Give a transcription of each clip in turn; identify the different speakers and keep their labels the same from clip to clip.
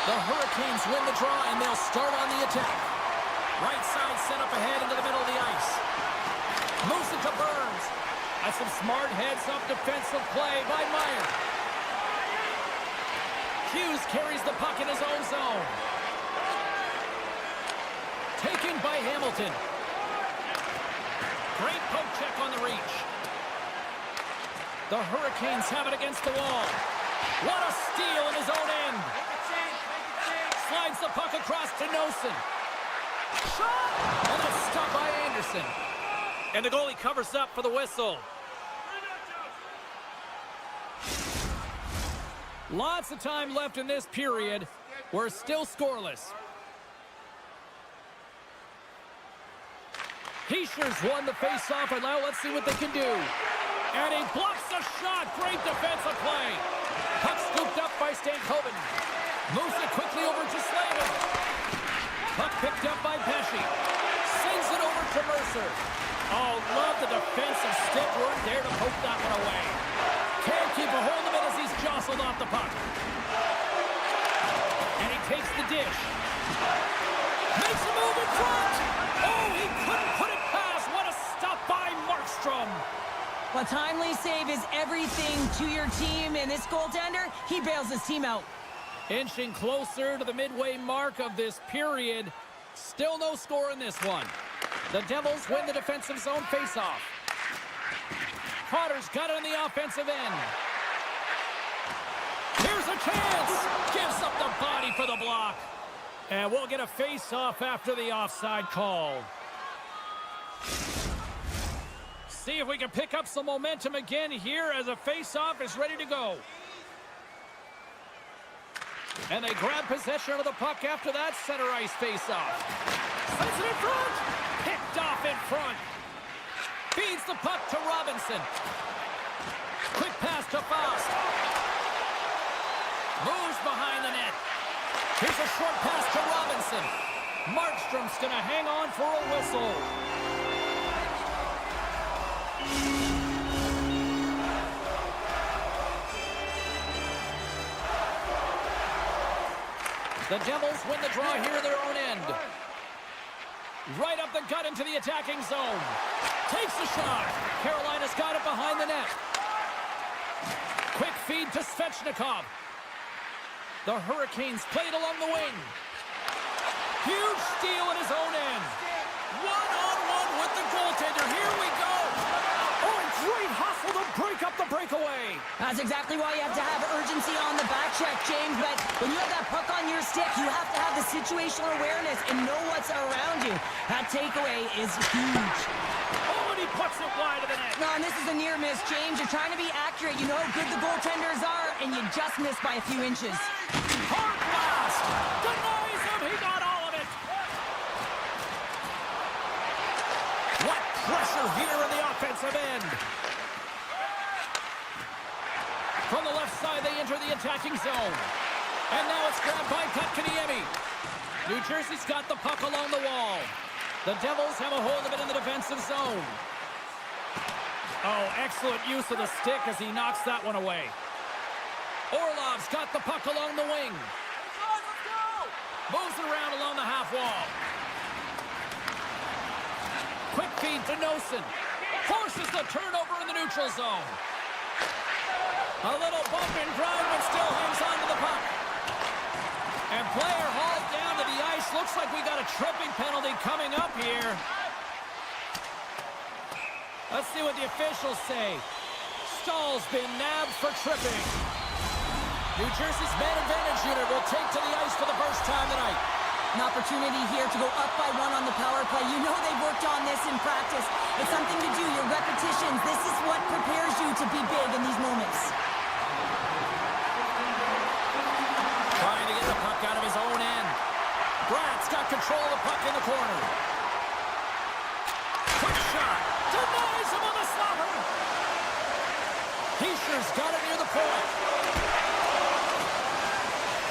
Speaker 1: The Hurricanes win the draw, and they'll start on the attack. Right side set up ahead into the middle of the ice. Moves it to Burns. That's some smart heads-up defensive play by Meyer. Hughes carries the puck in his own zone. Taken by Hamilton. Great poke check on the reach. The Hurricanes have it against the wall. What a steal in his own end. Slides the puck across to Nosen. Shot! And it's stopped by Anderson. And the goalie covers up for the whistle. Lots of time left in this period. We're still scoreless. Heischer's won the face-off, and now let's see what they can do. And he blocks the shot. Great defensive play. Puck scooped up by Stankoven. Moves it quickly over to Slavin. Puck picked up by Pesci. Sends it over to Mercer. Oh, love the defensive stick work there to poke that one away. Can't keep a hold of it as he's jostled off the puck. And he takes the dish. Makes a move in front. Oh, he couldn't put it past. What a stop by Markstrom.
Speaker 2: A timely save is everything to your team, and this goaltender, he bails his team out.
Speaker 1: Inching closer to the midway mark of this period. Still no score in this one. The Devils win the defensive zone faceoff. Potter's got it on the offensive end. Here's a chance. Gives up the body for the block. And we'll get a face-off after the offside call. See if we can pick up some momentum again here as a face-off is ready to go. And they grab possession of the puck after that center ice face-off. Sends it in front. Picked off in front. Feeds the puck to Robinson. Quick pass to Faust. Moves behind the net. Here's a short pass to Robinson. Markstrom's going to hang on for a whistle. The Devils win the draw here at their own end. Right up the gut into the attacking zone. Takes the shot. Carolina's got it behind the net. Quick feed to Svechnikov. The Hurricanes played along the wing. Huge steal at his own end. One-on-one with the goaltender. Here we go. Oh, and great hustle to break up the breakaway.
Speaker 2: That's exactly why you have to have urgency on the back check, James. But when you have that puck on your stick, you have to have the situational awareness and know what's around you. That takeaway is huge.
Speaker 1: Oh, and he puts it wide of the net.
Speaker 2: No, and this is a near miss, James. You're trying to be accurate. You know how good the goaltenders are, and you just missed by a few inches.
Speaker 1: Hard blast. Denies him. He got all of it. What pressure here in the offensive end. From the left side, they enter the attacking zone. And now it's grabbed by Kotkaniemi. New Jersey's got the puck along the wall. The Devils have a hold of it in the defensive zone. Oh, excellent use of the stick as he knocks that one away. Orlov's got the puck along the wing. Moves it around along the half wall. Quick feed to Nosen. Forces the turnover in the neutral zone. A little bump and grind, but still hangs on to the puck. And player hauled down to the ice. Looks like we got a tripping penalty coming up here. Let's see what the officials say. Stahl's been nabbed for tripping. New Jersey's man advantage unit will take to the ice for the first time tonight.
Speaker 2: An opportunity here to go up by one on the power play. You know they've worked on this in practice. It's something to do, your repetitions. This is what prepares you to be big in these moments.
Speaker 1: Trying to get the puck out of his own end. Brad's got control of the puck in the corner. Quick shot. Denies him on the slobber. Heischer's got it near the point.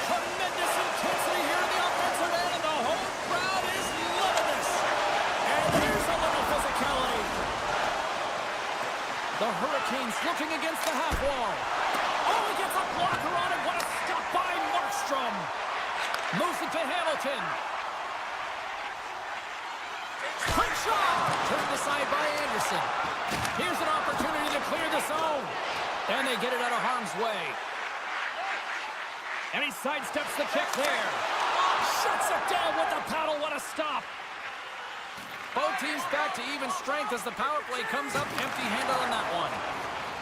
Speaker 1: Tremendous intensity here in the offensive end, and the whole crowd is loving this. And here's a little physicality. The Hurricanes looking against the half wall. Oh, he gets a blocker on it. What a stop by Markstrom. Moves it to Hamilton. Quick shot! Turned aside by Anderson. Here's an opportunity to clear the zone. And they get it out of harm's way. And he sidesteps the check there. Shuts it down with the paddle. What a stop. Both teams back to even strength as the power play comes up empty-handed on that one.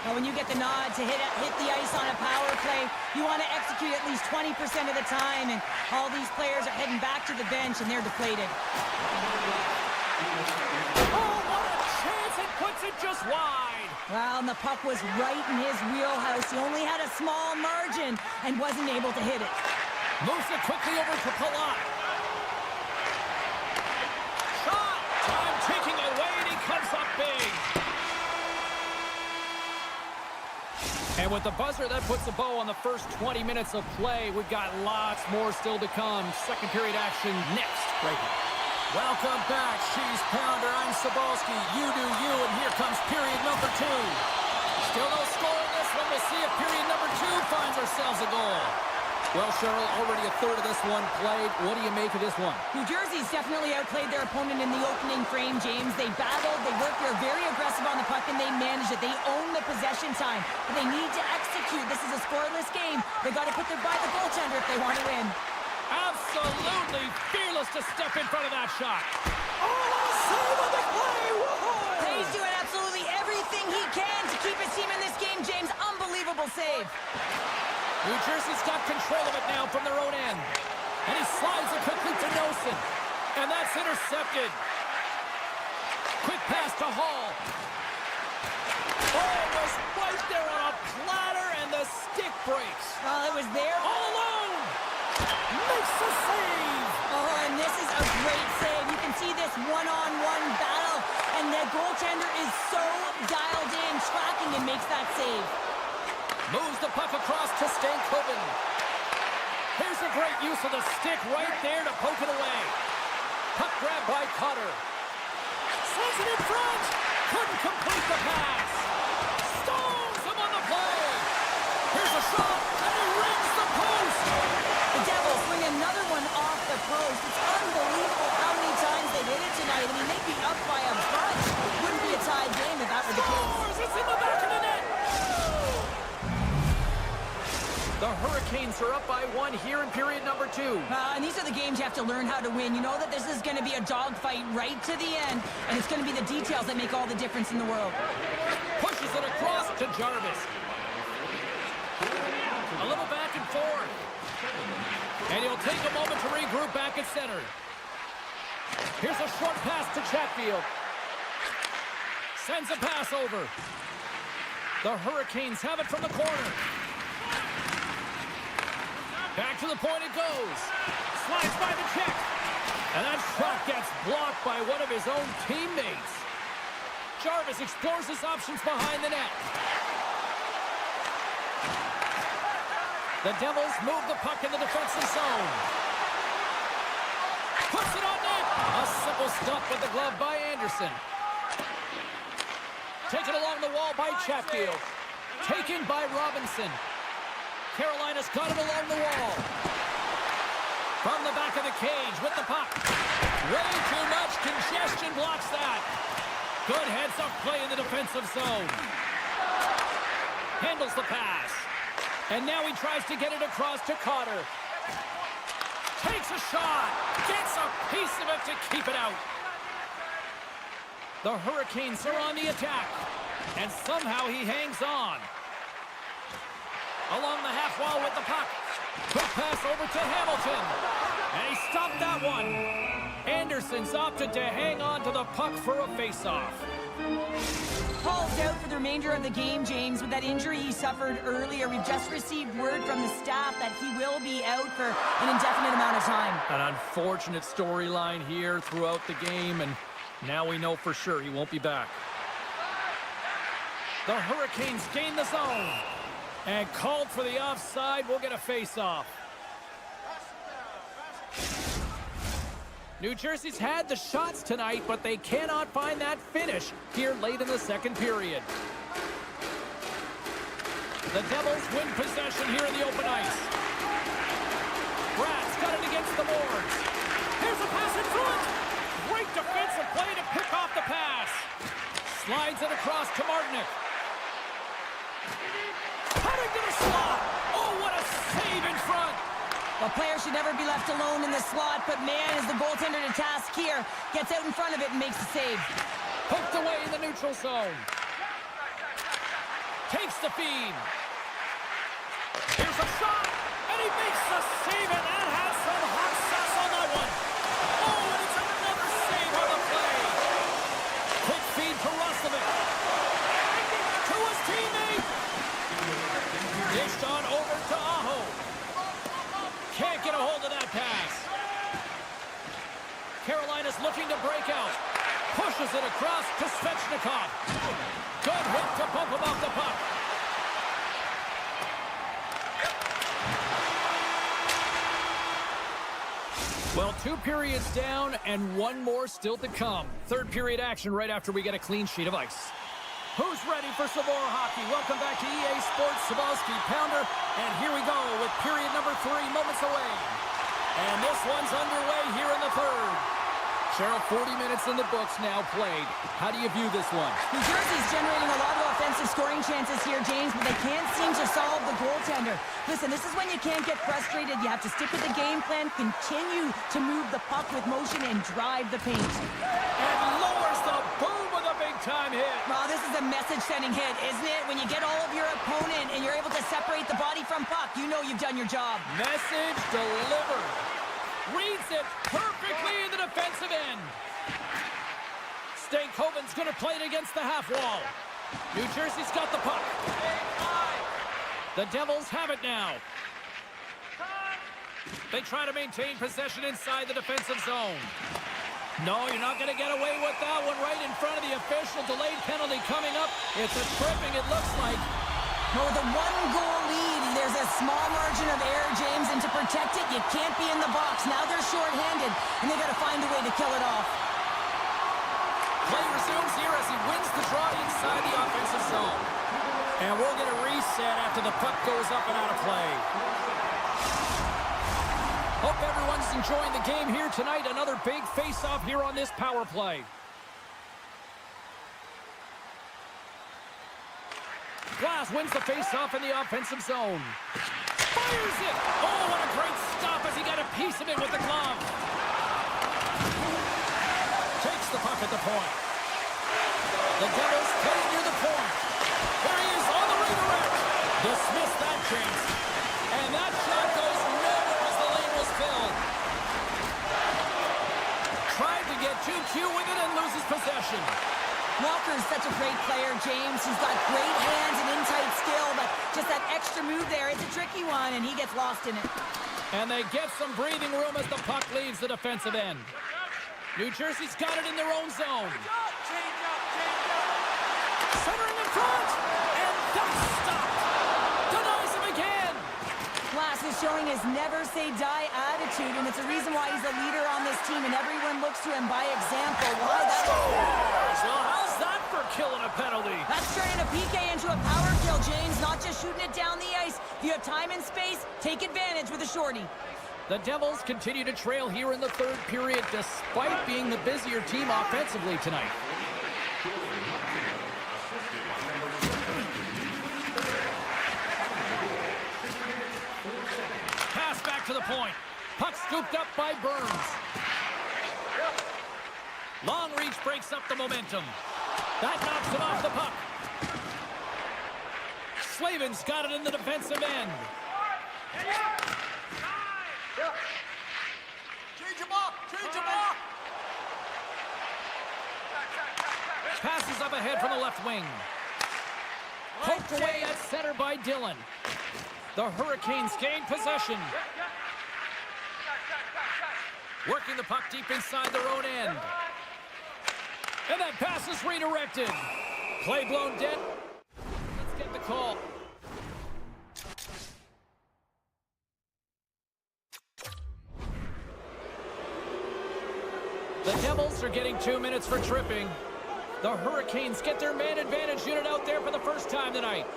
Speaker 2: Now, when you get the nod to hit the ice on a power play, you want to execute at least 20% of the time, and all these players are heading back to the bench, and they're deflated.
Speaker 1: Oh, what a chance! It puts it just wide.
Speaker 2: Well, and the puck was right in his wheelhouse. He only had a small margin and wasn't able to hit it.
Speaker 1: Moves it quickly over to Palat. Shot! Time ticking away, and he comes up big. And with the buzzer, that puts a bow on the first 20 minutes of play. We've got lots more still to come. Second period action next, right here. Welcome back, Cheese Pounder. I'm Sabalski. You do you, and here comes period number 2. Still no score in this one. We'll see if period number 2 finds ourselves a goal. Well, Cheryl, already a third of this one played. What do you make of this one?
Speaker 2: New Jersey's definitely outplayed their opponent in the opening frame, James. They battled, they worked, they're very aggressive on the puck, and they managed it. They own the possession time, but they need to execute. This is a scoreless game. They got to put their by the goaltender if they want to win.
Speaker 1: Absolutely fearless to step in front of that shot. Oh, save on the play! Whoa!
Speaker 2: He's doing absolutely everything he can to keep his team in this game, James. Unbelievable save.
Speaker 1: New Jersey's got control of it now from their own end. And he slides it quickly to Nelson. And that's intercepted. Quick pass to Hall. Oh, it was right there on a platter, and the stick breaks.
Speaker 2: Well, it was there.
Speaker 1: All alone. Makes the save.
Speaker 2: Oh, and this is a great save. You can see this one-on-one battle, and the goaltender is so dialed in, tracking, and makes that save.
Speaker 1: Moves the puck across to Stankoven. Here's a great use of the stick right there to poke it away. Puck grab by Cutter. Sends it in front. Couldn't complete the pass. Stones him on the play. Here's a shot, and he rings the post.
Speaker 2: The Devils bring another one off the post. It's unbelievable how many times they hit it tonight. I mean, they'd be up by a bunch. Wouldn't be a tied game if that were the case.
Speaker 1: Scores! It's in the back of the net. The Hurricanes are up by 1 here in period number 2.
Speaker 2: And these are the games you have to learn how to win. You know that this is going to be a dogfight right to the end, and it's going to be the details that make all the difference in the world.
Speaker 1: Pushes it across to Jarvis. A little back and forth. And he'll take a moment to regroup back at center. Here's a short pass to Chatfield. Sends a pass over. The Hurricanes have it from the corner. Back to the point it goes. Slides by the check. And that shot gets blocked by one of his own teammates. Jarvis explores his options behind the net. The Devils move the puck in the defensive zone. Puts it on net. A simple stop with the glove by Anderson. Taken along the wall by Chatfield. Taken by Robinson. Carolina's got it along the wall. From the back of the cage with the puck. Way too much congestion blocks that. Good heads-up play in the defensive zone. Handles the pass. And now he tries to get it across to Cotter. Takes a shot. Gets a piece of it to keep it out. The Hurricanes are on the attack. And somehow he hangs on. Along the half wall with the puck. Quick pass over to Hamilton. And he stopped that one. Anderson's opted to hang on to the puck for a face-off.
Speaker 2: Paul's out for the remainder of the game, James, with that injury he suffered earlier. We've just received word from the staff that he will be out for an indefinite amount of time.
Speaker 1: An unfortunate storyline here throughout the game, and now we know for sure he won't be back. The Hurricanes gain the zone. And called for the offside. We'll get a face-off. New Jersey's had the shots tonight, but they cannot find that finish here late in the second period. The Devils win possession here in the open ice. Brad's got it against the boards. Here's a pass in front. Great defensive play to pick off the pass. Slides it across to Martinick. Cutting to the slot. Oh, what a save in front.
Speaker 2: A player should never be left alone in the slot, but man, is the goaltender to task here. Gets out in front of it and makes the save.
Speaker 1: Poked away in the neutral zone. Takes the feed. Here's a shot, and he makes the save, and that has some hot sauce on that one. Oh, and it's another save on the play. Quick feed to Roslovic. To his teammate. Dished on over to Aho. Can't get a hold of that pass. Carolina's looking to break out. Pushes it across to Svechnikov. Good hit to bump him off the puck. Well, 2 periods down and 1 more still to come. Third period action right after we get a clean sheet of ice. Who's ready for some more hockey? Welcome back to EA Sports Sabalski Pounder. And here we go with period number 3, moments away. And this one's underway here in the third. Cheryl, 40 minutes in the books now played. How do you view this one?
Speaker 2: New Jersey's generating a lot of offensive scoring chances here, James, but they can't seem to solve the goaltender. Listen, this is when you can't get frustrated. You have to stick with the game plan, continue to move the puck with motion, and drive the paint.
Speaker 1: And lowers the boom with a big-time hit.
Speaker 2: Well, this is a message-sending hit, isn't it? When you get all of your opponent and you're able to separate the body from puck, you know you've done your job.
Speaker 1: Message delivered. Reads it perfectly in the defensive end. Stankoven's going to play it against the half wall. New Jersey's got the puck. The Devils have it now. They try to maintain possession inside the defensive zone. No, you're not going to get away with that one right in front of the official. Delayed penalty coming up. It's a tripping, it looks like.
Speaker 2: No, with a 1-goal lead, there's a small margin of error, James, and to protect it, you can't be in the box. Now they're short-handed, and they got to find a way to kill it off.
Speaker 1: Play resumes here as he wins the draw inside the offensive zone. And we'll get a reset after the puck goes up and out of play. Hope everyone's enjoying the game here tonight. Another big face-off here on this power play. Glass wins the face-off in the offensive zone. Fires it! Oh, what a great stop as he got a piece of it with the glove. Takes the puck at the point. The Devils heading near the point. There he is on the redirect. Dismissed that chance. And that shot goes nowhere as the lane was filled. Tried to get too cute with it and loses possession.
Speaker 2: Walker's such a great player, James. He's got great hands and in-tight skill, but just that extra move there, it's a tricky one, and he gets lost in it.
Speaker 1: And they get some breathing room as the puck leaves the defensive end. New Jersey's got it in their own zone. Centering in front, and that's stopped. Denies him again.
Speaker 2: Glass is showing his never-say-die attitude, and it's a reason why he's a leader on this team, and everyone looks to him by example. Why that?
Speaker 1: Well, how's that for killing a penalty?
Speaker 2: That's turning a PK into a power kill, James, not just shooting it down the ice. If you have time and space, take advantage with a shorty.
Speaker 1: The Devils continue to trail here in the third period despite being the busier team offensively tonight. Pass back to the point. Puck scooped up by Burns. Long reach breaks up the momentum. That knocks him off the puck. Slavin's got it in the defensive end. Passes up ahead from the left wing. Poked away at center by Dillon. The Hurricanes gain possession. Working the puck deep inside their own end. And that pass is redirected. Play blown dead. Let's get the call. The Devils are getting 2 minutes for tripping. The Hurricanes get their man advantage unit out there for the first time tonight.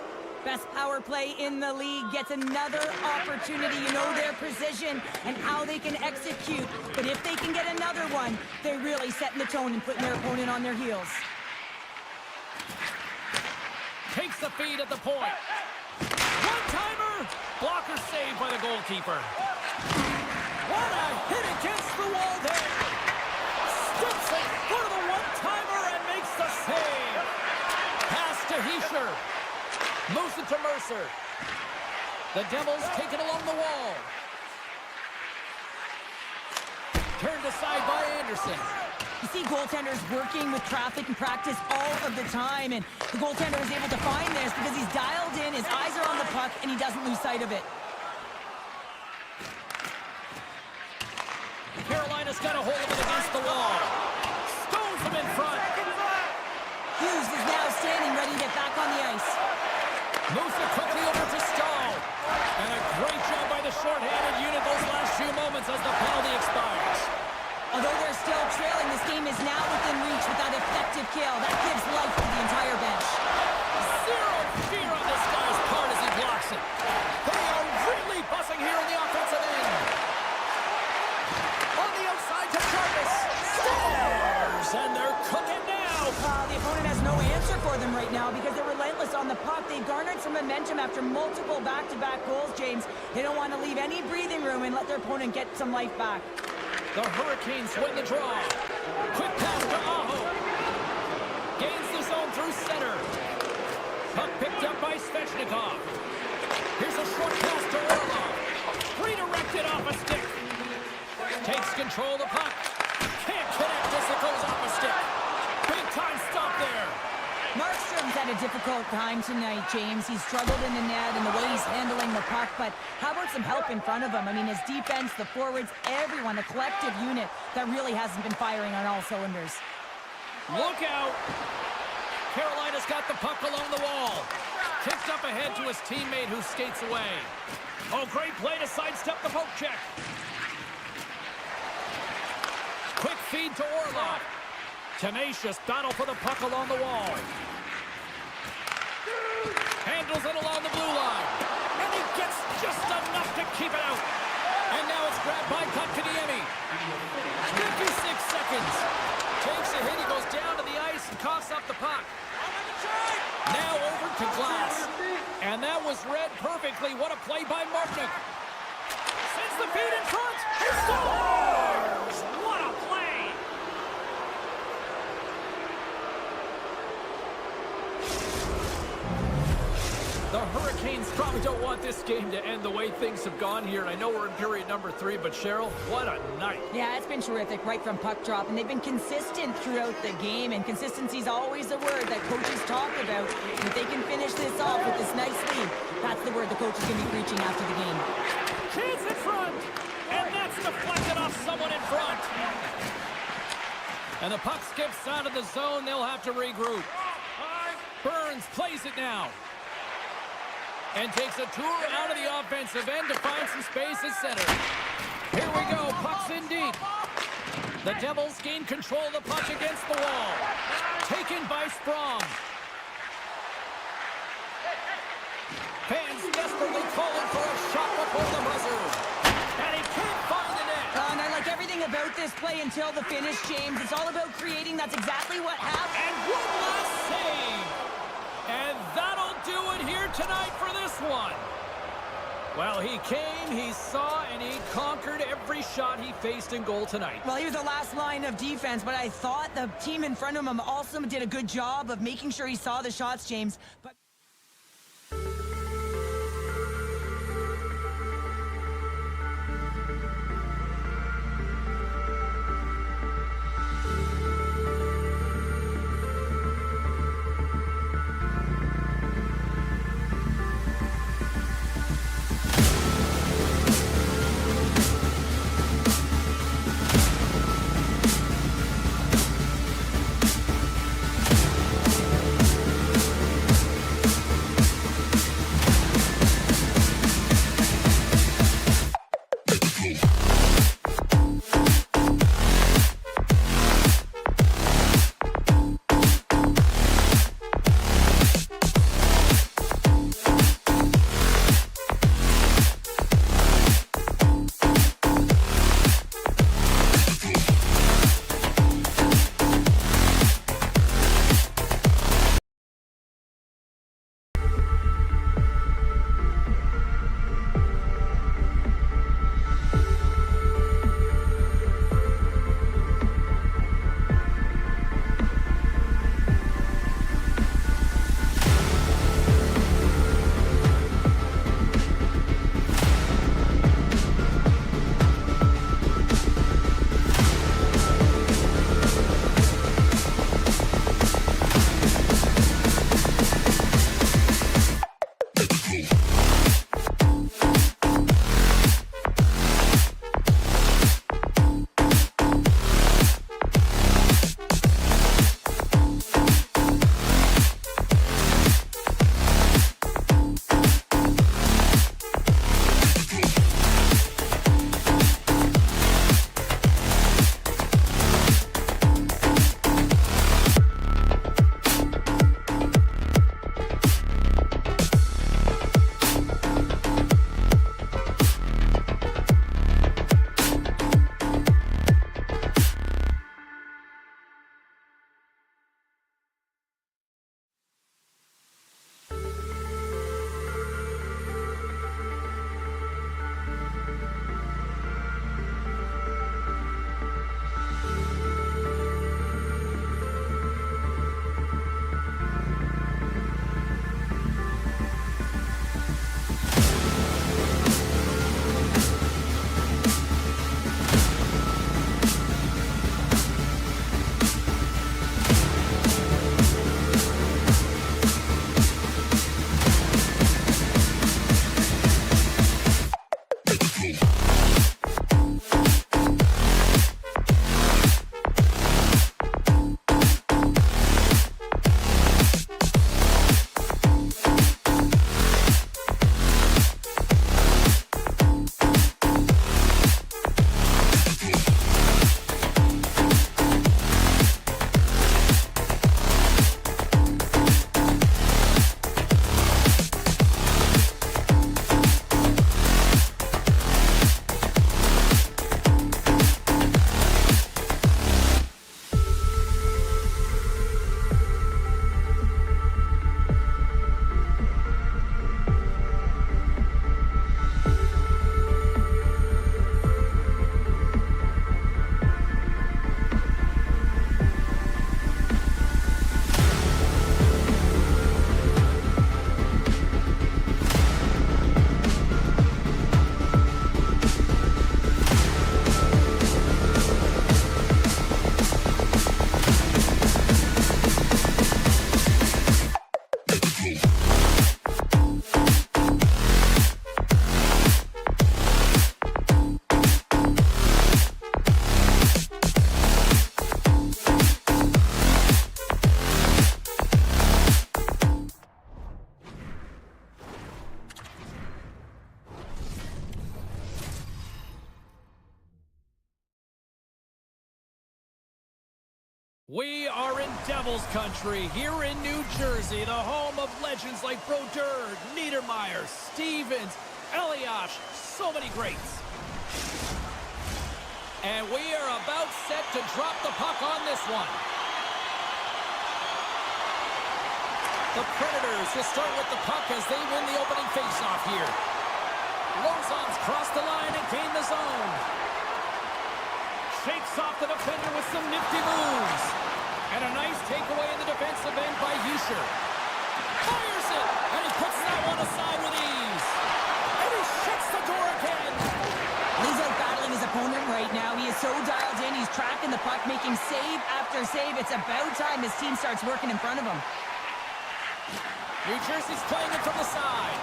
Speaker 2: Best power play in the league gets another opportunity. You know their precision and how they can execute. But if they can get another one, they're really setting the tone and putting their opponent on their heels.
Speaker 1: Takes the feed at the point. One-timer! Blocker saved by the goalkeeper. What a hit against the wall there! Steps it for the one-timer and makes the save. Pass to Heischer. Moves it to Mercer. The Devils take it along the wall. Turned aside by Anderson.
Speaker 2: You see goaltenders working with traffic and practice all of the time, and the goaltender is able to find this because he's dialed in, his eyes are on the puck, and he doesn't lose sight of it.
Speaker 1: Carolina's got a hold of it against the wall. Stones him in front.
Speaker 2: Hughes is now standing ready to get back on the ice.
Speaker 1: Moves it quickly over to Stahl. And a great job by the short-handed unit those last few moments as the penalty expires.
Speaker 2: Although they're still trailing, this game is now within reach with that effective kill. That gives life to the entire bench.
Speaker 1: Zero fear on this guy's part as he blocks it. They are really buzzing here in the offensive end. On the outside to Jarvis. Scores! And they're cooking now.
Speaker 2: The opponent has no answer for them right now because they're relentless on the puck. They've garnered some momentum after multiple back-to-back goals, James. They don't want to leave any breathing room and let their opponent get some life back.
Speaker 1: The Hurricanes win the draw. Quick pass to Aho. Gains the zone through center. Puck picked up by Svechnikov. Here's a short pass to Orlov. Redirected off a stick. Takes control of the puck. Can't connect as it goes off a stick. Big time stop there.
Speaker 2: Markstrom's had a difficult time tonight, James. He's struggled in the net and the way he's handling the puck, but how about some help in front of him? I mean, his defense, the forwards, everyone, a collective unit that really hasn't been firing on all cylinders.
Speaker 1: Look out! Carolina's got the puck along the wall. Tipped up ahead to his teammate who skates away. Oh, great play to sidestep the poke check. Quick feed to Orlov. Tenacious battle for the puck along the wall. Handles it along the blue line. And he gets just enough to keep it out. And now it's grabbed by Kotkaniemi. 56 seconds. Takes a hit. He goes down to the ice and coughs up the puck. Now over to Glass. And that was read perfectly. What a play by Martinick. Sends the feed in front. He scores! What a play! The Hurricanes probably don't want this game to end the way things have gone here. And I know we're in period number 3, but Cheryl, what a night.
Speaker 2: Yeah, it's been terrific right from puck drop, and they've been consistent throughout the game, and consistency is always a word that coaches talk about. If they can finish this off with this nice lead, that's the word the coach is going to be preaching after the game.
Speaker 1: Chance in front, and that's deflected off someone in front. And the puck skips out of the zone. They'll have to regroup. Burns plays it now. And takes a tour out of the offensive end to find some space at center. Here we go, puck's in deep. The Devils gain control of the puck against the wall. Taken by Sprong. Fans desperately calling for a shot before the buzzer. And he can't find the net.
Speaker 2: And I like everything about this play until the finish, James. It's all about creating. That's exactly what happened.
Speaker 1: And one last save. And that'll do it here tonight for this one. Well, he came, he saw, and he conquered every shot he faced in goal tonight.
Speaker 2: Well, he was the last line of defense, but I thought the team in front of him also did a good job of making sure he saw the shots, James. But
Speaker 1: We are in Devils country here in New Jersey, the home of legends like Brodeur, Niedermeyer, Stevens, Elias, so many greats. And we are about set to drop the puck on this one. The Predators will start with the puck as they win the opening faceoff here. Lozon's crossed the line and gained the zone. Shakes off the defender with some nifty moves. And a nice takeaway in the defensive end by Usher. Fires it, and he puts that one aside with ease. And he shuts the door again.
Speaker 2: He's out battling his opponent right now. He is so dialed in. He's tracking the puck, making save after save. It's about time his team starts working in front of him.
Speaker 1: New Jersey's playing it from the side.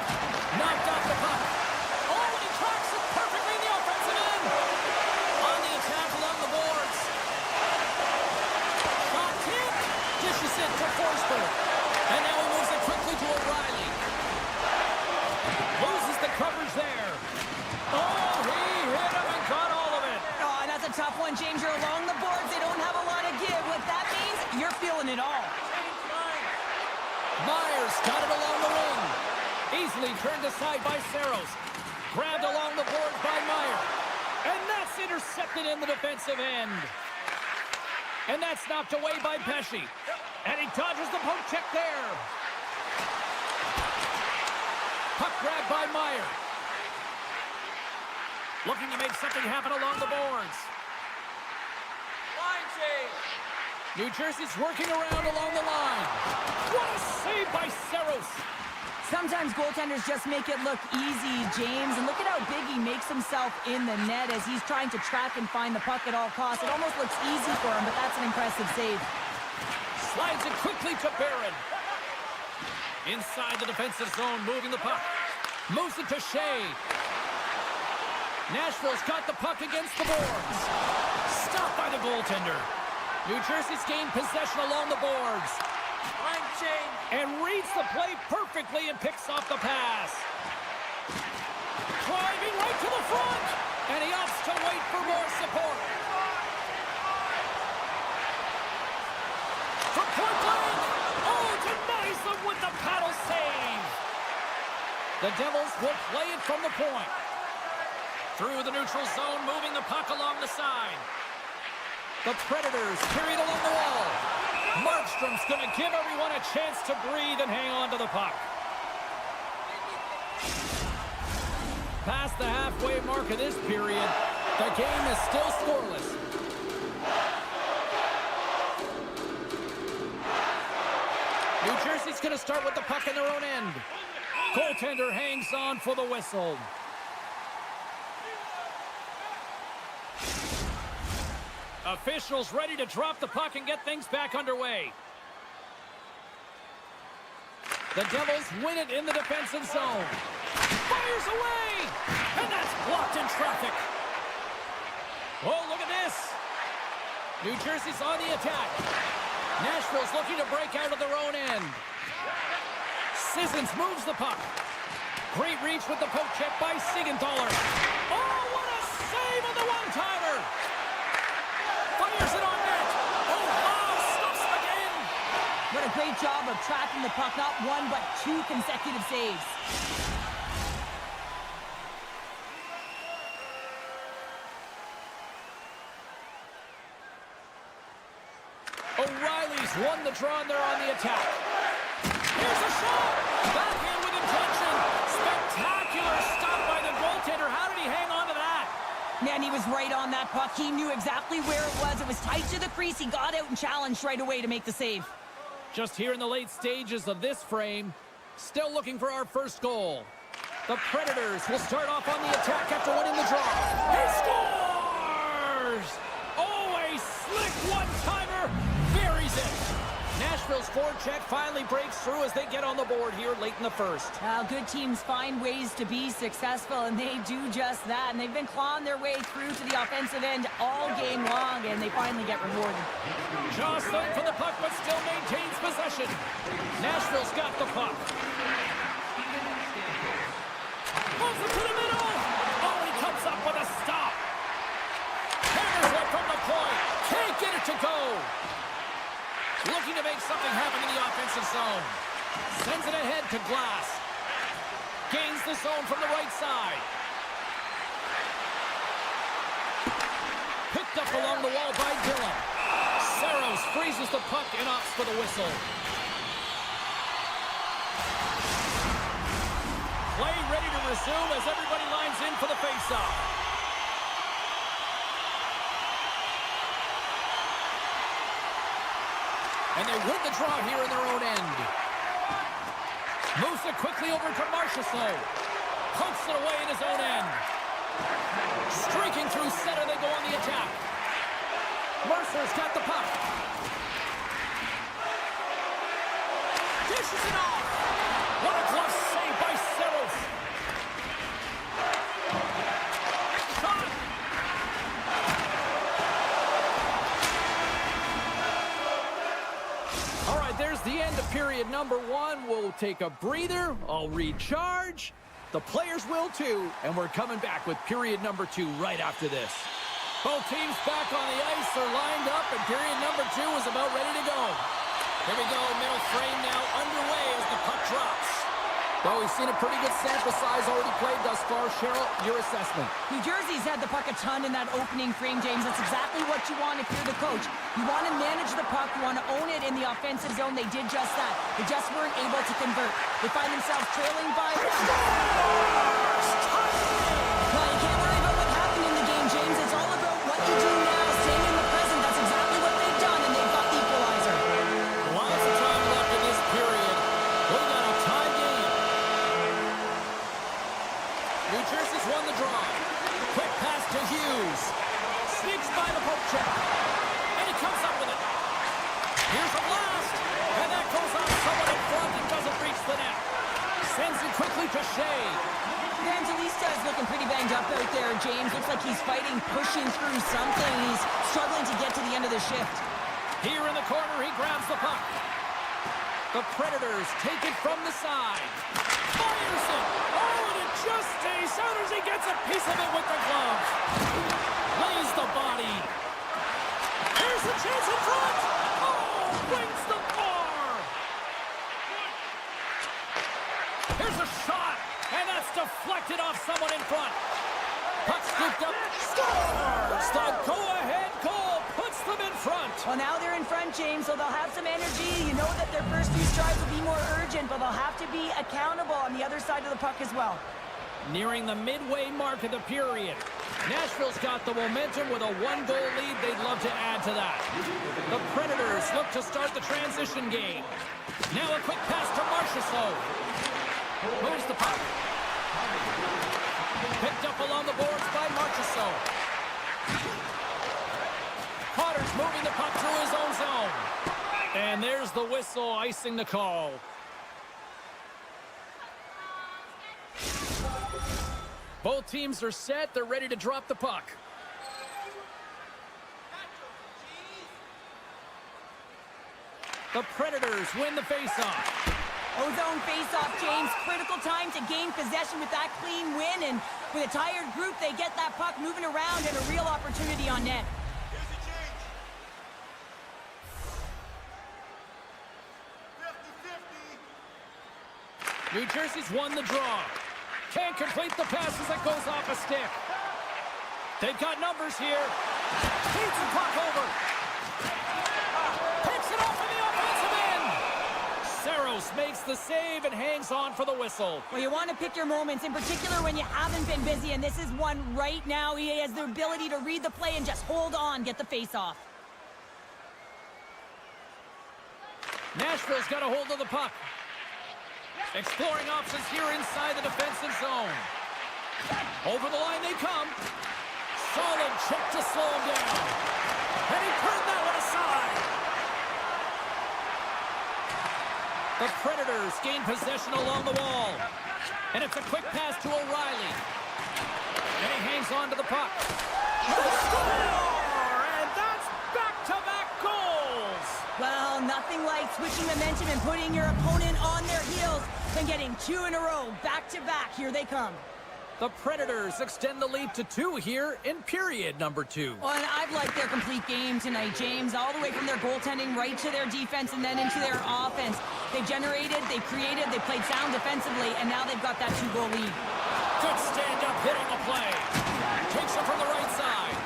Speaker 1: Knocked off the puck. Oh, and he tracks it perfectly in the offensive end. On the attack along the boards. Shot kick. Dishes it to Forsberg. And now he moves it quickly to O'Reilly. Loses the coverage there. Oh, he hit him and got all of it.
Speaker 2: Oh, and that's a tough one, James. You're along the boards. They don't have a lot of give. What that means, you're feeling it all.
Speaker 1: Myers got it along the wing. Easily turned aside by Saros. Grabbed along the board by Meyer. And that's intercepted in the defensive end. And that's knocked away by Pesci. And he dodges the poke check there. Puck grabbed by Meyer. Looking to make something happen along the boards. Line change. New Jersey's working around along the line. What a save by Saros.
Speaker 2: Sometimes goaltenders just make it look easy, James. And look at how big he makes himself in the net as he's trying to track and find the puck at all costs. It almost looks easy for him, but that's an impressive save.
Speaker 1: Slides it quickly to Barron. Inside the defensive zone, moving the puck. Moves it to Shea. Nashville's got the puck against the boards. Stopped by the goaltender. New Jersey's gained possession along the boards. Line change. And reads the play perfectly and picks off the pass. Driving right to the front. And he opts to wait for more support. From point blank. Oh, denies them with the paddle save. The Devils will play it from the point. Through the neutral zone, moving the puck along the side. The Predators carried along the wall. Markstrom's going to give everyone a chance to breathe and hang on to the puck. Past the halfway mark of this period, the game is still scoreless. New Jersey's going to start with the puck in their own end. Goaltender hangs on for the whistle. Officials ready to drop the puck and get things back underway. The Devils win it in the defensive zone. Fires away! And that's blocked in traffic. Oh, look at this. New Jersey's on the attack. Nashville's looking to break out of their own end. Sissons moves the puck. Great reach with the poke check by Siegenthaler. Oh, what a save on the one-timer! Fires it on net. Oh, wow, stuffs him again.
Speaker 2: What a great job of tracking the puck. Not one, but two consecutive saves.
Speaker 1: O'Reilly's won the draw and they're on the attack. Here's a shot. Backhand with intention. Spectacular stop by the goaltender. How did he hang on to that?
Speaker 2: Man, he was right on that puck. He knew exactly where it was. It was tight to the crease. He got out and challenged right away to make the save.
Speaker 1: Just here in the late stages of this frame, still looking for our first goal. The Predators will start off on the attack after winning the draw. He scores! Oh, a slick one-timer. Buries it. Nashville's forecheck finally breaks through as they get on the board here late in the first.
Speaker 2: Good teams find ways to be successful, and they do just that. And they've been clawing their way through to the offensive end all game long, and they finally get rewarded.
Speaker 1: Jostling for the puck, but still maintains possession. Nashville's got the puck. Moves it to the middle. Oh, he comes up with a stop. Hammers it from the point. Can't get it to go. make something happen in the offensive zone. Sends it ahead to Glass. Gains the zone from the right side. Picked up along the wall by Dillon. Saros freezes the puck and opts for the whistle. Play ready to resume as everybody lines in for the faceoff. And they win the draw here in their own end. Moves it quickly over to Marchessault. Punts it away in his own end. Streaking through center, they go on the attack. Mercer's got the puck. Dishes it off. What a glove save by Saros. Shot. All right, there's the end of period number 1. We'll take a breather. I'll recharge. The players will too, and we're coming back with period number 2 right after this. Both teams back on the ice are lined up, and period number 2 is about ready to go. Here we go, middle frame now underway as the puck drops. Well, we've seen a pretty good sample size already played thus far. Cheryl, your assessment.
Speaker 2: New Jersey's had the puck a ton in that opening frame, James. That's exactly what you want if you're the coach. You want to manage the puck. You want to own it in the offensive zone. They did just that. They just weren't able to convert. They find themselves trailing by 1. Well, you can't worry about what happened in the game, James. It's all about what you do now, staying in the present. That's exactly what they've done, and they've got the equalizer.
Speaker 1: Lots of time left in this period. We got a tie game. New Jersey's won the draw. Quick pass to Hughes. Sneaks by the poke check. And he comes up with it. Here's a blast. And that goes on someone in front and doesn't reach the net. Sends it quickly to Shea.
Speaker 2: Evangelista is looking pretty banged up out there, James. Looks like he's fighting, pushing through something. He's struggling to get to the end of the shift.
Speaker 1: Here in the corner, he grabs the puck. The Predators take it from the side. Fires it. Oh, and it just stays out as he gets a piece of it with the glove. Lays the body. Here's a chance in front. Oh, wins the bar. Here's a shot. And that's deflected off someone in front. Puck scooped up. Scores! The go-ahead goal puts them in front.
Speaker 2: Well, now they're in front, James, so they'll have some energy. You know that their first few strides will be more urgent, but they'll have to be accountable on the other side of the puck as well.
Speaker 1: Nearing the midway mark of the period. Nashville's got the momentum with a 1-goal lead. They'd love to add to that. The Predators look to start the transition game. Now a quick pass to Marchessault. Moves the puck. Picked up along the boards by Marchessault. Potter's moving the puck through his own zone. And there's the whistle icing the call. Both teams are set. They're ready to drop the puck. The Predators win the faceoff.
Speaker 2: Ozone face-off, James. Critical time to gain possession with that clean win. And with a tired group, they get that puck moving around and a real opportunity on net.
Speaker 3: Here's the change. 50-50.
Speaker 1: New Jersey's won the draw. Can't complete the pass as it goes off a stick. They've got numbers here. Feeds the puck over. Picks it off in the offensive end. Saros makes the save and hangs on for the whistle.
Speaker 2: Well, you want to pick your moments, in particular when you haven't been busy, and this is one right now. He has the ability to read the play and just hold on, get the face-off.
Speaker 1: Nashville's got a hold of the puck. Exploring options here inside the defensive zone. Over the line they come. Solid check to slow him down. And he turned that one aside. The Predators gain possession along the wall. And it's a quick pass to O'Reilly. And he hangs on to the puck. Score! And that's back-to-back goals.
Speaker 2: Well, nothing like switching momentum and putting your opponent on their heels than getting 2 in a row, back-to-back. Here they come.
Speaker 1: The Predators extend the lead to 2 here in period number 2.
Speaker 2: Well, and I've liked their complete game tonight, James, all the way from their goaltending right to their defense and then into their offense. They generated, they created, they played sound defensively, and now they've got that 2-goal lead.
Speaker 1: Good stand-up hit on the play. Takes it from the right side.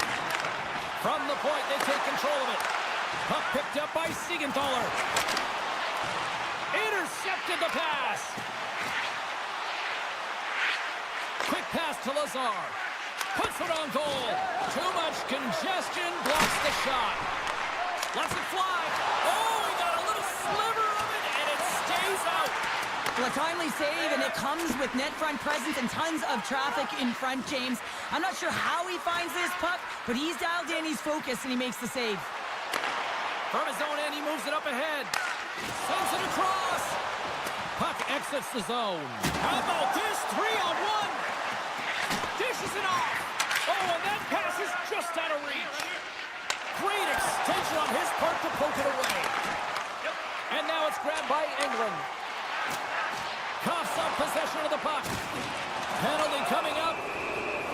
Speaker 1: From the point, they take control of it. Puck picked up by Siegenthaler. Intercepted the pass. Quick pass to Lazar. Puts it on goal. Too much congestion. Blocks the shot. Lets it fly. Oh, he got a little sliver of it, and it stays out.
Speaker 2: Well, a timely save, and it comes with net front presence and tons of traffic in front, James. I'm not sure how he finds this puck, but he's dialed in, he's focused, and he makes the save.
Speaker 1: From his own end, he moves it up ahead. Sends it across. Puck exits the zone. How about this? 3-on-1. Dishes it off. Oh, and that pass is just out of reach. Great extension on his part to poke it away. And now it's grabbed by England. Coughs up possession of the puck. Penalty coming up.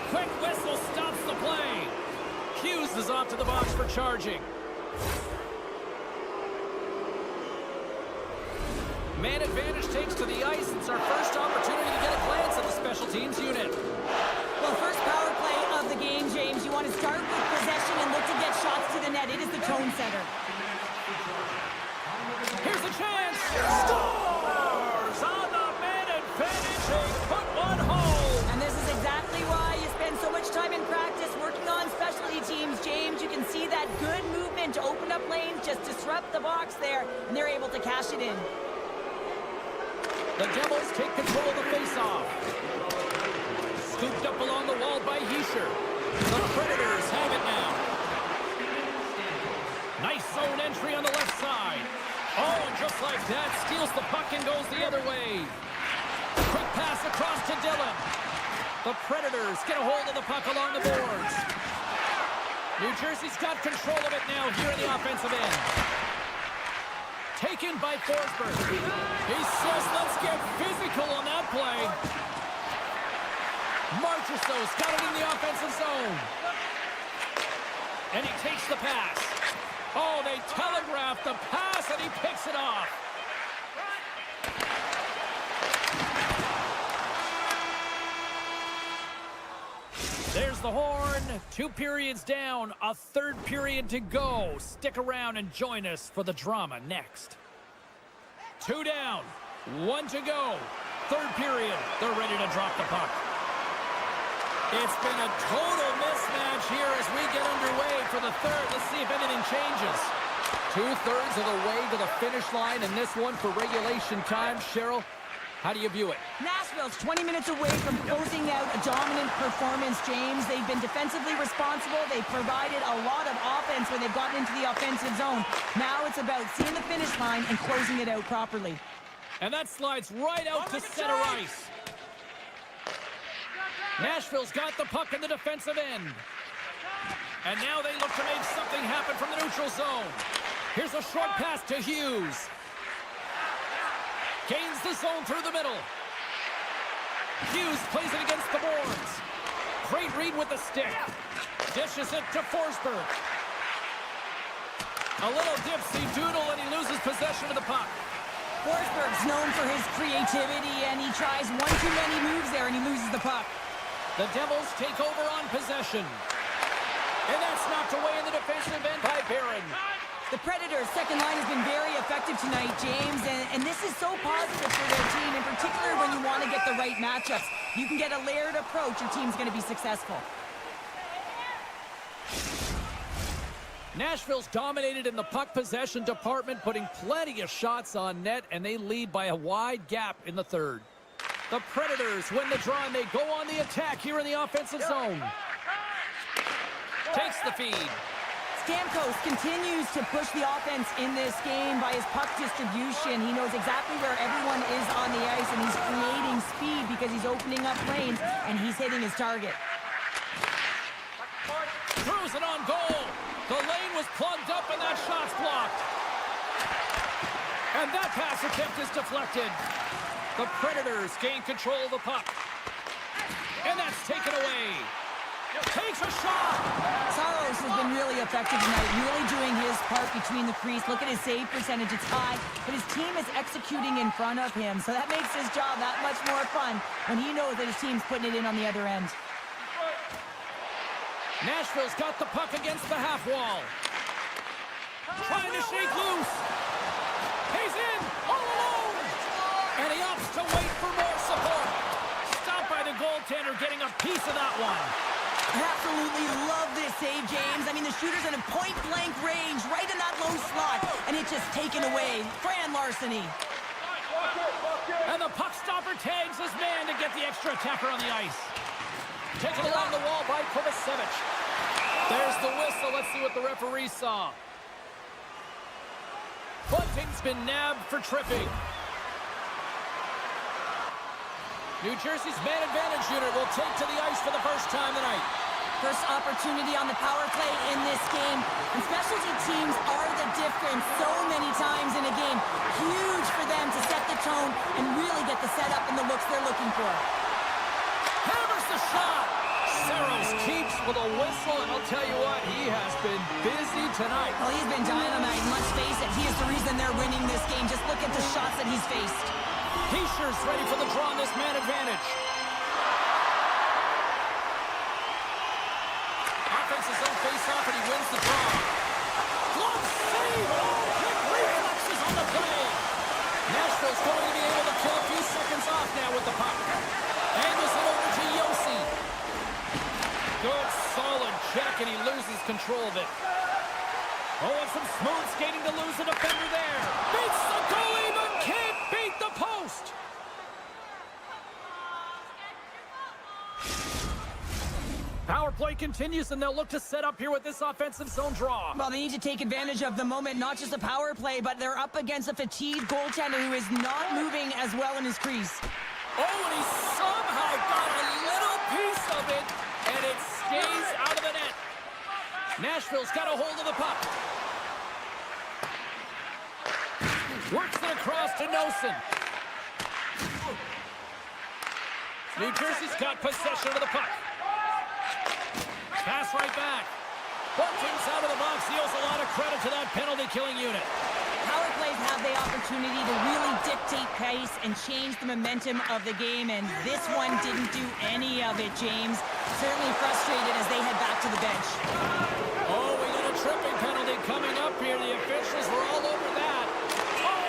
Speaker 1: Quick whistle stops the play. Hughes is off to the box for charging. Man advantage takes to the ice. It's our first opportunity to get a glance at the special teams unit.
Speaker 2: Well, first power play of the game, James. You want to start with possession and look to get shots to the net. It is the tone setter.
Speaker 1: Here's the chance. Scores on the man advantage. They put one home.
Speaker 2: And this is exactly why you spend so much time in practice working on specialty teams, James. You can see that good movement to open up lanes, just disrupt the box there, and they're able to cash it in.
Speaker 1: The Devils take control of the faceoff. Scooped up along the wall by Heischer. The Predators have it now. Nice zone entry on the left side. Oh, and just like that, steals the puck and goes the other way. Quick pass across to Dillon. The Predators get a hold of the puck along the boards. New Jersey's got control of it now here in the offensive end. Taken by Forsberg. He says, let's get physical on that play. Marchessault's got it in the offensive zone. And he takes the pass. Oh, they telegraph the pass, and he picks it off. There's the horn. 2 periods down, a 3rd period to go. Stick around and join us for the drama next. 2 down, 1 to go. 3rd period, they're ready to drop the puck. It's been a total mismatch here as we get underway for the 3rd. Let's see if anything changes. 2/3 of the way to the finish line, and this one for regulation time. Cheryl, how do you view it?
Speaker 2: Nashville's 20 minutes away from closing out a dominant performance, James. They've been defensively responsible. They've provided a lot of offense when they've gotten into the offensive zone. Now it's about seeing the finish line and closing it out properly.
Speaker 1: And that slides right out to center ice. Nashville's got the puck in the defensive end. And now they look to make something happen from the neutral zone. Here's a short pass to Hughes. Gains the zone through the middle. Hughes plays it against the boards. Great read with the stick. Dishes it to Forsberg. A little dipsy doodle, and he loses possession of the puck.
Speaker 2: Forsberg's known for his creativity, and he tries one too many moves there, and he loses the puck.
Speaker 1: The Devils take over on possession. And that's knocked away in the defensive end by Barron.
Speaker 2: The Predators' second line has been very effective tonight, James, and this is so positive for their team, in particular when you want to get the right matchups. You can get a layered approach, your team's going to be successful.
Speaker 1: Nashville's dominated in the puck possession department, putting plenty of shots on net, and they lead by a wide gap in the 3rd. The Predators win the draw, and they go on the attack here in the offensive zone. Takes the feed.
Speaker 2: Stamkos continues to push the offense in this game by his puck distribution. He knows exactly where everyone is on the ice, and he's creating speed because he's opening up lanes, and he's hitting his target.
Speaker 1: Throws it on goal. The lane was plugged up, and that shot's blocked. And that pass attempt is deflected. The Predators gain control of the puck. And that's taken away. Takes a shot.
Speaker 2: Saros has been really effective tonight, really doing his part between the crease. Look at his save percentage, it's high, but his team is executing in front of him, so that makes his job that much more fun when he knows that his team's putting it in on the other end.
Speaker 1: Nashville's got the puck against the half wall. Trying to shake loose. He's in, all alone. And he opts to wait for more support. Stopped by the goaltender, getting a piece of that one.
Speaker 2: Absolutely love this save, James. I mean, the shooter's in a point-blank range, right in that low slot, and it's just taken away. Fran larceny.
Speaker 1: And the puck stopper tags his man to get the extra attacker on the ice. Taken along the wall by Kovacevic. There's the whistle. Let's see what the referee saw. Bunting's been nabbed for tripping. New Jersey's man advantage unit will take to the ice for the first time tonight.
Speaker 2: First opportunity on the power play in this game. And specialty teams are the difference so many times in a game. Huge for them to set the tone and really get the setup and the looks they're looking for.
Speaker 1: Hammers the shot. Saros keeps with a whistle, and I'll tell you what, he has been busy tonight.
Speaker 2: Well, he's been dynamite, and let's face it, he is the reason they're winning this game. Just look at the shots that he's faced.
Speaker 1: Heischer's ready for the draw on this man advantage. Offense his own face-off, and he wins the draw. Glove save! Oh, quick reflexes on the play. Nashville's going to be able to kill a few seconds off now with the puck. Angles it over to Yossi. Good, solid check, and he loses control of it. Oh, and some smooth skating to lose a defender there. Beats the goalie, but can't beat the post. Power play continues, and they'll look to set up here with this offensive zone draw.
Speaker 2: Well, they need to take advantage of the moment, not just the power play, but they're up against a fatigued goaltender who is not moving as well in his crease.
Speaker 1: Oh, and he somehow got a little piece of it, and it stays out of the net. Nashville's got a hold of the puck. Works it across to Nosen. New Jersey's got possession of the puck. Pass right back. Bunting's out of the box. He owes a lot of credit to that penalty-killing unit.
Speaker 2: Power plays have the opportunity to really dictate pace and change the momentum of the game, and this one didn't do any of it, James. Certainly frustrated as they head back to the bench.
Speaker 1: Oh, we got a tripping penalty coming up here. The officials were all over that. Oh,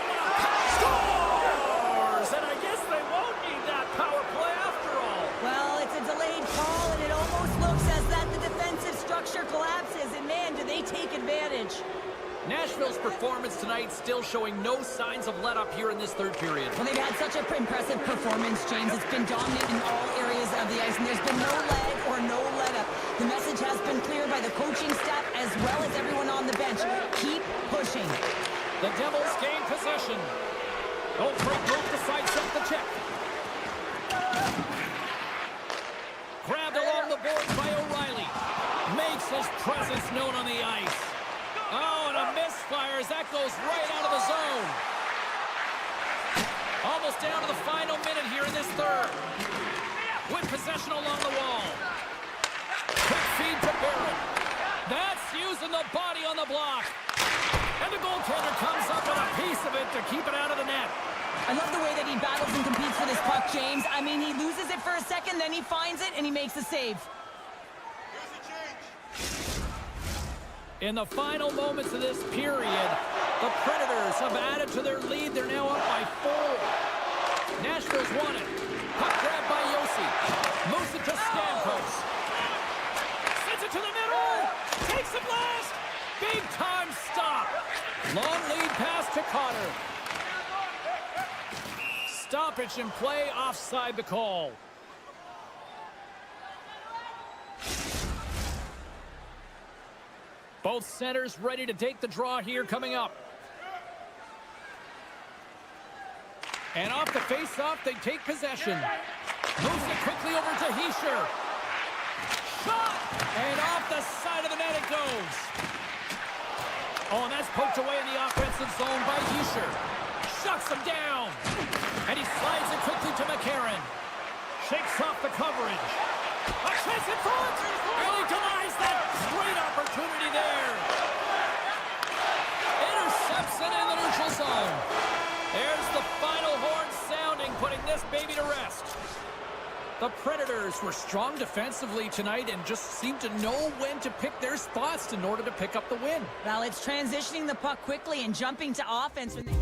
Speaker 1: scores! And I guess they won't need that power play after all.
Speaker 2: Well, it's a delayed call, and it almost looks as that the defensive structure collapses, and man, do they take advantage.
Speaker 1: Nashville's performance tonight still showing no signs of let-up here in this third period.
Speaker 2: Well, they've had such an impressive performance, James. It's been dominant in all areas of the ice, and there's been no lag or no let-up. The message has been clear by the coaching staff as well as everyone on the bench. Keep pushing.
Speaker 1: The Devils gain possession. Oh, great move to sidestep the check. Grabbed along the boards by O'Reilly. Makes his presence known on the ice. Oh, and a misfire as that goes right out of the zone. Almost down to the final minute here in this third. With possession along the wall. Quick feed to Barrett. That's using the body on the block. And the goaltender comes up with a piece of it to keep it out of the net.
Speaker 2: I love the way that he battles and competes for this puck, James. I mean, he loses it for a second, then he finds it, and he makes the save.
Speaker 1: In the final moments of this period, the Predators have added to their lead. They're now up by 4. Nashville's won it. Puck grabbed by Yossi. Moves it to Stamkos. Sends it to the middle. Takes a blast. Big time stop. Long lead pass to Cotter. Stoppage in play, offside the call. Both centers ready to take the draw here coming up. And off the face-off, they take possession. Moves it quickly over to Hischier. Shot! And off the side of the net it goes. Oh, and that's poked away in the offensive zone by Hischier. Shuts him down. And he slides it quickly to McCarron. Shakes off the coverage. A chance in front! And he denies that great opportunity there. Intercepts it in the neutral zone. There's the final horn sounding, putting this baby to rest. The Predators were strong defensively tonight and just seemed to know when to pick their spots in order to pick up the win.
Speaker 2: Well, it's transitioning the puck quickly and jumping to offense when they...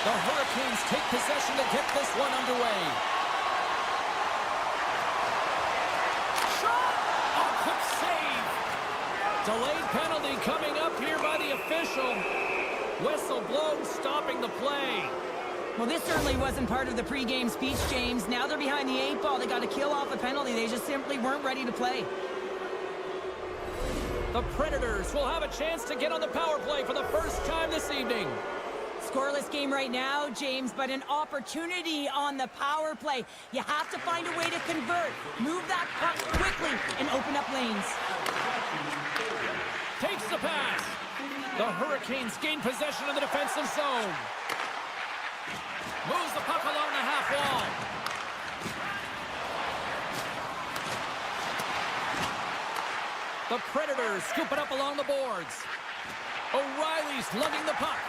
Speaker 1: The Hurricanes take possession to get this one underway. Shot! A quick save. Delayed penalty coming up here by the official. Whistle blown, stopping the play.
Speaker 2: Well, this certainly wasn't part of the pregame speech, James. Now they're behind the 8 ball. They got to kill off a penalty. They just simply weren't ready to play.
Speaker 1: The Predators will have a chance to get on the power play for the first time this evening.
Speaker 2: Scoreless game right now, James, but an opportunity on the power play. You have to find a way to convert. Move that puck quickly and open up lanes.
Speaker 1: Takes the pass. The Hurricanes gain possession of the defensive zone. Moves the puck along the half wall. The Predators scoop it up along the boards. O'Reilly's lugging the puck.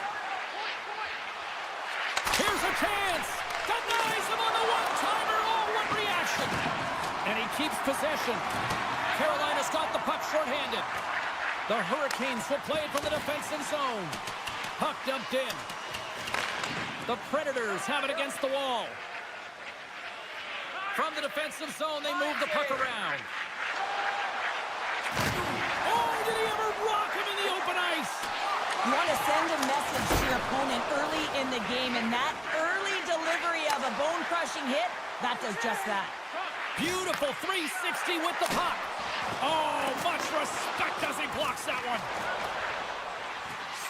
Speaker 1: Here's a chance. Denies him on the one-timer. Oh, what reaction. And he keeps possession. Carolina's got the puck shorthanded. The Hurricanes will play it from the defensive zone. Puck dumped in. The Predators have it against the wall. From the defensive zone, they move the puck around. Oh, did he ever rock him in the open ice?
Speaker 2: You want to send a message to your opponent early in the game, and that early delivery of a bone-crushing hit, that does just that.
Speaker 1: Beautiful 360 with the puck. Oh, much respect as he blocks that one.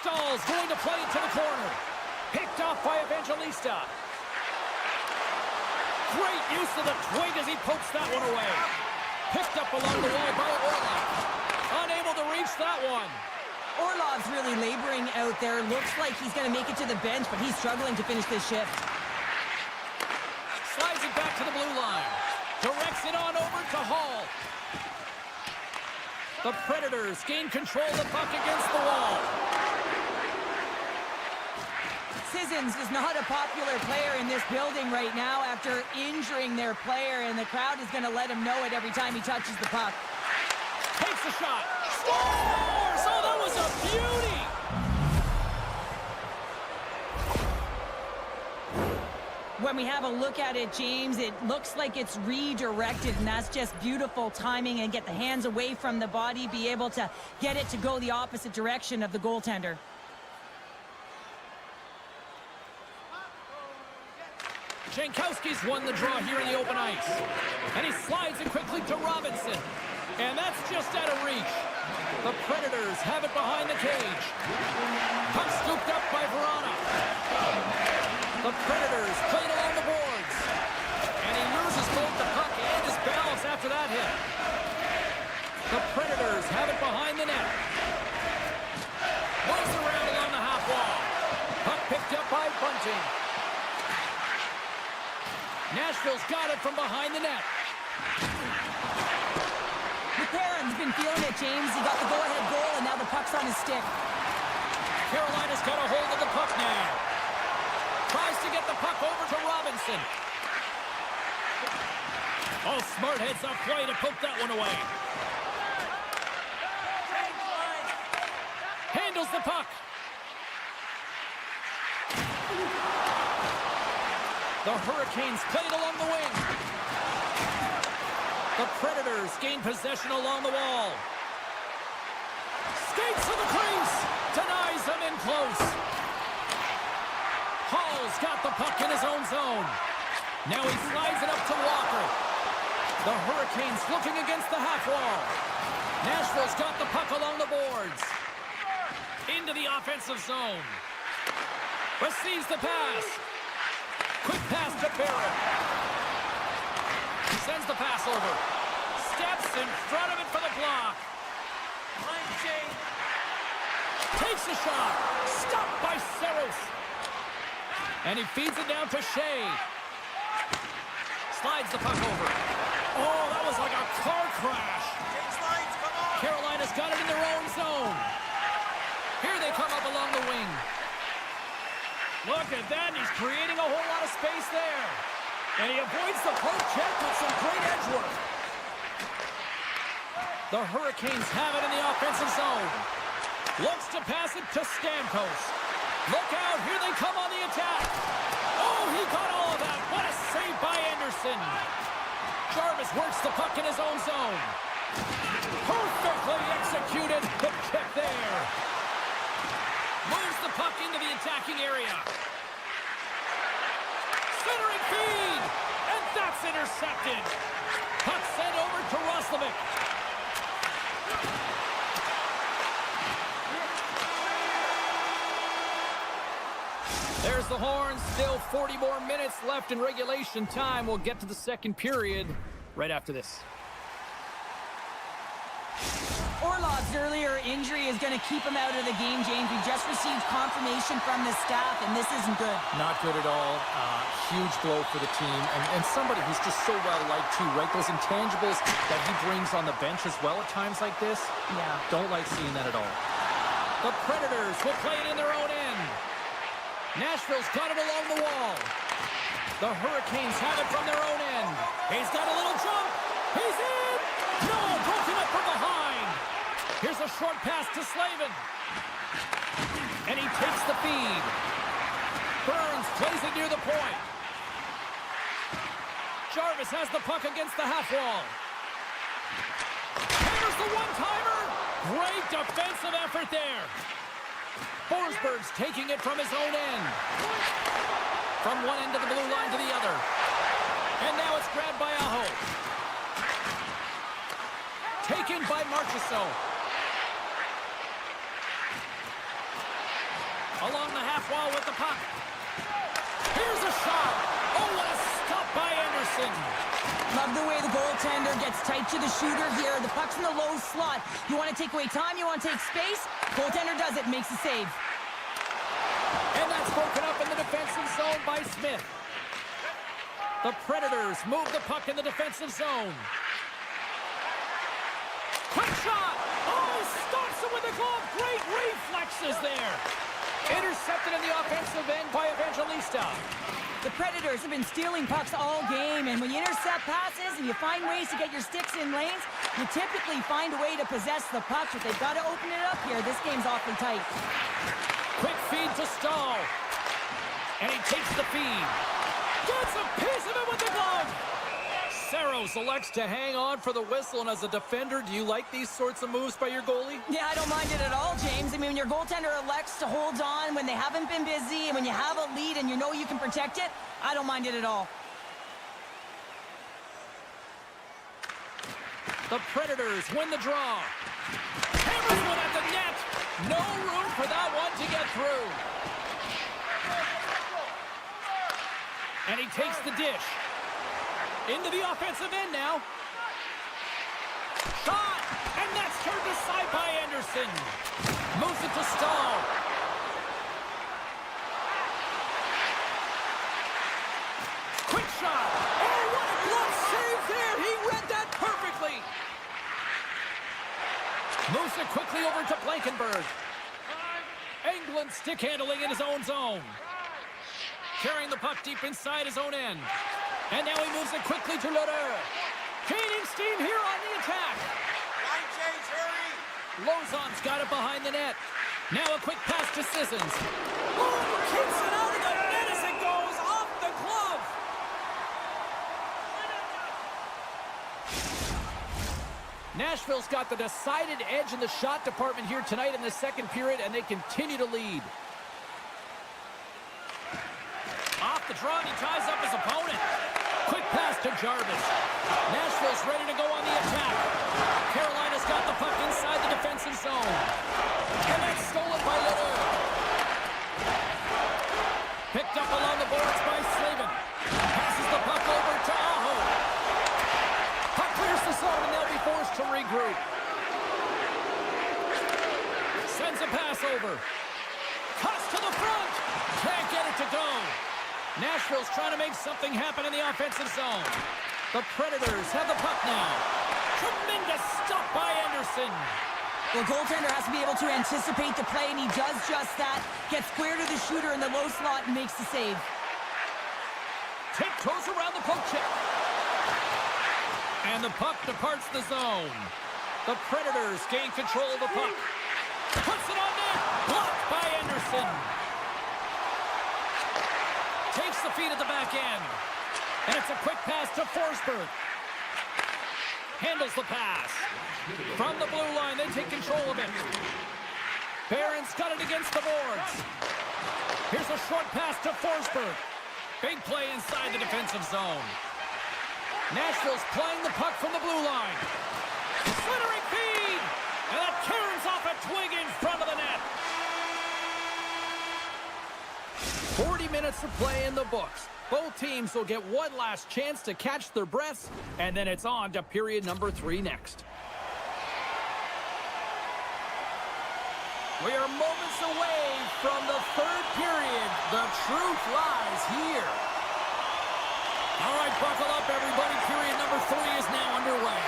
Speaker 1: Stahl's going to play it to the corner. Picked off by Evangelista. Great use of the twig as he pokes that one away. Picked up along the wall by Orlov. Unable to reach that one.
Speaker 2: Orlov's really laboring out there. Looks like he's going to make it to the bench, but he's struggling to finish this shift.
Speaker 1: Slides it back to the blue line. Directs it on over to Hall. The Predators gain control of the puck against the wall.
Speaker 2: Sissons is not a popular player in this building right now after injuring their player, and the crowd is going to let him know it every time he touches the puck.
Speaker 1: Takes a shot. Scores! Oh, that was a beauty!
Speaker 2: When we have a look at it, James, it looks like it's redirected, and that's just beautiful timing, and get the hands away from the body, be able to get it to go the opposite direction of the goaltender.
Speaker 1: Jankowski's won the draw here in the open ice. And he slides it quickly to Robinson. And that's just out of reach. The Predators have it behind the cage. Puck scooped up by Verona. The Predators played along the boards. And he loses both the puck and his balance after that hit. The Predators have it behind the net. Moves around along the half wall. Puck picked up by Bunting. Nashville's got it from behind the net.
Speaker 2: McLaren's been feeling it, James. He got the go-ahead goal, and now the puck's on his stick.
Speaker 1: Carolina's got a hold of the puck now. Tries to get the puck over to Robinson. Oh, smart heads up play to poke that one away. Handles the puck. The Hurricanes played along the wing. The Predators gain possession along the wall. Skates to the crease. Denies them in close. Hall's got the puck in his own zone. Now he slides it up to Walker. The Hurricanes looking against the half wall. Nashville's got the puck along the boards. Into the offensive zone. Receives the pass. Quick pass to Barrett. Sends the pass over. Steps in front of it for the block. Takes a shot. Stopped by Saros. And he feeds it down to Shea. Slides the puck over. Oh, that was like a car crash. Carolina's got it in their own zone. Here they come up along the wing. Look at that, he's creating a whole lot of space there. And he avoids the poke check with some great edge work. The Hurricanes have it in the offensive zone. Looks to pass it to Stamkos. Look out, here they come on the attack. Oh, he got all of that. What a save by Anderson. Jarvis works the puck in his own zone. Perfectly executed. The check there. Moves the puck into the attacking area. Centering feed. And that's intercepted. Puck sent over to Roslovic. There's the horn. Still 40 more minutes left in regulation time. We'll get to the second period right after this.
Speaker 2: Orlov discussed earlier, injury is going to keep him out of the game, James. We just received confirmation from the staff, and this isn't good.
Speaker 1: Not good at all. Huge blow for the team. And somebody who's just so well-liked, too, right? Those intangibles that he brings on the bench as well at times like this.
Speaker 2: Yeah.
Speaker 1: Don't like seeing that at all. The Predators will play it in their own end. Nashville's got it along the wall. The Hurricanes have it from their own end. He's got a little jump. He's in. No, broken up from behind. Here's a short pass to Slavin. And he takes the feed. Burns plays it near the point. Jarvis has the puck against the half wall. Here's the one-timer. Great defensive effort there. Forsberg's taking it from his own end. From one end of the blue line to the other. And now it's grabbed by Aho. Taken by Marchessault. Along the half wall with the puck. Here's a shot. Oh, what a stop by Anderson.
Speaker 2: Love the way the goaltender gets tight to the shooter here. The puck's in the low slot. You want to take away time, you want to take space. Goaltender does it, makes a save.
Speaker 1: And that's broken up in the defensive zone by Smith. The Predators move the puck in the defensive zone. Quick shot. Oh, he stops it with the glove. Great reflexes there. Intercepted in the offensive end by Evangelista.
Speaker 2: The Predators have been stealing pucks all game, and when you intercept passes and you find ways to get your sticks in lanes, you typically find a way to possess the puck, but they've got to open it up here. This game's awfully tight.
Speaker 1: Quick feed to Stahl. And he takes the feed. Gets a piece of it with the glove. Saros elects to hang on for the whistle, and as a defender, do you like these sorts of moves by your goalie?
Speaker 2: Yeah, I don't mind it at all, James. I mean, when your goaltender elects to hold on when they haven't been busy, and when you have a lead and you know you can protect it, I don't mind it at all.
Speaker 1: The Predators win the draw. Hammers one at the net. No room for that one to get through. And he takes the dish. Into the offensive end now. Shot! And that's turned aside by Anderson. Moves it to Stahl. Quick shot! Oh, what a glove save there! He read that perfectly! Moves it quickly over to Blankenberg. Englund stick handling in his own zone. Carrying the puck deep inside his own end. And now he moves it quickly to Lodeur. Gaining steam here on the attack.
Speaker 3: Line change, hurry!
Speaker 1: Lauzon's got it behind the net. Now a quick pass to Sissons. Oh, kicks it out of the net as it goes off the glove. Nashville's got the decided edge in the shot department here tonight in the second period, and they continue to lead. Off the draw, and he ties up his opponent. Quick pass to Jarvis. Nashville's ready to go on the attack. Carolina's got the puck inside the defensive zone. And that's stolen by Lodeur. Picked up along the boards by Slavin. Passes the puck over to Aho. Puck clears the zone, and they'll be forced to regroup. Sends a pass over. Cuts to the front. Can't get it to go. Nashville's trying to make something happen in the offensive zone. The Predators have the puck now. Tremendous stop by Anderson.
Speaker 2: The goaltender has to be able to anticipate the play, and he does just that. Gets square to the shooter in the low slot and makes the save.
Speaker 1: Tiptoes around the poke check. And the puck departs the zone. The Predators gain control of the puck. Puts it on net. Blocked by Anderson. Takes the feed at the back end. And it's a quick pass to Forsberg. Handles the pass. From the blue line, they take control of it. Barron's got it against the boards. Here's a short pass to Forsberg. Big play inside the defensive zone. Nashville's playing the puck from the blue line. Slithering feed! And that turns off a twig in front of the net. 40 minutes of play in the books. Both teams will get one last chance to catch their breaths, and then it's on to period number 3 next. We are moments away from the third period. The truth lies here. All right, buckle up, everybody. Period number 3 is now underway.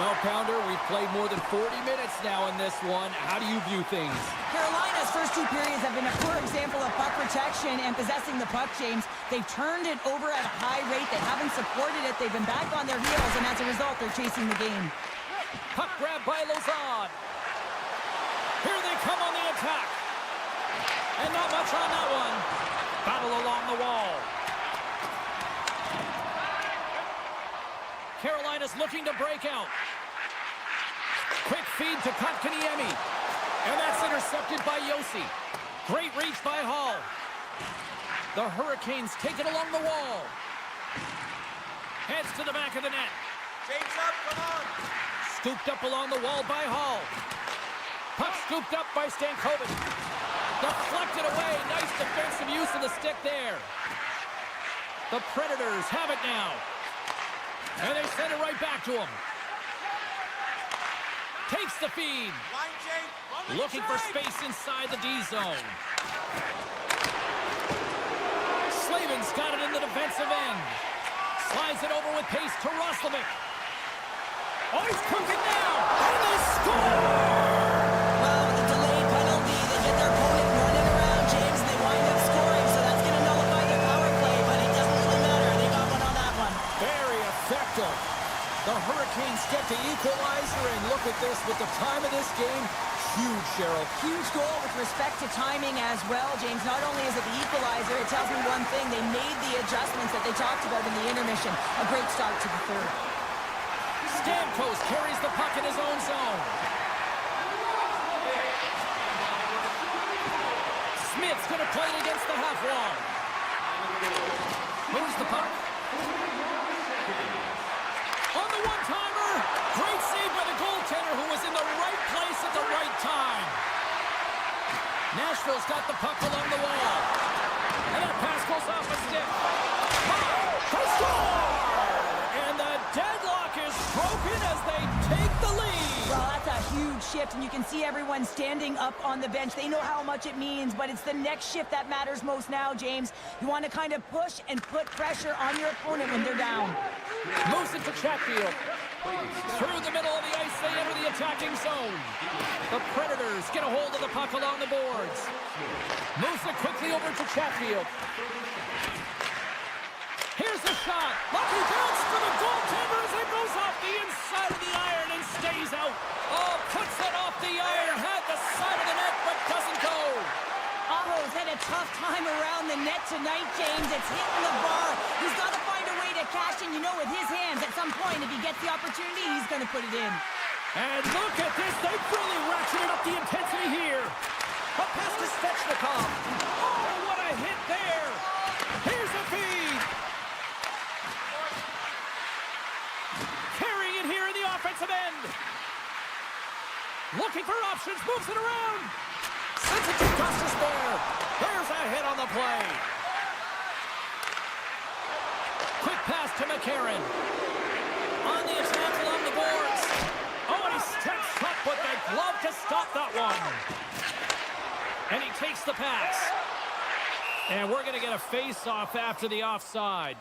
Speaker 1: Well, Pounder, we've played more than 40 minutes now in this one. How do you view things?
Speaker 2: Carolina's first 2 periods have been a poor example of puck protection and possessing the puck, James. They've turned it over at a high rate. They haven't supported it. They've been back on their heels, and as a result, they're chasing the game.
Speaker 1: Puck grab by Lozon. Here they come on the attack. And not much on that one. Battle along the wall. Carolina's looking to break out. Quick feed to Kotkaniemi. And that's intercepted by Yossi. Great reach by Hall. The Hurricanes take it along the wall. Heads to the back of the net.
Speaker 3: James up, come on.
Speaker 1: Scooped up along the wall by Hall. Puck scooped up by Stankovic. Deflected away. Nice defensive use of the stick there. The Predators have it now. And they send it right back to him. Takes the feed. Looking for space inside the D zone. Slavin's got it in the defensive end. Slides it over with pace to Roslovic. Oh, he's cooking now. And they score!
Speaker 2: Well, with the delayed penalty, they get their opponent running around, James, and they wind up scoring, so that's going to nullify their power play, but it doesn't really matter. They got one on that one.
Speaker 1: Very effective. The Hurricanes get the equalizer, and look at this with the time of this game. Huge, Cheryl.
Speaker 2: Huge goal with respect to timing as well, James. Not only is it the equalizer, it tells me one thing. They made the adjustments that they talked about in the intermission. A great start to the third.
Speaker 1: Stamkos carries the puck in his own zone. Smith's going to play it against the half wall. Moves the puck. On the one-timer. Great save by the goaltender who was in the right place at the right time. Nashville's got the puck along the wall. And that pass goes off a stick. They score! And the deadlock is broken as they take the lead.
Speaker 2: Well, that's a huge shift, and you can see everyone standing up on the bench. They know how much it means, but it's the next shift that matters most now, James. You want to kind of push and put pressure on your opponent when they're down.
Speaker 1: Moves it to Chatfield. Through the middle of the ice, they enter the attacking zone. The Predators get a hold of the puck along the boards. Moves it quickly over to Chatfield. Here's the shot. Lucky bounce for the goaltender as it goes off the inside of the iron and stays out. Oh, puts it off the iron. Had the side of the net, but doesn't go.
Speaker 2: Aho's had a tough time around the net tonight, James. It's hitting the bar. He's got to find a way to cash in, you know, with his hands. At some point, if he gets the opportunity, he's going to put it in.
Speaker 1: And look at this. They've really ratcheted up the intensity here. A pass to Svechnikov. Oh, what a hit there. Here's a feed. Carrying it here in the offensive end. Looking for options. Moves it around. Sends it to Gustus there. There's a hit on the play. Quick pass to McCarron. On the attack along the boards. Oh, and he steps up with the glove to stop that one. And he takes the pass. And we're going to get a face-off after the offside.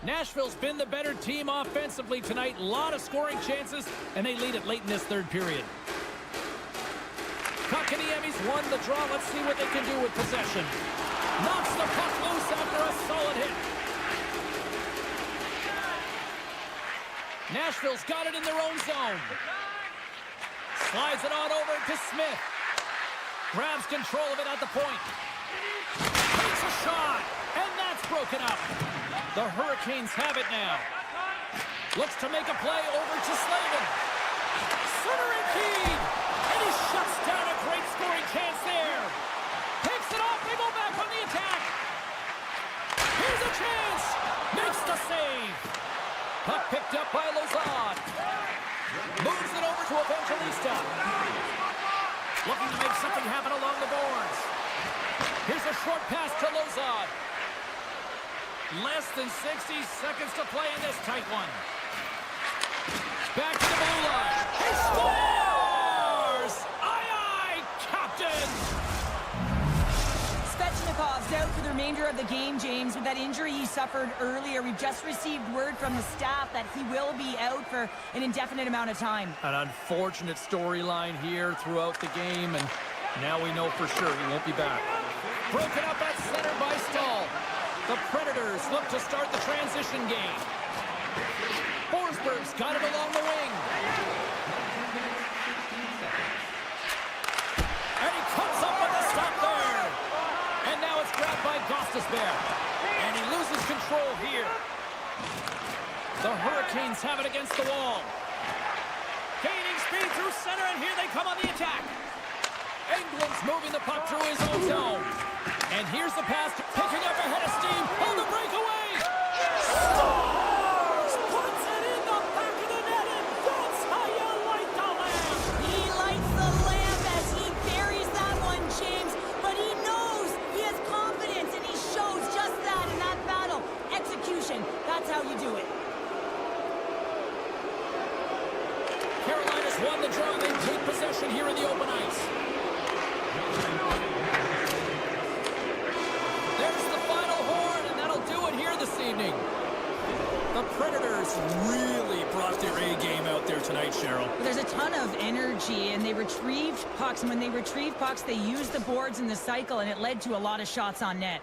Speaker 1: Nashville's been the better team offensively tonight. A lot of scoring chances, and they lead it late in this third period. Kotkaniemi's won the draw. Let's see what they can do with possession. Knocks the puck loose after a solid hit. Nashville's got it in their own zone. Slides it on over to Smith. Grabs control of it at the point. Takes a shot, and that's broken up. The Hurricanes have it now. Looks to make a play over to Slavin. Centering feed, and he shuts down a great scoring chance there. Picks it off, they go back on the attack. Here's a chance, makes the save. Puck picked up by Lozon. Moves it over to Evangelista. Looking to make something happen along the boards. Here's a short pass to Lozon. Less than 60 seconds to play in this tight one. Back to the blue line. He scores! Aye, aye, Captain!
Speaker 2: Svechnikov's out for the remainder of the game, James, with that injury he suffered earlier. We've just received word from the staff that he will be out for an indefinite amount of time.
Speaker 1: An unfortunate storyline here throughout the game, and now we know for sure he won't be back. Broken up at center by Stahl. The Predators look to start the transition game. Forsberg's got it along the wing. And he comes up with a stop there. And now it's grabbed by Gostisbehere. And he loses control here. The Hurricanes have it against the wall. Gaining speed through center, and here they come on the attack. England's moving the puck through his own zone. And here's the pass, picking up ahead of steam on the breakaway. Scores! Puts it in the back of the net, and that's how you light the lamp.
Speaker 2: He lights the lamp as he buries that one, James. But he knows he has confidence, and he shows just that in that battle. Execution, that's how you do it.
Speaker 1: Carolina's won the draw. They take possession here in the open ice. There's the final horn, and that'll do it here this evening. The Predators really brought their A game out there tonight, Cheryl.
Speaker 2: There's a ton of energy, and they retrieved pucks. And when they retrieve pucks, they use the boards in the cycle, and it led to a lot of shots on net.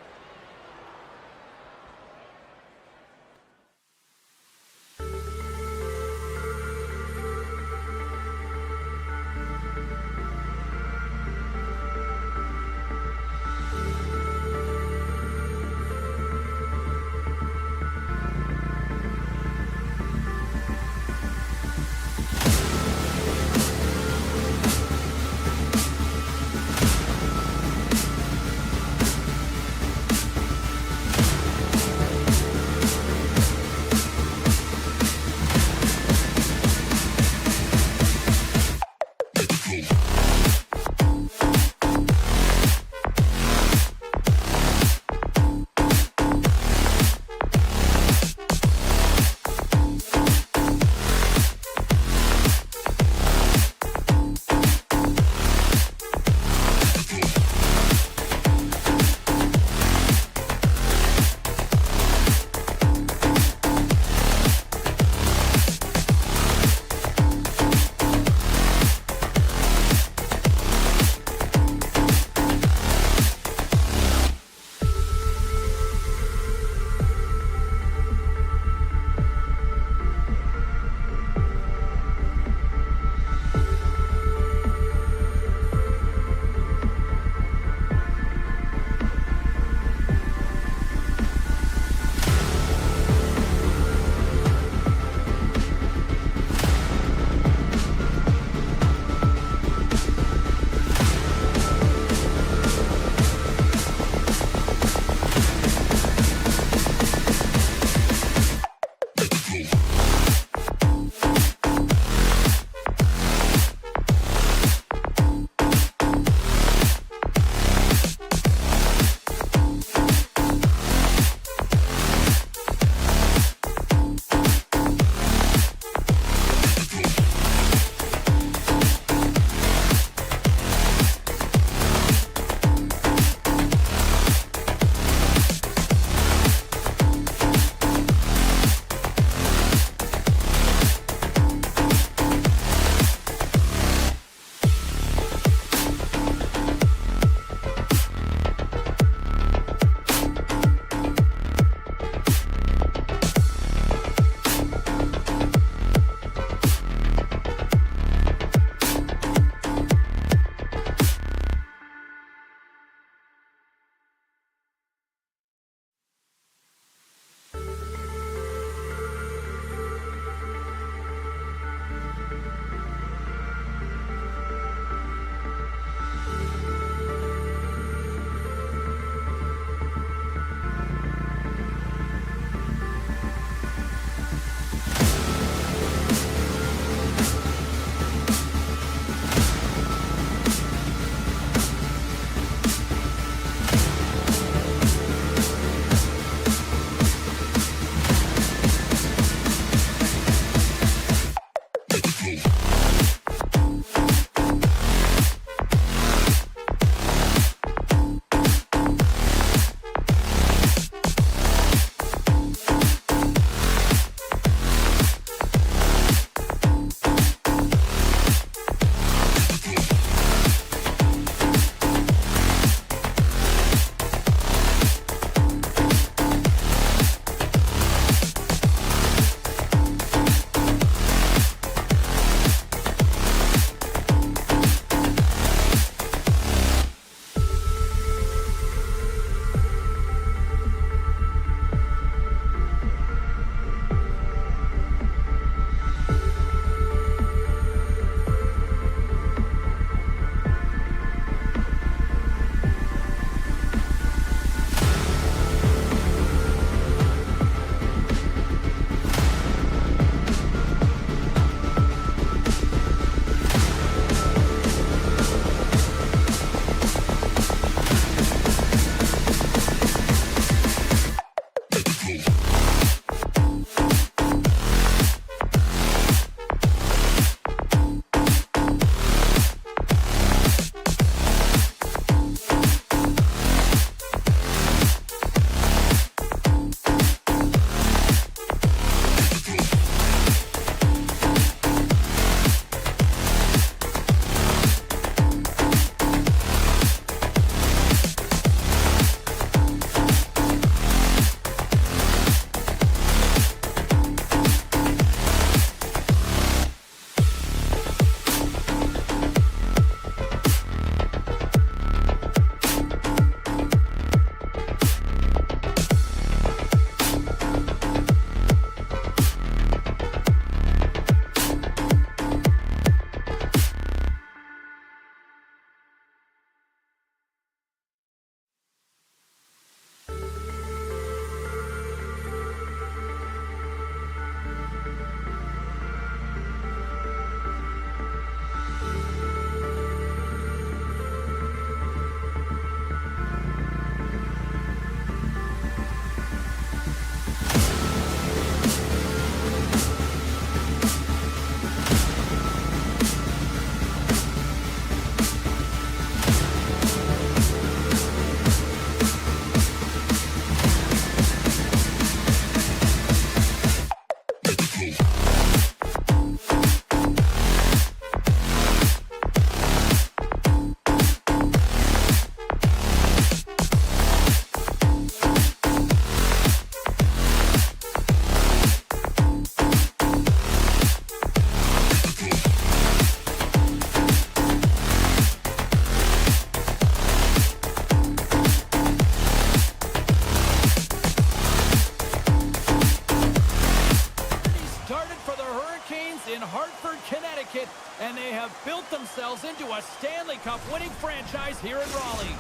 Speaker 1: a Stanley Cup winning franchise here in Raleigh.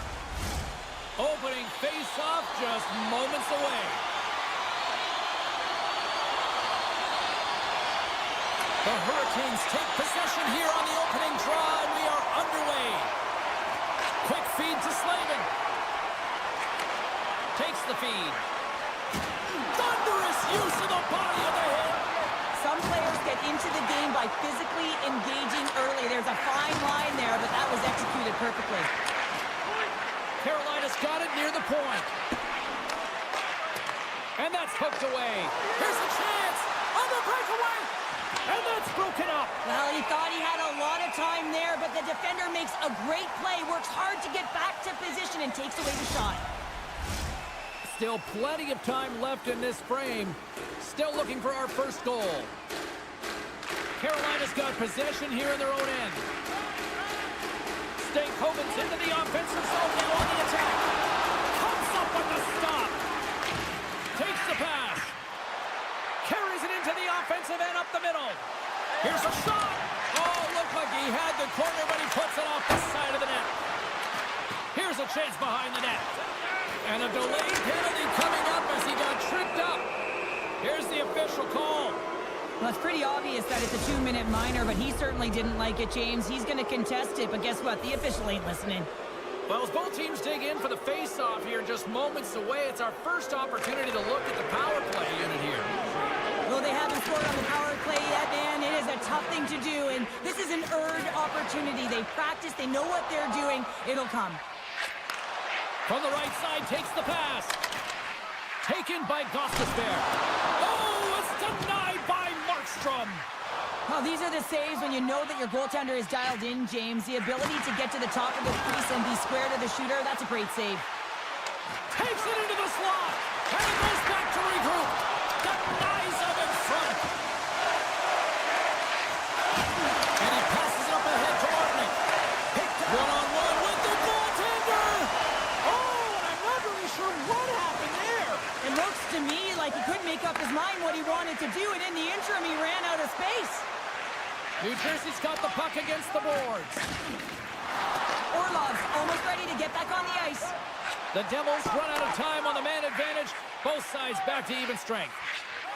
Speaker 1: Opening face-off just moments away. The Hurricanes take possession here on the opening draw, and we are underway. Quick feed to Slavin. Takes the feed. Thunderous use of the body of the hit.
Speaker 2: Some players get into the game by physically engaging early. There's a fine line there, but that was executed perfectly.
Speaker 1: Carolina's got it near the point. And that's hooked away. Here's a chance on the breakaway. And that's broken up.
Speaker 2: Well, he thought he had a lot of time there, but the defender makes a great play, works hard to get back to position, and takes away the shot.
Speaker 1: Still plenty of time left in this frame. Still looking for our first goal. Carolina's got possession here in their own end. Stankoven's into the offensive zone now on the attack. Comes up with the stop. Takes the pass. Carries it into the offensive end up the middle. Here's a shot. Oh, looked like he had the corner, but he puts it off the side of the net. Here's a chance behind the net. And a delayed penalty coming up as he got tripped up. Here's the official call.
Speaker 2: Well, it's pretty obvious that it's a 2-minute minor, but he certainly didn't like it, James. He's going to contest it, but guess what? The official ain't listening.
Speaker 1: Well, as both teams dig in for the face-off here just moments away, it's our first opportunity to look at the power play unit here.
Speaker 2: Well, they haven't scored on the power play yet, man. It is a tough thing to do, and this is an earned opportunity. They practice. They know what they're doing. It'll come.
Speaker 1: From the right side, takes the pass. Taken by Gostisbehere. Oh, it's denied by Markstrom.
Speaker 2: Well, these are the saves when you know that your goaltender is dialed in, James. The ability to get to the top of the crease and be square to the shooter, that's a great save.
Speaker 1: Takes it into the slot. And it goes back to regroup. Denies him in front. And he passes it up ahead to Martinic. Picked one-on-one with the goaltender. Oh, and I'm not really sure what happened there.
Speaker 2: It looks to me like he couldn't make up his mind what he wanted to do, and in the interim, he ran out of space.
Speaker 1: New Jersey's got the puck against the boards.
Speaker 2: Orlov's almost ready to get back on the ice.
Speaker 1: The Devils run out of time on the man advantage. Both sides back to even strength.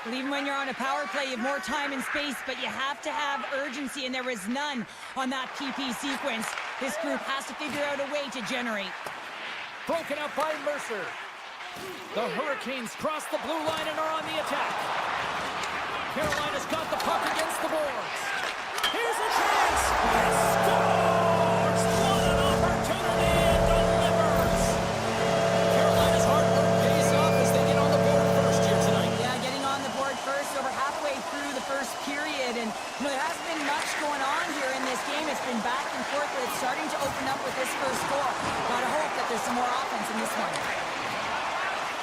Speaker 2: Well, even when you're on a power play, you have more time and space, but you have to have urgency, and there is none on that PP sequence. This group has to figure out a way to generate.
Speaker 1: Broken up by Mercer. The Hurricanes cross the blue line and are on the attack. Carolina's got the puck against the boards. Here's a chance. He scores! What an opportunity and delivers! Carolina's hard work pays off as they get on the board first here tonight.
Speaker 2: Yeah, getting on the board first over halfway through the first period. And there hasn't been much going on here in this game. It's been back and forth, but it's starting to open up with this first score. Gotta hope that there's some more offense in this one.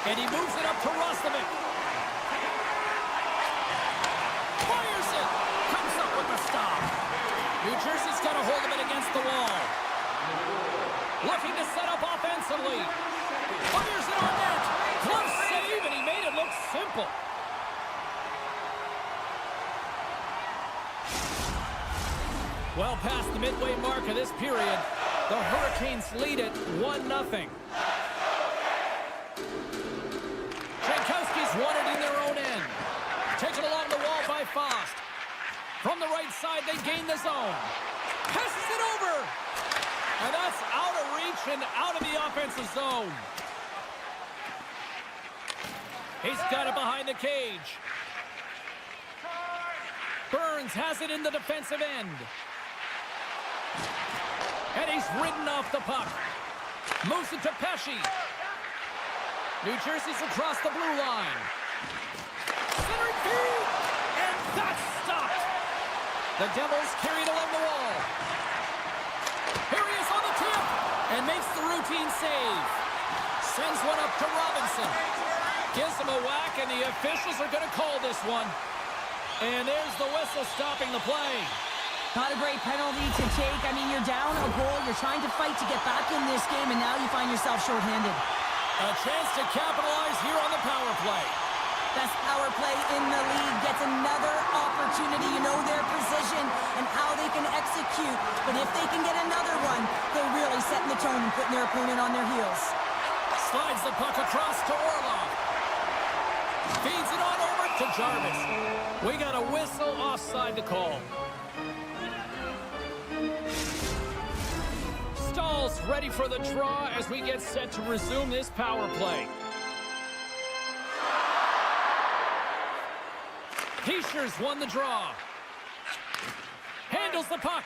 Speaker 1: And he moves it up to Rostovic. Fires it. Comes up with the stop. New Jersey's got a hold of it against the wall. Looking to set up offensively. Fires it on net. Close save, and he made it look simple. Well past the midway mark of this period, the Hurricanes lead it 1-0. Jankowski's won it in their own end. Taken along the wall by Faust. From the right side, they gain the zone. Passes it over. And that's out of reach and out of the offensive zone. He's got it behind the cage. Burns has it in the defensive end. And he's ridden off the puck. Moves it to Pesce. New Jersey's across the blue line. Centering feed, and that's stopped. The Devils carried along the wall. Here he is on the tip, and makes the routine save. Sends one up to Robinson. Gives him a whack, and the officials are going to call this one. And there's the whistle stopping the play.
Speaker 2: Not a great penalty to take. I mean, you're down a goal. You're trying to fight to get back in this game, and now you find yourself shorthanded.
Speaker 1: A chance to capitalize here on the power play.
Speaker 2: Best power play in the league gets another opportunity. You know their precision and how they can execute. But if they can get another one, they're really setting the tone and putting their opponent on their heels.
Speaker 1: Slides the puck across to Orlov. Feeds it on over to Jarvis. We got a whistle offside to call. Stahl's ready for the draw as we get set to resume this power play. Heischer's won the draw. Handles the puck.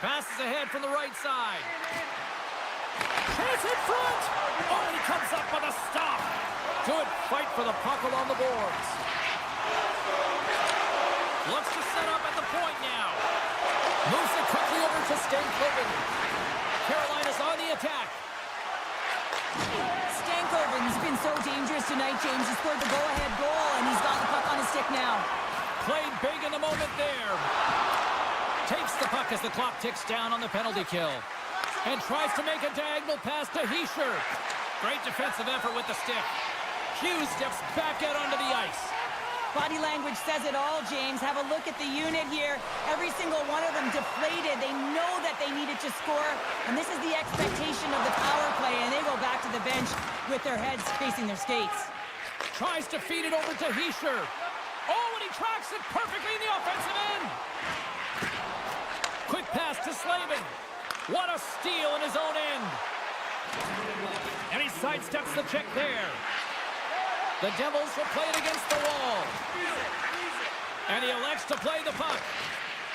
Speaker 1: Passes ahead from the right side. Chase in front. Oh, and he comes up with a stop. Good fight for the puck along the boards. Looks to set up at the point now. Moves it quickly over to Stankoven. Carolina's on the attack.
Speaker 2: Stankoven's been so dangerous tonight, James. He scored the go-ahead goal, and he's got the puck on his stick now.
Speaker 1: Played big in the moment there. Takes the puck as the clock ticks down on the penalty kill. And tries to make a diagonal pass to Hischer. Great defensive effort with the stick. Hughes steps back out onto the ice.
Speaker 2: Body language says it all, James. Have a look at the unit here. Every single one of them deflated. They know that they needed to score, and this is the expectation of the power play, and they go back to the bench with their heads facing their skates.
Speaker 1: Tries to feed it over to Hischer. Oh, and he tracks it perfectly in the offensive end. Quick pass to Slavin. What a steal in his own end. And he sidesteps the check there. The Devils will play it against the wall. And he elects to play the puck.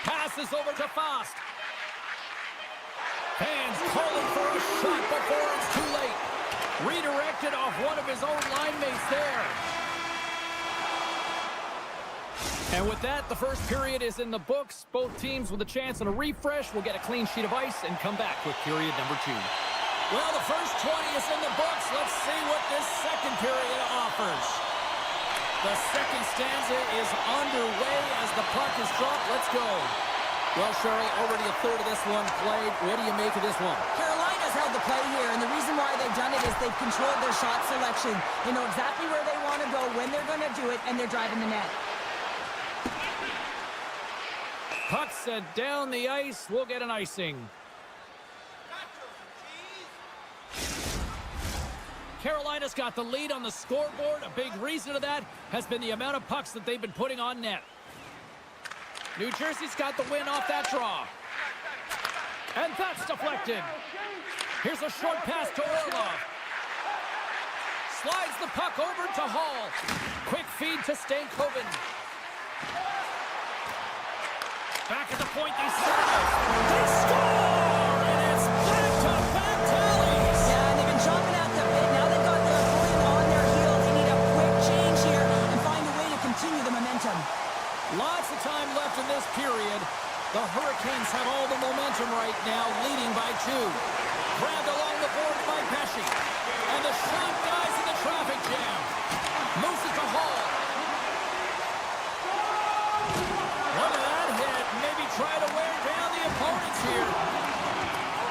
Speaker 1: Passes over to Fost. Fans calling for a shot before it's too late. Redirected off one of his own line mates there. And with that, the first period is in the books. Both teams with a chance on a refresh will get a clean sheet of ice and come back with period number 2. Well, the first 20 is in the books. Let's see what this second period offers. The second stanza is underway as the puck is dropped. Let's go. Well, Cheryl, already a third of this one played. What do you make of this one?
Speaker 2: Carolina's held the play here, and the reason why they've done it is they've controlled their shot selection. They know exactly where they want to go, when they're going to do it, and they're driving the net.
Speaker 1: Puck set down the ice. We'll get an icing. Carolina's got the lead on the scoreboard. A big reason of that has been the amount of pucks that they've been putting on net. New Jersey's got the win off that draw. And that's deflected. Here's a short pass to Orlov. Slides the puck over to Hall. Quick feed to Stankoven. Back at the point, they serve. They score! And it's back-to-back tallies.
Speaker 2: Yeah, and they've been chopping out the bit. Now they've got their opponent on their heels. They need a quick change here and find a way to continue the momentum.
Speaker 1: Lots of time left in this period. The Hurricanes have all the momentum right now, leading by 2. Grabbed along the boards by Pesci. And the shot dies in the traffic jam. Moves it to Hall. Look at that hit. Maybe try to wear down the opponents here.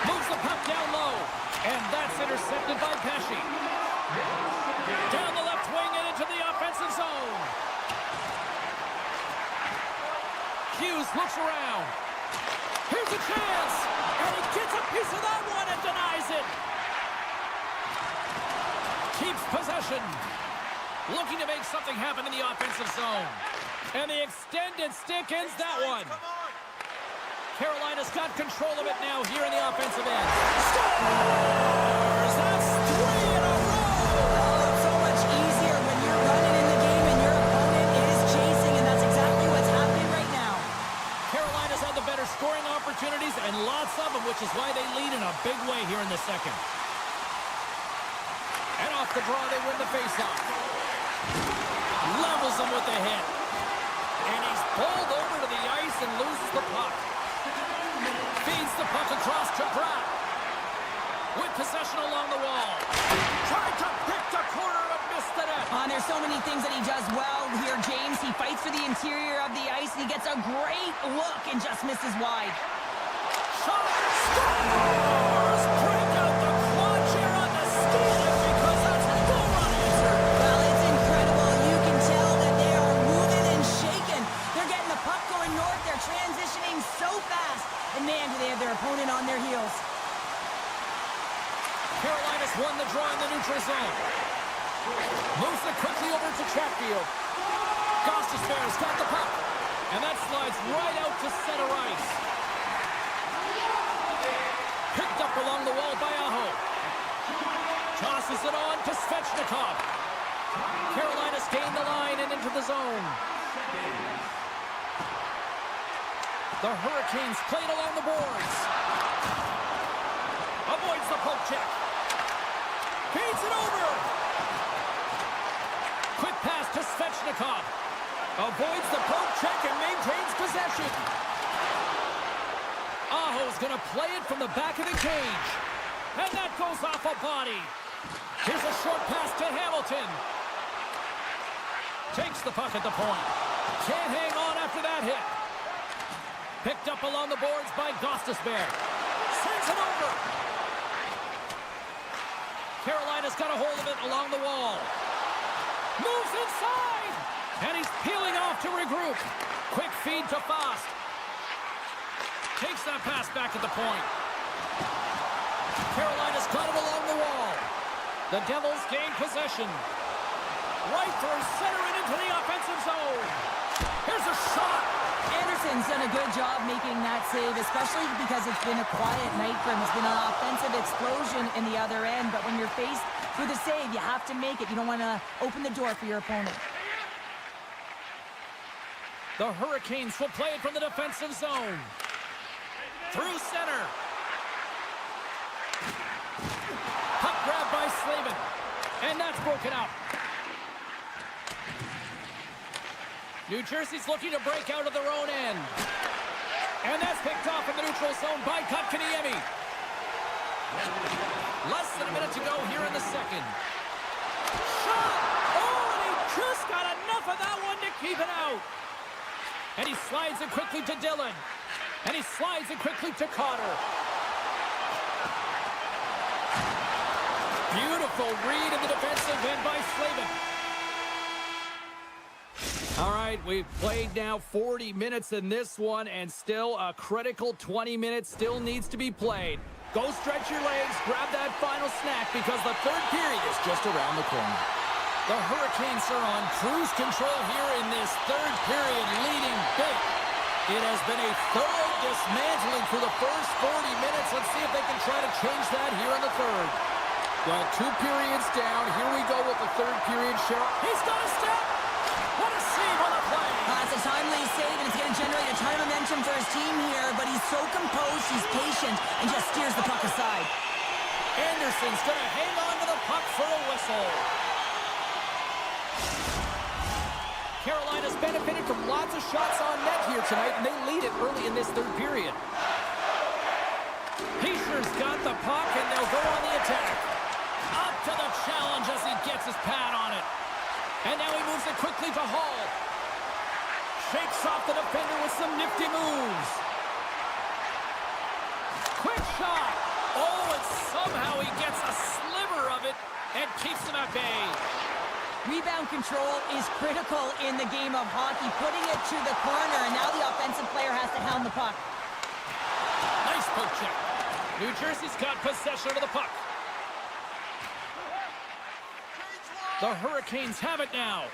Speaker 1: Moves the puck down low. And that's intercepted by Pesci. Down the left wing and into the offensive zone. Hughes looks around. Here's a chance. And he gets a piece of that one and denies it. Keeps possession. Looking to make something happen in the offensive zone. And the extended stick ends that one. Carolina's got control of it now here in the offensive end. Scores! That's 3 in a row!
Speaker 2: Oh, it's so much easier when you're running in the game and your opponent is chasing, and that's exactly what's happening right now.
Speaker 1: Carolina's had the better scoring opportunities, and lots of them, which is why they lead in a big way here in the second. And off the draw, they win the faceoff. Levels him with the hit. And he's pulled over to the ice and loses the puck. Feeds the puck across to Pratt. With possession along the wall. Tried to pick the corner and missed the net.
Speaker 2: There's so many things that he does well here, James. He fights for the interior of the ice, and he gets a great look and just misses wide.
Speaker 1: Shot! Scores! Break out the quad chair on the steal because that's a goal run answer.
Speaker 2: Well, it's incredible
Speaker 1: Carolinas won the draw in the neutral zone. Moves it quickly over to Chatfield. Gostisbehere's got the puck. And that slides right out to center ice. Picked up along the wall by Aho. Tosses it on to Svechnikov. Carolinas gained the line and into the zone. The Hurricanes played along the boards. Avoids the poke check. Feeds it over. Quick pass to Svechnikov. Avoids the poke check and maintains possession. Aho's going to play it from the back of the cage. And that goes off a body. Here's a short pass to Hamilton. Takes the puck at the point. Can't hang on after that hit. Picked up along the boards by Gostisbehere. Sends it over. Carolina's got a hold of it along the wall. Moves inside. And he's peeling off to regroup. Quick feed to Fast. Takes that pass back at the point. Carolina's got it along the wall. The Devils gain possession. Right through center and into the offensive zone. Here's a shot.
Speaker 2: Anderson's done a good job making that save, especially because it's been a quiet night for him. It's been an offensive explosion in the other end, but when you're faced with a save, you have to make it. You don't want to open the door for your opponent.
Speaker 1: The Hurricanes will play it from the defensive zone. Through center. Puck grab by Slavin. And that's broken up. New Jersey's looking to break out of their own end. And that's picked off in the neutral zone by Kotkaniemi. Less than a minute to go here in the second. Shot! Oh, and he just got enough of that one to keep it out. And he slides it quickly to Dillon. And he slides it quickly to Cotter. Beautiful read in the defensive end by Slavin. All right, we've played now 40 minutes in this one, and still a critical 20 minutes still needs to be played. Go stretch your legs, grab that final snack, because the third period is just around the corner. The Hurricanes are on cruise control here in this third period, leading big. It has been a thorough dismantling for the first 40 minutes. Let's see if they can try to change that here in the third. Well, 2 periods down. Here we go with the third period. Cheryl, he's got a step. What a save on the play.
Speaker 2: It's a timely save, and it's going to generate a ton of momentum for his team here, but he's so composed, he's patient, and just steers the puck aside.
Speaker 1: Anderson's going to hang on to the puck for a whistle. Carolina's benefited from lots of shots on net here tonight, and they lead it early in this third period. Heischer's got the puck, and they'll go on the attack. Up to the challenge as he gets his pad on it. And now he moves it quickly to Hall. Shakes off the defender with some nifty moves. Quick shot. Oh, and somehow he gets a sliver of it and keeps him at bay.
Speaker 2: Rebound control is critical in the game of hockey, putting it to the corner, and now the offensive player has to hound the puck.
Speaker 1: Nice poke check. New Jersey's got possession of the puck. The Hurricanes have it now.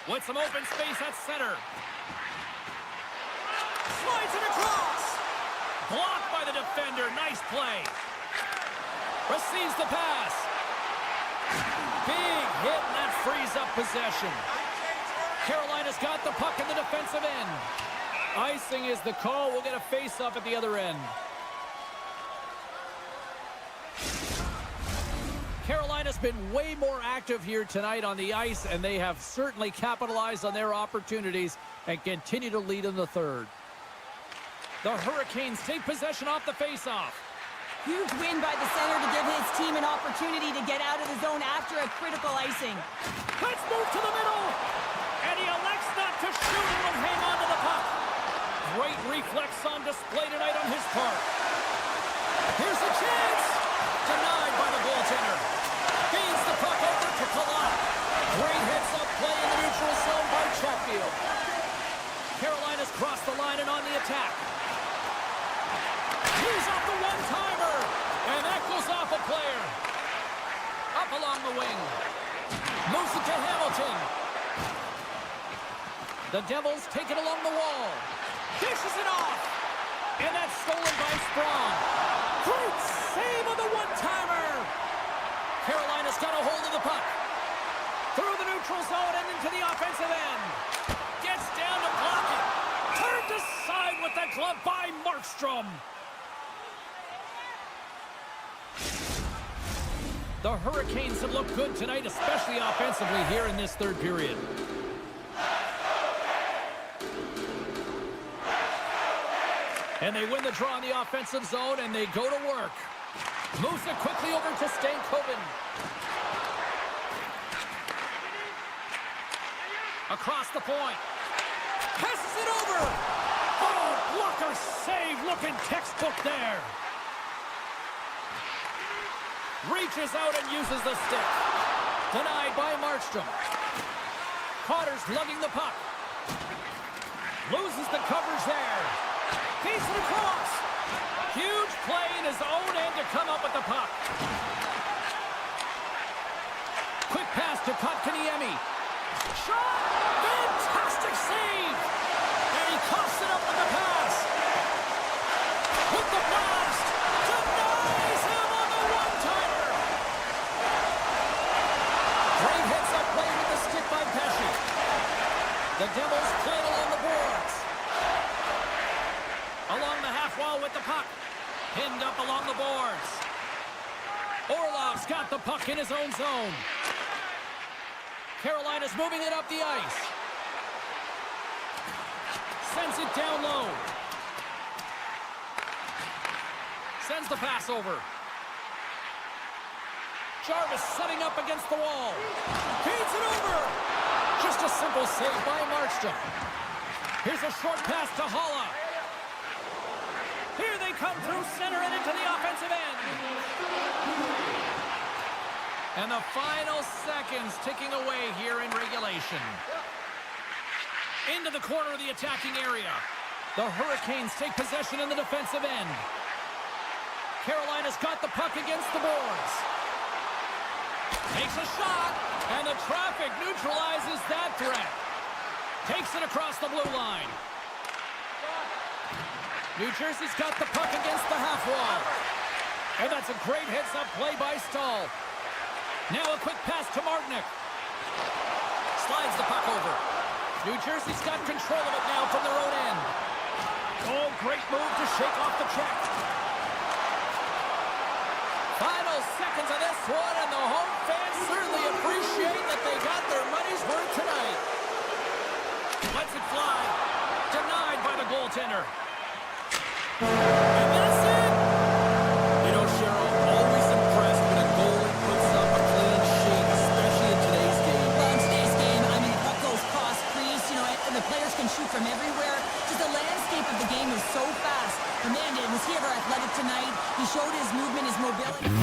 Speaker 1: With some open space at center. Slides it across. Blocked by the defender. Nice play. Receives the pass. Big hit, and that frees up possession. Carolina's got the puck in the defensive end. Icing is the call. We'll get a face-up at the other end. Carolina's been way more active here tonight on the ice, and they have certainly capitalized on their opportunities and continue to lead in the third. The Hurricanes take possession off the face-off.
Speaker 2: Huge win by the center to give his team an opportunity to get out of the zone after a critical icing.
Speaker 1: Let's move to the middle, and he elects not to shoot it and hang on to the puck. Great reflex on display tonight on his part. Here's the chance. Denied by the goaltender. Feeds the puck over to Palat. Great heads-up play in the neutral zone by Chatfield. Carolina's crossed the line and on the attack. He's off the one-timer, and that goes off a player. along the wing. Moves it to Hamilton. The Devils take it along the wall. Dishes it off. And that's stolen by Sprong. Great save on the one-timer. Carolina's got a hold of the puck. Through the neutral zone and into the offensive end. Gets down to block it. Turned aside with the glove by Markstrom. The Hurricanes have looked good tonight, especially offensively here in this third period. And they win the draw in the offensive zone, and they go to work. Moves it quickly over to Stankoven. Across the point. Passes it over. Oh, blocker save, looking textbook there. Reaches out and uses the stick. Denied by Markstrom. Cotter's lugging the puck. Loses the coverage there. Feeds it across. Huge play in his own end to come up with the puck. Quick pass to Kotkaniemi. Shot! Fantastic save! And he coughs it up with the pass. With the blast! Denies him on the one-timer! Great heads-up play with the stick by Pesci. The Devils play along the boards. Along the half wall with the puck. Pinned up along the boards. Orlov's got the puck in his own zone. Carolina's moving it up the ice. Sends it down low. Sends the pass over. Jarvis setting up against the wall. Feeds it over. Just a simple save by Markstrom. Here's a short pass to Haula. Here they come through center and into the offensive end. And the final seconds ticking away here in regulation. Into the corner of the attacking area. The Hurricanes take possession in the defensive end. Carolina's got the puck against the boards. Takes a shot, and the traffic neutralizes that threat. Takes it across the blue line. New Jersey's got the puck against the half wall. And that's a great heads-up play by Stahl. Now a quick pass to Martinick. Slides the puck over. New Jersey's got control of it now from their own end. Oh, great move to shake off the check. Final seconds of this one, and the home fans certainly appreciate that they got their money's worth tonight. Lets it fly. Denied by the goaltender. And that's it! You know, Cheryl, always impressed when a goalie puts up a clean sheet, especially in today's game.
Speaker 2: Well, in today's game, I mean, the puck goes cross crease, you know, and the players can shoot from everywhere. Just the landscape of the game is so fast. And man, was he ever athletic tonight? He showed his movement, his mobility.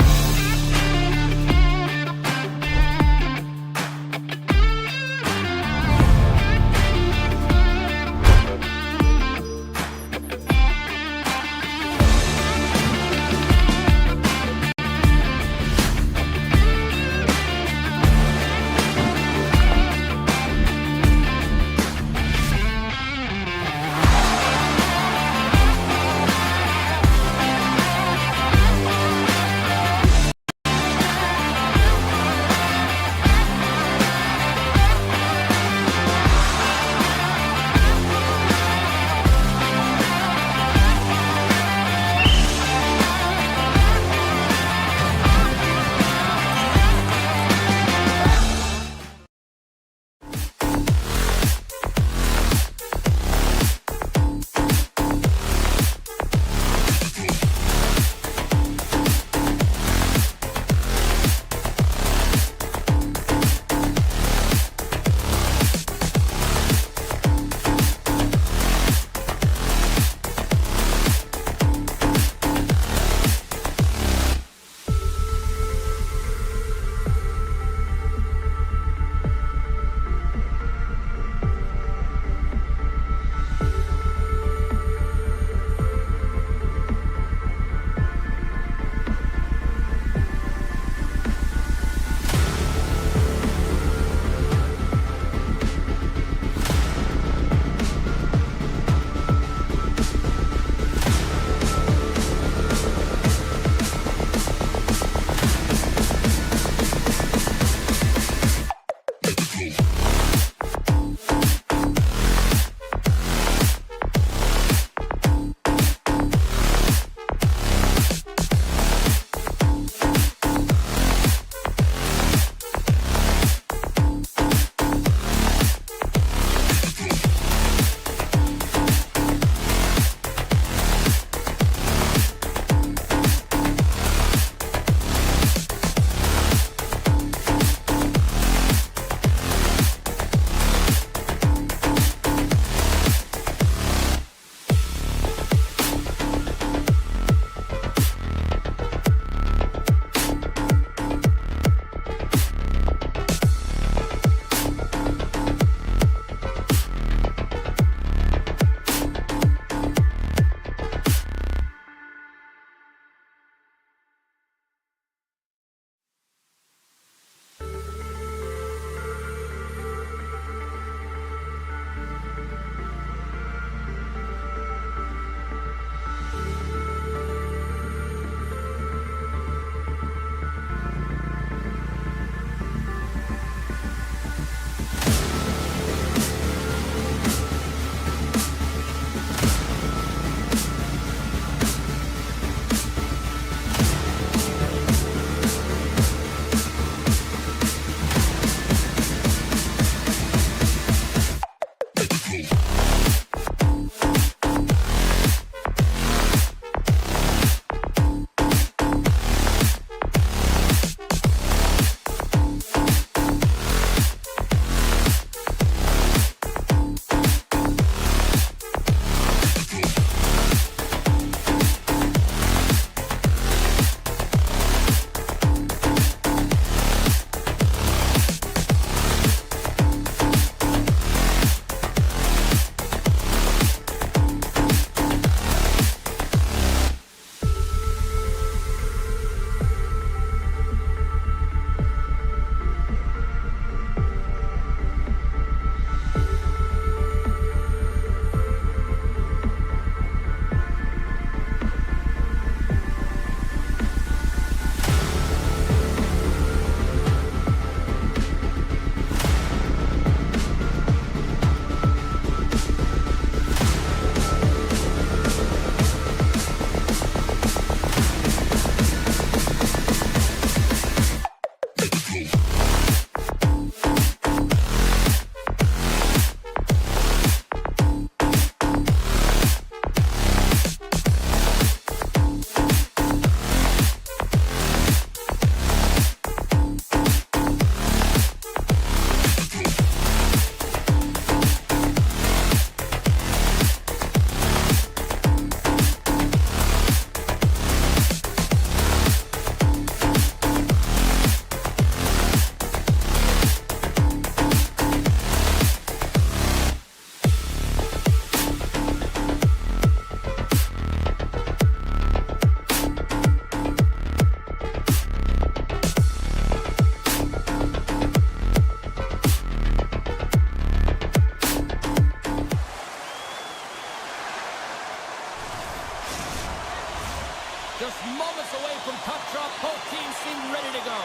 Speaker 1: teams seem ready to go.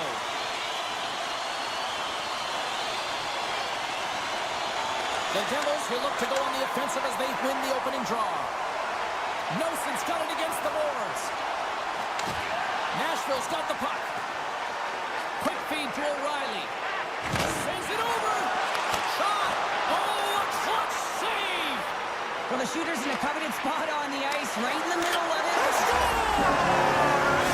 Speaker 1: The Devils will look to go on the offensive as they win the opening draw. Nelson's got it against the boards. Nashville's got the puck. Quick feed to O'Reilly. Sends it over. Shot. Oh, a clutch save.
Speaker 2: Well, the shooter's in a coveted spot on the ice, right in the middle of it.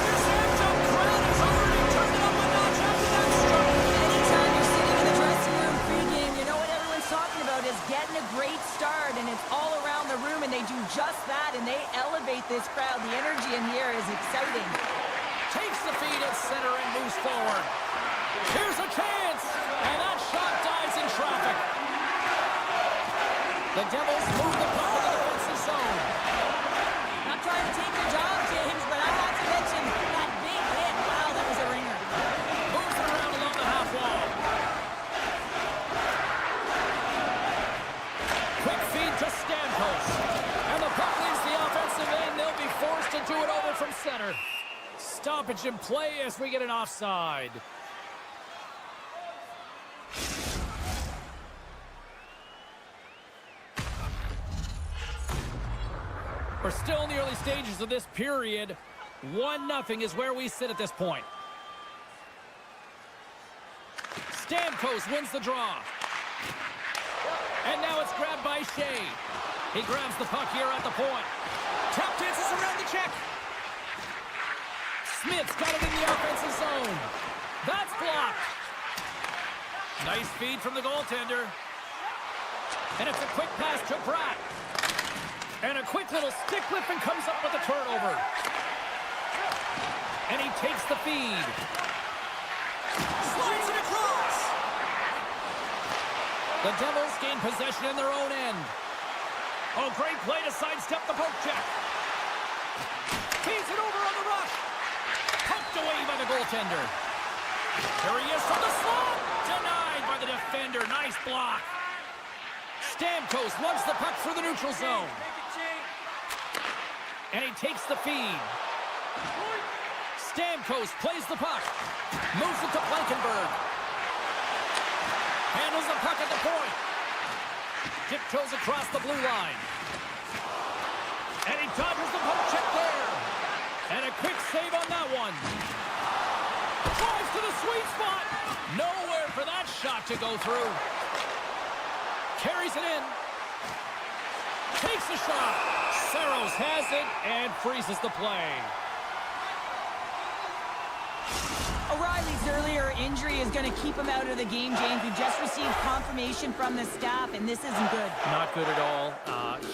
Speaker 1: This amped-up crowd has already turned it up a notch after that stroke.
Speaker 2: Anytime you're sitting in the dressing room pregame, you know what everyone's talking about is getting a great start, and it's all around the room, and they do just that, and they elevate this crowd. The energy in here is exciting.
Speaker 1: Takes the feed at center and moves forward. Here's a chance, and that shot dives in traffic. The Devils move the puck into the defensive zone.
Speaker 2: Not trying to take your job, James, but I have to mention that big hit. Wow, that was a ringer.
Speaker 1: Moves it around along the half wall. Quick feed to Stamkos. And the puck leaves the offensive end. They'll be forced to do it over from center. Stoppage in play as we get an offside. We're still in the early stages of this period. 1-0 is where we sit at this point. Stamkos wins the draw. And now it's grabbed by Shea. He grabs the puck here at the point. Tap dances around the check. Smith's got it in the offensive zone. That's blocked. Nice feed from the goaltender. And it's a quick pass to Pratt. And a quick little stick lift and comes up with a turnover. And he takes the feed. Slides it across. The Devils gain possession in their own end. Oh, great play to sidestep the poke check. Feeds it over on the rush. Poked away by the goaltender. There he is from the slot. Denied by the defender. Nice block. Stamkos lugs the puck through the neutral zone. And he takes the feed. Stamkos plays the puck. Moves it to Blankenberg. Handles the puck at the point. Tiptoes across the blue line. And he dodges the poke check there. And a quick save on that one. Drives to the sweet spot. Nowhere for that shot to go through. Carries it in. Takes the shot. Saros has it and freezes the play.
Speaker 2: O'Reilly's earlier injury is going to keep him out of the game, James. We've just received confirmation from the staff, and this isn't good.
Speaker 1: Not good at all.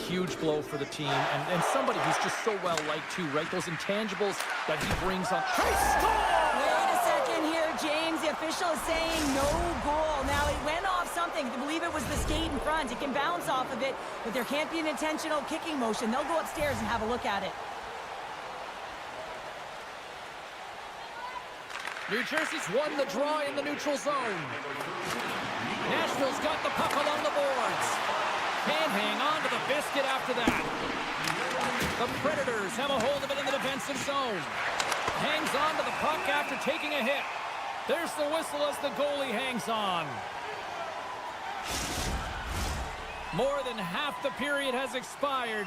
Speaker 1: Huge blow for the team. And somebody who's just so well-liked, too, right? Those intangibles that he brings on. Wait
Speaker 2: a second here, James. The official is saying no goal. Now, it went off something. I believe it was the skate in front. It can bounce off of it, but there can't be an intentional kicking motion. They'll go upstairs and have a look at it.
Speaker 1: New Jersey's won the draw in the neutral zone. Nashville's got the puck along the boards. Can't hang on to the biscuit after that. The Predators have a hold of it in the defensive zone. Hangs on to the puck after taking a hit. There's the whistle as the goalie hangs on. More than half the period has expired.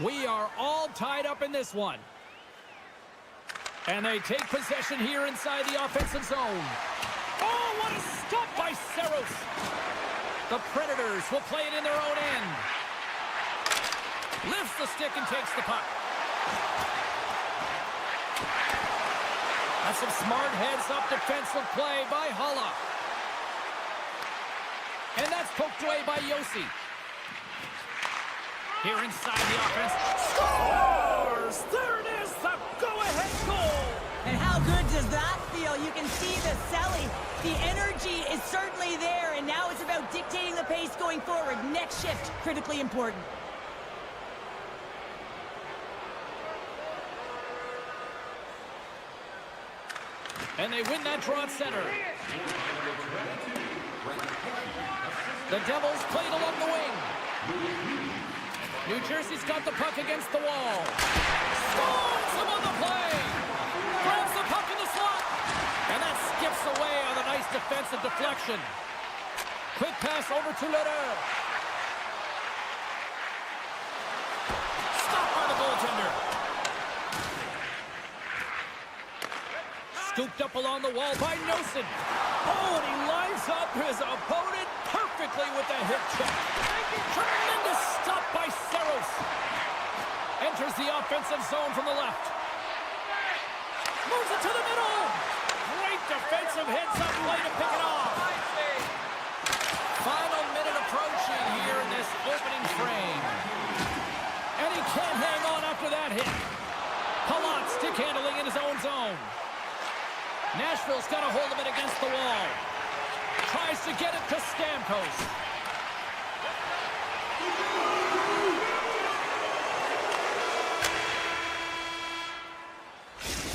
Speaker 1: We are all tied up in this one. And they take possession here inside the offensive zone. Oh, what a stop by Saros. The Predators will play it in their own end. Lifts the stick and takes the puck. That's some smart heads-up defensive play by Hulla. And that's poked away by Yossi. Here inside the offense. Scores! There it is, the go-ahead goal!
Speaker 2: And how good does that feel? You can see the selling. The energy is certainly there, and now it's about dictating the pace going forward. Next shift, critically important.
Speaker 1: And they win that draw at center. The Devils played along the wing. New Jersey's got the puck against the wall. Scores him on the play. Grabs the puck in the slot. a deflection. Quick pass over to Leder. Stopped by the goaltender. Scooped up along the wall by Nosen. Oh, and he lines up his opponent perfectly with the hip check. Tremendous stop by Saros. Enters the offensive zone from the left. Moves it to the middle. Great defensive heads-up play to pick it off. Final minute approaching here in this opening frame. And he can't hang on after that hit. Palat stick handling in his own zone. Nashville's got a hold of it against the wall. Tries to get it to Stamkos.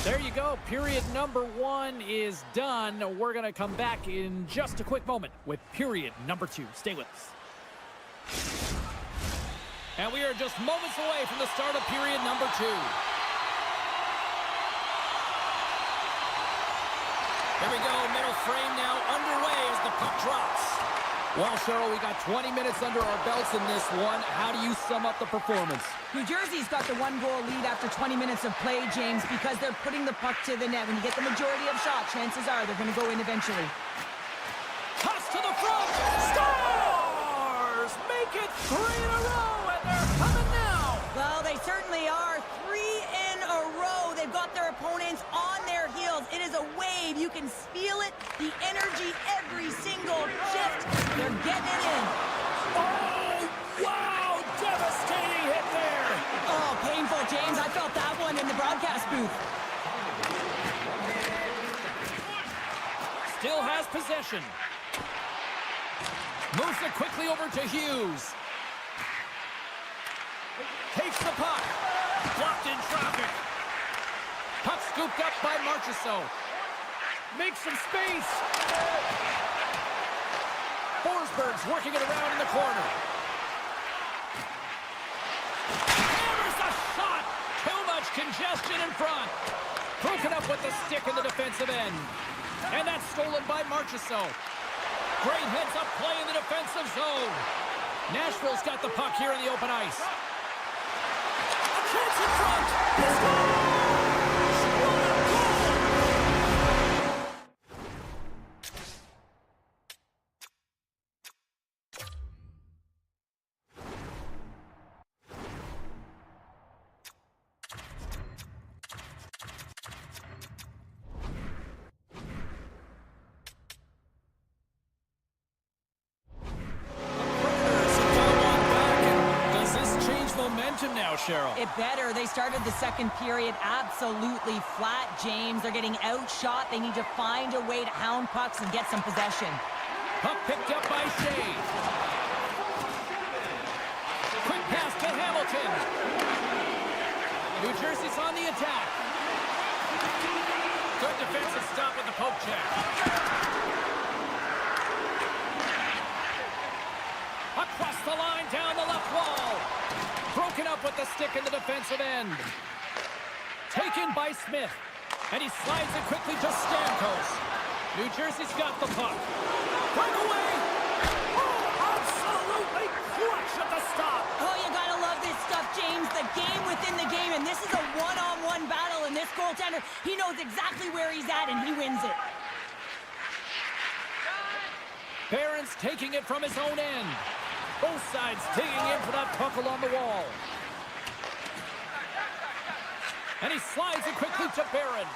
Speaker 1: There you go. Period number 1 is done. We're going to come back in just a quick moment with period number 2. Stay with us. And we are just moments away from the start of period number 2. Here we go. Middle frame now underway as the puck drops. Well, Cheryl, we got 20 minutes under our belts in this one. How do you sum up the performance?
Speaker 2: New Jersey's got the 1-goal lead after 20 minutes of play, James, because they're putting the puck to the net. When you get the majority of shots, chances are they're going to go in eventually.
Speaker 1: Toss to the front. Stars! Make it 3 in a row, and they're coming now.
Speaker 2: Well, they certainly are. 3 in a row. They've got their opponents on their heels. It is a wave. You can feel it. The energy every single shift. They're getting it in.
Speaker 1: Oh, wow! Devastating hit there.
Speaker 2: Oh, painful, James. I felt that one in the broadcast booth.
Speaker 1: Still has possession. Moves it quickly over to Hughes. Takes the puck. Blocked in traffic. Puck scooped up by Marchessault. Makes some space. Forsberg's working it around in the corner. Hammers a shot. Too much congestion in front. Broken up with the stick in the defensive end. And that's stolen by Marchessault. Great heads-up play in the defensive zone. Nashville's got the puck here in the open ice. A chance in front. He scores! What a goal! Now, Cheryl.
Speaker 2: It better. They started the second period absolutely flat, James. They're getting outshot. They need to find a way to hound pucks and get some possession.
Speaker 1: Puck picked up by Shea. Quick pass to Hamilton. New Jersey's on the attack. Good defensive stop with the poke check. Across the line, down the left wall. Broken up with the stick in the defensive end. Taken by Smith. And he slides it quickly to Stamkos. New Jersey's got the puck. Breakaway! Oh, absolutely clutch at the stop.
Speaker 2: Oh, you gotta love this stuff, James. The game within the game, and this is a one-on-one battle, and this goaltender, he knows exactly where he's at, and he wins it.
Speaker 1: Barron's taking it from his own end. Both sides digging in for that puck along the wall. And he slides it quickly to Barron.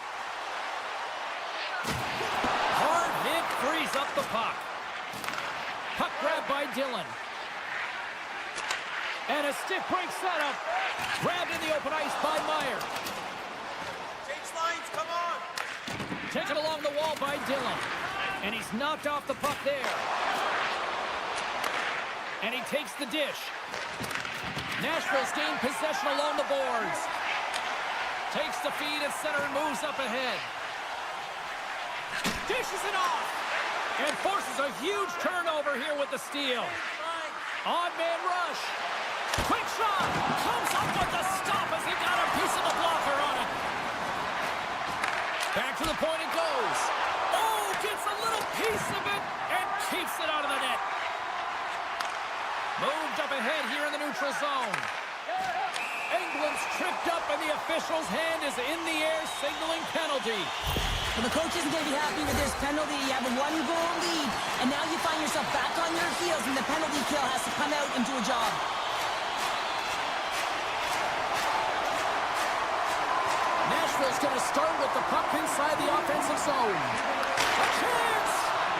Speaker 1: Hard hit frees up the puck. Puck grab by Dillon. And a stick break setup. Grabbed in the open ice by Meyer.
Speaker 3: Change lines, come on!
Speaker 1: Taken along the wall by Dillon. And he's knocked off the puck there. And he takes the dish. Nashville's gained possession along the boards. Takes the feed at center and moves up ahead. Dishes it off. And forces a huge turnover here with the steal. Odd man rush. Quick shot. Comes up with the stop as he got a piece of the blocker on it. Back to the point it goes. Oh, gets a little piece of it. moved up ahead here in the neutral zone. England's tripped up, and the official's hand is in the air, signaling penalty.
Speaker 2: Well, the coach isn't going to be happy with this penalty. You have a one-goal lead, and now you find yourself back on your heels, and the penalty kill has to come out and do a job.
Speaker 1: Nashville's going to start with the puck inside the offensive zone. A chance!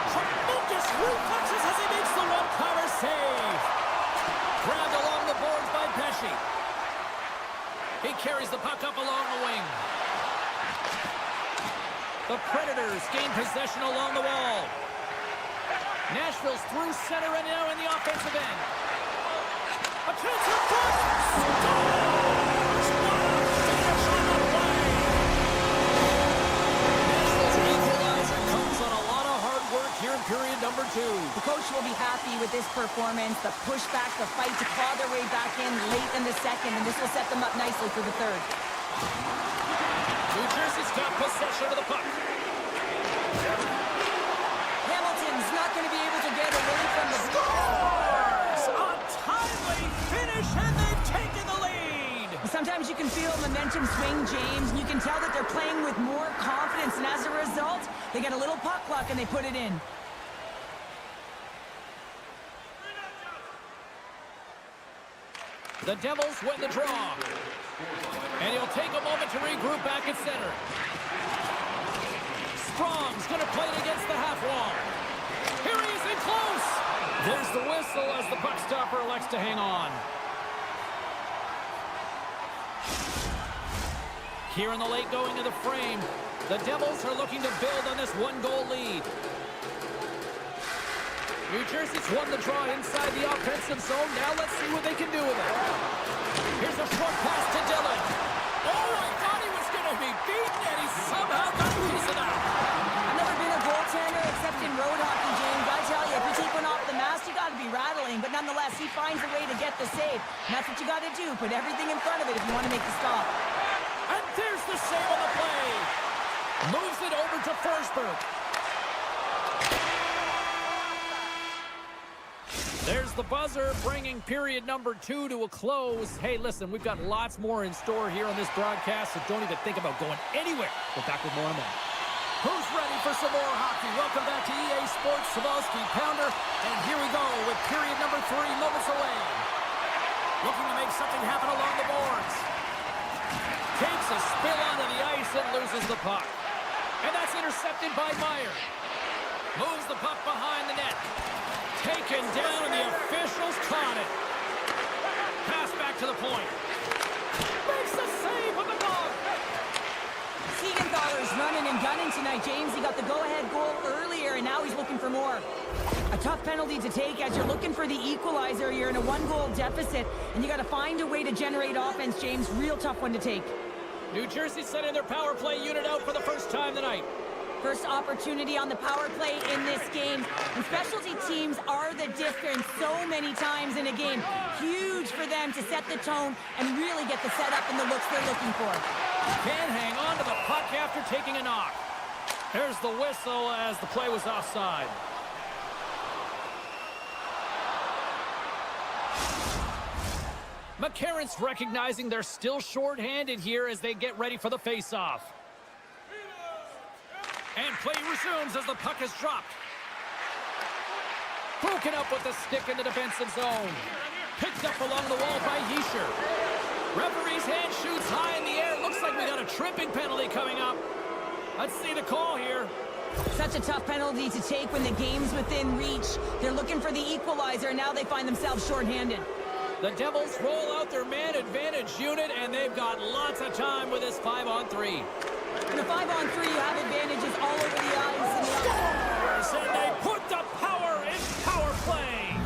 Speaker 1: Tremendous reflexes as he makes the one-timer save. Grabbed along the boards by Pesci. He carries the puck up along the wing. The Predators gain possession along the wall. Nashville's through center and now in the offensive end. A chance in front! Scores! What a finish on the play! Nashville's equalizer comes on a lot of hard work here in period number 2.
Speaker 2: The coach will be happy with this performance, the pushback, the fight to claw their way back in late in the second, and this will set them up nicely for the third.
Speaker 1: New Jersey's got possession of the puck.
Speaker 2: Hamilton's not going to be able to get away from the
Speaker 1: Scores! A timely finish, and they've taken the lead!
Speaker 2: Sometimes you can feel momentum swing, James, and you can tell that they're playing with more confidence, and as a result, they get a little puck luck and they put it in.
Speaker 1: The Devils win the draw. And he'll take a moment to regroup back at center. Strong's going to play it against the half wall. Here he is in close. There's the whistle as the puck stopper elects to hang on. Here in the late going of the frame, the Devils are looking to build on this one-goal lead. New Jersey's won the draw inside the offensive zone. Now let's see what they can do with it. Here's a short pass to Dillon. Oh, I thought he was going to be beaten, and he somehow got a piece of that.
Speaker 2: I've never been a goaltender except in road hockey, James. I tell you, if you take one off the mast, you got to be rattling. But nonetheless, he finds a way to get the save. And that's what you got to do. Put everything in front of it if you want to make the stop.
Speaker 1: And there's the save on the play. Moves it over to Forsberg. There's the buzzer, bringing period number 2 to a close. Hey, listen, we've got lots more in store here on this broadcast, so don't even think about going anywhere. We're back with more in a moment. Who's ready for some more hockey? Welcome back to EA Sports, Savalsky Pounder, and here we go with period number 3, moments away. Looking to make something happen along the boards. Takes a spill onto the ice and loses the puck. And that's intercepted by Meyer. Moves the puck behind the net. Taken down, and the officials caught it. Pass back to the point. Makes the save with the ball.
Speaker 2: Siegenthaler's running and gunning tonight, James. He got the go-ahead goal earlier, and now he's looking for more. A tough penalty to take as you're looking for the equalizer. You're in a one-goal deficit, and you got to find a way to generate offense, James. Real tough one to take.
Speaker 1: New Jersey sending their power play unit out for the first time tonight.
Speaker 2: First opportunity on the power play in this game. And specialty teams are the difference so many times in a game. Huge for them to set the tone and really get the setup and the looks they're looking for.
Speaker 1: Can hang on to the puck after taking a knock. There's the whistle as the play was offside. McCarron's recognizing they're still short-handed here as they get ready for the face-off. And play resumes as the puck is dropped. Broken up with the stick in the defensive zone. Picked up along the wall by Yeischer. Referee's hand shoots high in the air. Looks like we got a tripping penalty coming up. Let's see the call here.
Speaker 2: Such a tough penalty to take when the game's within reach. They're looking for the equalizer, and now they find themselves shorthanded.
Speaker 1: The Devils roll out their man advantage unit, and they've got lots of time with this 5-on-3.
Speaker 2: In a 5-on-3, you have advantages all over the ice.
Speaker 1: Scores, and they put the power in power play.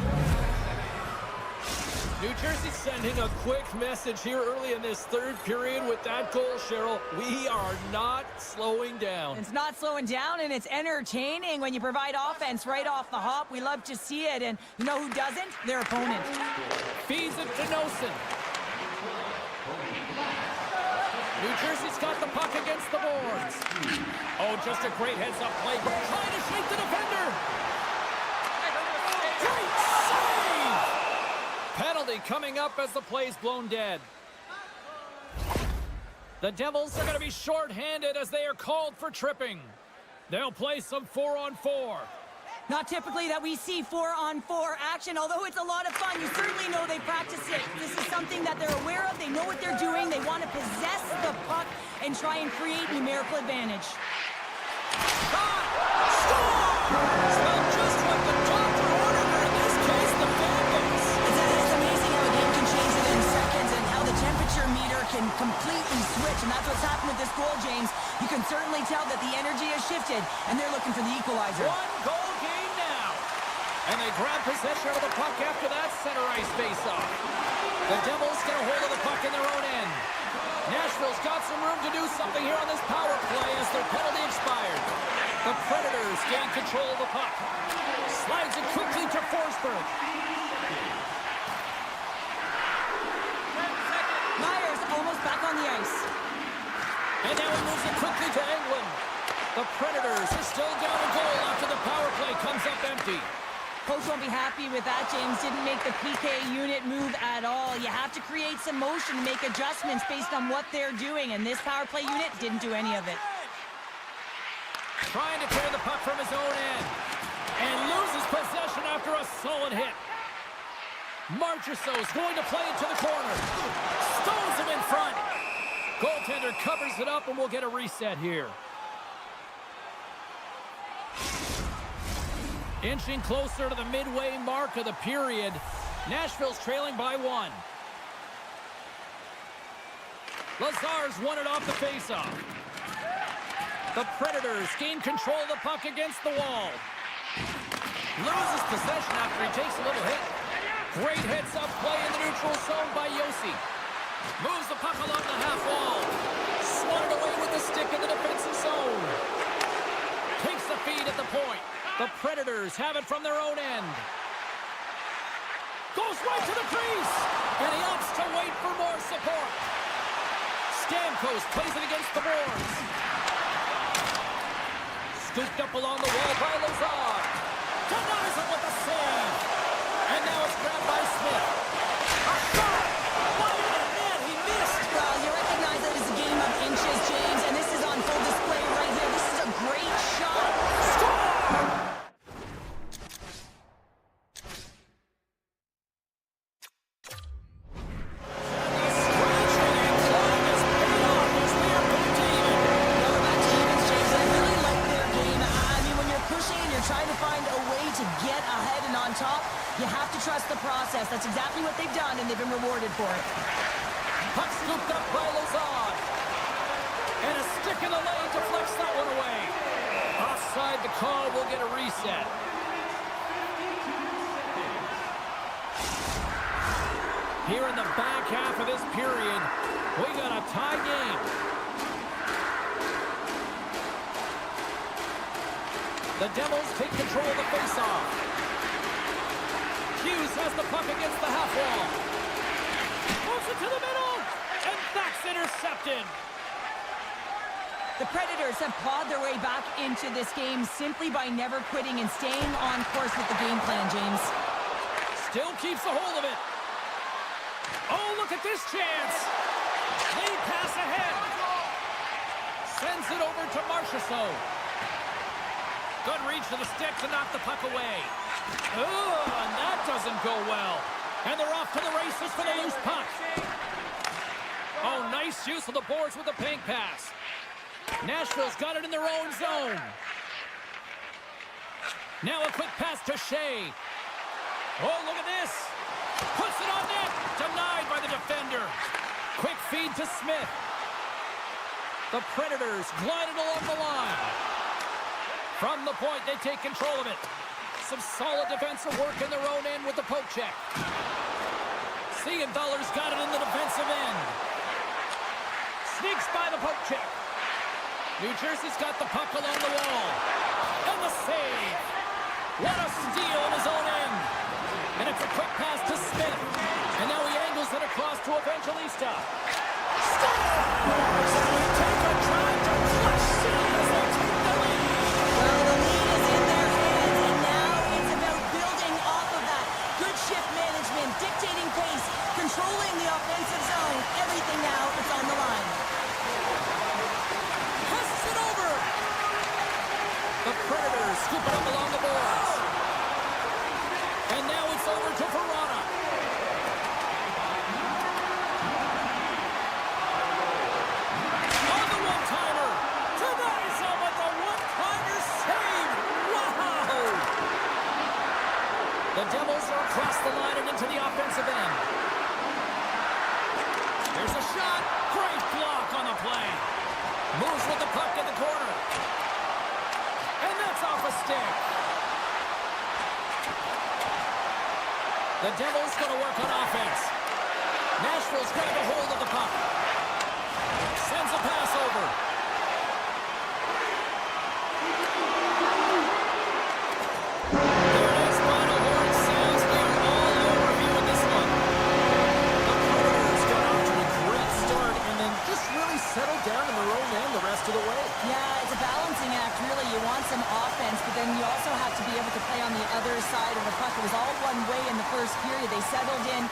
Speaker 1: New Jersey sending a quick message here early in this third period with that goal, Cheryl. We are not slowing down.
Speaker 2: It's not slowing down, and it's entertaining when you provide offense right off the hop. We love to see it, and you know who doesn't? Their opponent.
Speaker 1: Feeds it to Nosen. New Jersey's got the puck against the boards. Oh, just a great heads-up play. Trying to shake the defender. Great save! Penalty coming up as the play's blown dead. The Devils are going to be short-handed as they are called for tripping. They'll play some 4-on-4.
Speaker 2: Not typically that we see 4-on-4 action, although it's a lot of fun. You certainly know they practice it. This is something that they're aware of. They know what they're doing. They want to possess the puck and try and create numerical advantage.
Speaker 1: Shot! Score! Well, just what the doctor ordered her, in this case, the fan base.
Speaker 2: It's amazing how a game can change within seconds and how the temperature meter can completely switch, and that's what's happened with this goal, James. You can certainly tell that the energy has shifted, and they're looking for the equalizer.
Speaker 1: One-goal game now. And they grab possession of the puck after that center ice face-off. The Devils get a hold of the puck in their own end. Nashville's got some room to do something here on this power play as their penalty expired. The Predators gain control of the puck. Slides it quickly to Forsberg.
Speaker 2: Myers almost back on the ice.
Speaker 1: And now he moves it quickly to England. The Predators are still down a goal after the power play comes up empty.
Speaker 2: Coach won't be happy with that, James. Didn't make the PK unit move at all. You have to create some motion to make adjustments based on what they're doing, and this power play unit didn't do any of it.
Speaker 1: Trying to clear the puck from his own end. And loses possession after a solid hit. Marchessault's going to play it to the corner. Stones him in front. Goaltender covers it up, and we'll get a reset here. Inching closer to the midway mark of the period. Nashville's trailing by 1. Lazar's won it off the faceoff. The Predators gain control of the puck against the wall. Loses possession after he takes a little hit. Great heads-up play in the neutral zone by Yossi. Moves the puck along the half wall. Swatted away with the stick in the defensive zone. Takes the feed at the point. The Predators have it from their own end. Goes right to the crease. And he opts to wait for more support. Stamkos plays it against the boards. Scooped up along the wall by Lazar. Denies him with a save. And now it's grabbed by Smith. A shot! Wide of the net, he missed.
Speaker 2: Well, you recognize that it's a game of inches, James, and this is on full display right here. This is a great shot.
Speaker 1: Score!
Speaker 2: That's exactly what they've done, and they've been rewarded for it.
Speaker 1: Puck scooped up by Lazar. And a stick in the lane deflects that one away. Offside the call, will get a reset. Here in the back half of this period, we got a tie game. The Devils take control of the faceoff. Hughes has the puck against the half wall. Moves it to the middle, and that's intercepted.
Speaker 2: The Predators have clawed their way back into this game simply by never quitting and staying on course with the game plan, James.
Speaker 1: Still keeps a hold of it. Oh, look at this chance. Lead pass ahead. Sends it over to Marchessault. Good reach to the stick to knock the puck away. Oh, and that doesn't go well. And they're off to the races for the loose puck. Oh, nice use of the boards with the pink pass. Nashville's got it in their own zone. Now a quick pass to Shea. Oh, look at this. Puts it on net. Denied by the defender. Quick feed to Smith. The Predators glided along the line. From the point, they take control of it. Some solid defensive work in their own end with the poke check. Siegenthaler's got it in the defensive end. Sneaks by the poke check. New Jersey's got the puck along the wall. And the save. What a steal in his own end. And it's a quick pass to Smith. And now he angles it across to Evangelista. Score! So we take a drive to clutch city as they take the lead.
Speaker 2: Well, the lead is in their hands, and now it's about building off of that. Good shift management, dictating pace,
Speaker 1: The Predators scoop it up along the boards. And now it's over to Verona. On the one-timer. Theresa with the one-timer save. Wow! The Devils are across the line and into the offensive end. Here's a shot. Great block on the play. Moves with the puck in the corner. And that's off a stick. The Devils going to work on offense. Nashville's grabbed a hold of the puck. Sends a pass over. There it is. Final horn sounds. We are all over here in this one. The Predators got off to a great start and then just really settled down in their own end the rest of the way.
Speaker 2: Yeah, it's a balancing act, really. You want some offense, but then you also have to be able to play on the other side of the puck. It was all one way in the first period. They settled in.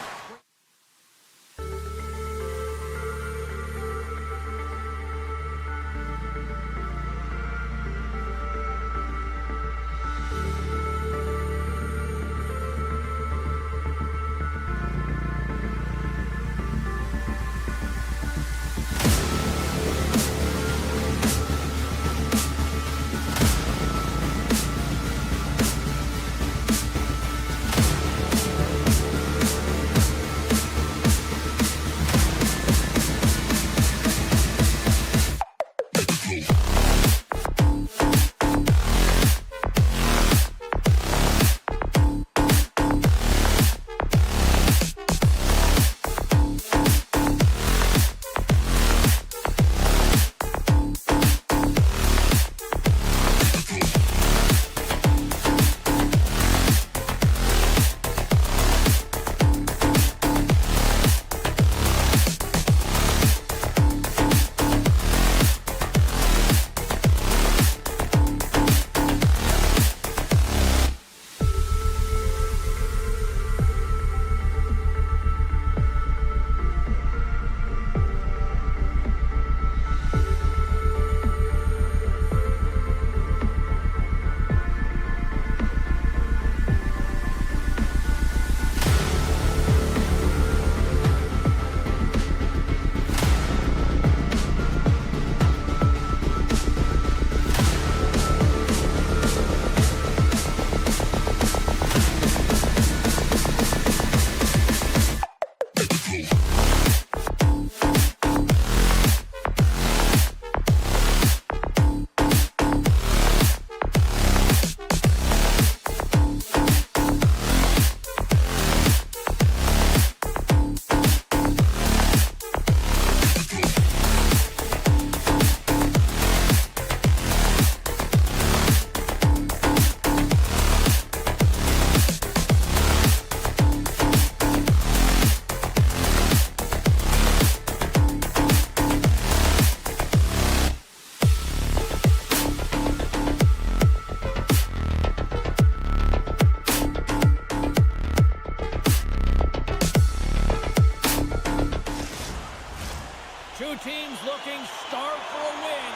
Speaker 1: Two teams looking starved for a win,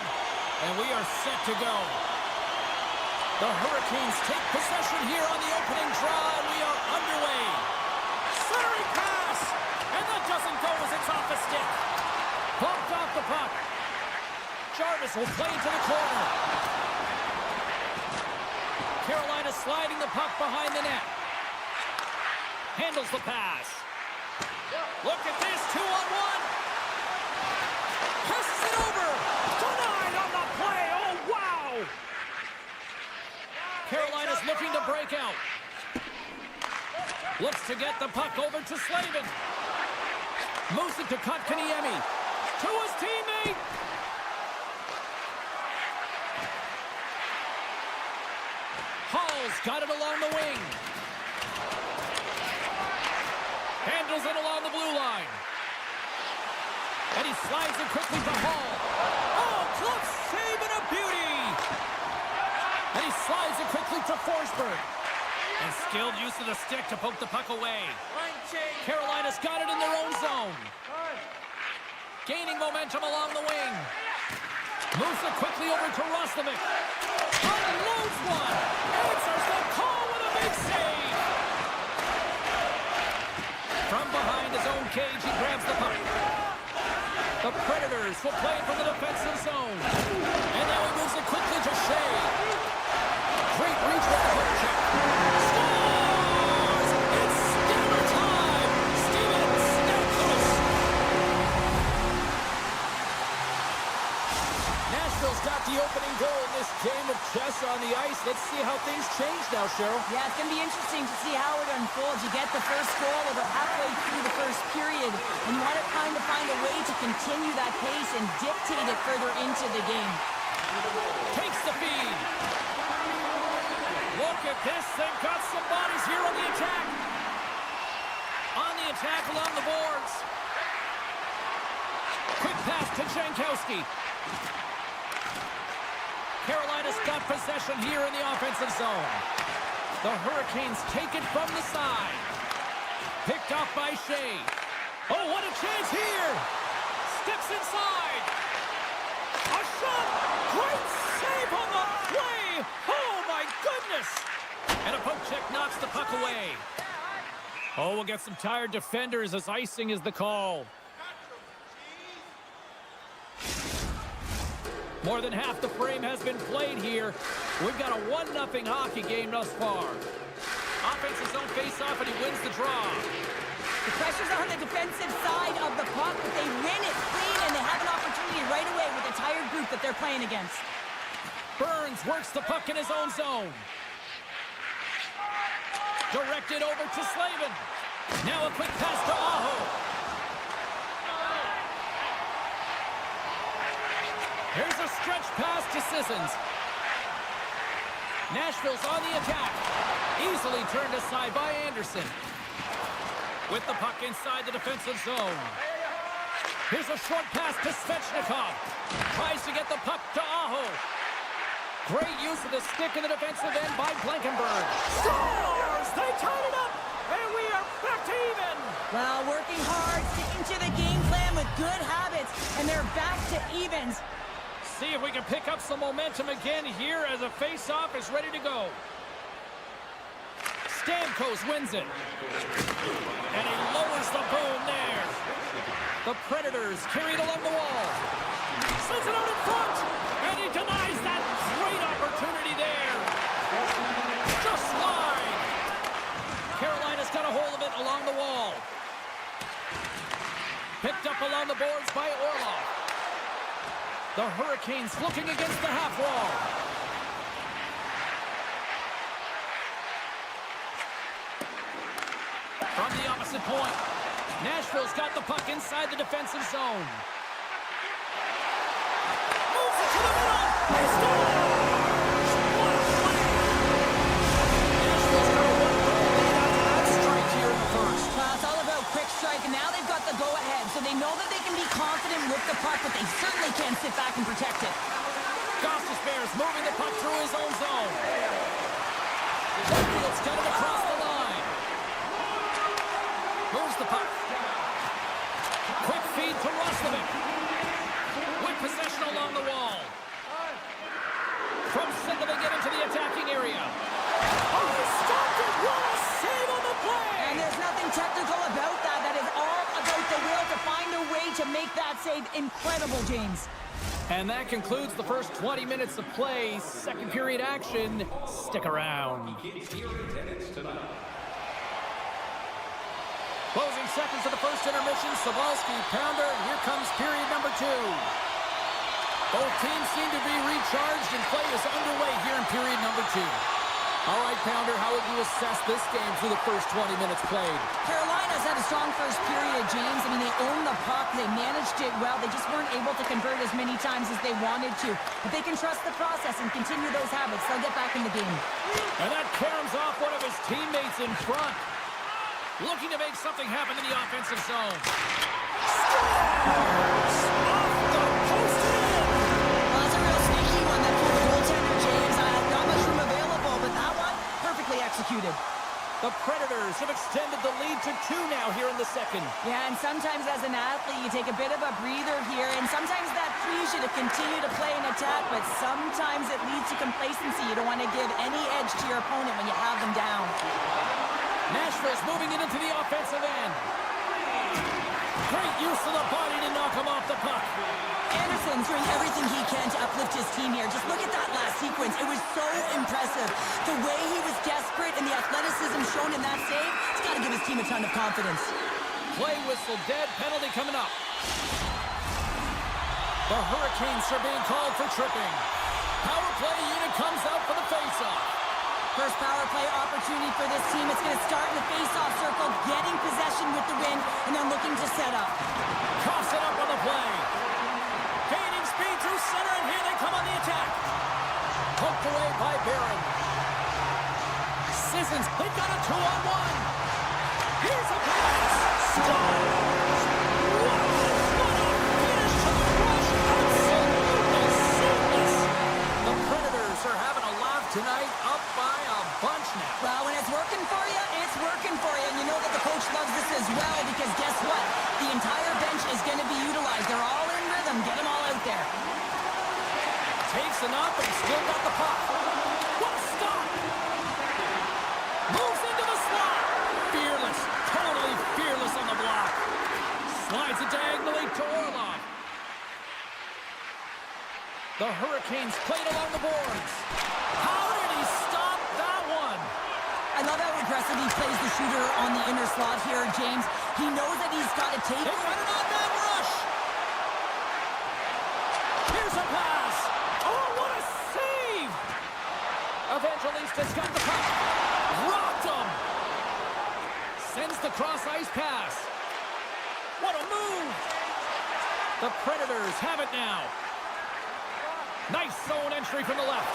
Speaker 1: and we are set to go. The Hurricanes take possession here on the opening draw, and we are underway. Centering pass, and that doesn't go as it's off a stick. Bumped off the puck. Jarvis will play into the corner. Carolina sliding the puck behind the net. Handles the pass. Look at this, 2-on-1. Passes it over. Denied on the play. Oh, wow. Carolina's looking to break out. Looks to get the puck over to Slavin. Moves it to Kotkaniemi. To his teammate. Hall's got it along the wing. Handles it along the blue line. And he slides it quickly to Hall. Oh, glove save and a beauty. And he slides it quickly to Forsberg. And skilled use of the stick to poke the puck away. Carolina's got it in their own zone. Gaining momentum along the wing. Moves it quickly over to Roslovic. Unloads one. Answers the call with a big save. From behind his own cage, he grabs the puck. The Predators will play it from the defensive zone. And now he moves it quickly to Shea. Great reach with the hook check. Scores! It's Stammer time! Stevens, now close. Nashville's got the opening goal in this game of chess on the ice. Let's see how things change now, Cheryl.
Speaker 2: Yeah, it's going to be interesting to see how it unfolds. You get the first goal over halfway through the first period, and you want to kind of find a way to continue that pace and dictate it further into the game.
Speaker 1: Takes the feed. Look at this. They've got some bodies here on the attack. On the attack along the boards. Quick pass to Jankowski. Carolina's got possession here in the offensive zone. The Hurricanes take it from the side. Picked off by Shea. Oh, what a chance here! Steps inside. A shot! Great save on the play! Oh, my goodness! And a poke check knocks the puck away. Oh, we'll get some tired defenders as icing is the call. More than half the frame has been played here. We've got a 1-0 hockey game thus far. Offensive zone face-off, and he wins the draw.
Speaker 2: The pressure's on the defensive side of the puck, but they win it clean, and they have an opportunity right away with a tired group that they're playing against.
Speaker 1: Burns works the puck in his own zone. Directed over to Slavin. Now a quick pass to Aho. Here's a stretch pass to Sissons. Nashville's on the attack. Easily turned aside by Anderson. With the puck inside the defensive zone. Here's a short pass to Svechnikov. Tries to get the puck to Aho. Great use of the stick in the defensive end by Blankenberg. Scores! They tied it up! And we are back to even!
Speaker 2: Well, working hard, sticking to the game plan with good habits, and they're back to evens.
Speaker 1: See if we can pick up some momentum again here as a face-off is ready to go. Stamkos wins it. And he lowers the boom there. The Predators carry it along the wall. Sends it out in front. And he denies that great opportunity there. Just wide. Carolina's got a hold of it along the wall. Picked up along the boards by Orlov. The Hurricanes looking against the half wall. From the opposite point, Nashville's got the puck inside the defensive zone. Moves it to the middle. He scores! What a play! Nashville's got a 1-goal lead after that strike here in the first.
Speaker 2: Well, it's all about quick strike, and now they've got the go-ahead, so they know that they can be confident with the puck, but they certainly can't sit back and protect it.
Speaker 1: Gostisbehere's moving the puck through his own zone. Whitefield's got it across the line. Moves the puck. Quick feed to Roslovic. With possession along the wall. From Sindel get into the attacking area. Oh, he stopped it! What a save on the play!
Speaker 2: And there's nothing technical about that. That is all about the will to find a way to make that save incredible, James.
Speaker 1: And that concludes the first 20 minutes of play. Second period action. Stick around. Closing seconds of the first intermission. Savalsky, Pounder, and here comes period number 2. Both teams seem to be recharged and play is underway here in period number 2. All right, Pounder, how would you assess this game through the first 20 minutes played?
Speaker 2: Carolina's had a strong first period, James. I mean, they owned the puck. They managed it well. They just weren't able to convert as many times as they wanted to. But they can trust the process and continue those habits. They'll get back in the game.
Speaker 1: And that caroms off one of his teammates in front. Looking to make something happen in the offensive zone. Scores! Off the post in!
Speaker 2: Well, that's a real sneaky one that pulled the goaltender, James. Not much room available, but that one, perfectly executed.
Speaker 1: The Predators have extended the lead to 2 now here in the second.
Speaker 2: Yeah, and sometimes as an athlete, you take a bit of a breather here, and sometimes that frees you to continue to play and attack, but sometimes it leads to complacency. You don't want to give any edge to your opponent when you have them down.
Speaker 1: Nashville's moving it into the offensive end. Great use of the body to knock him off the puck.
Speaker 2: Anderson's doing everything he can to uplift his team here. Just look at that last sequence. It was so impressive. The way he was desperate and the athleticism shown in that save, it's got to give his team a ton of confidence.
Speaker 1: Play whistle dead, penalty coming up. The Hurricanes are being called for tripping. Power play unit comes out for the faceoff.
Speaker 2: First power play opportunity for this team. It's going to start in the face-off circle, getting possession with the win, and then looking to set up.
Speaker 1: Coughs it up on the play. Gaining speed through center, and here they come on the attack. Poked away by Barron. Sissons, they've got a 2-on-1. Here's a pass. Stars. What a finish to the rush. Absolutely seamless. The Predators are having a laugh tonight, up by a bunch now.
Speaker 2: Well, when it's working for you, it's working for you. And you know that the coach loves this as well, because guess what? The entire bench is going to be utilized. They're all in rhythm. Get them all out there.
Speaker 1: Takes it up, but he's still got the puck. What a stop! Moves into the slot. Fearless, totally fearless on the block. Slides it diagonally to Orlov. The Hurricanes played along the boards. How did he stop that one?
Speaker 2: I love how aggressive he plays the shooter on the inner slot here, James. He knows that he's got to take.
Speaker 1: They got an on-man rush. Here's a pass. Oh, what a save! Evangelista's got the puck. Rocked him. Sends the cross-ice pass. What a move! The Predators have it now. Nice zone entry from the left.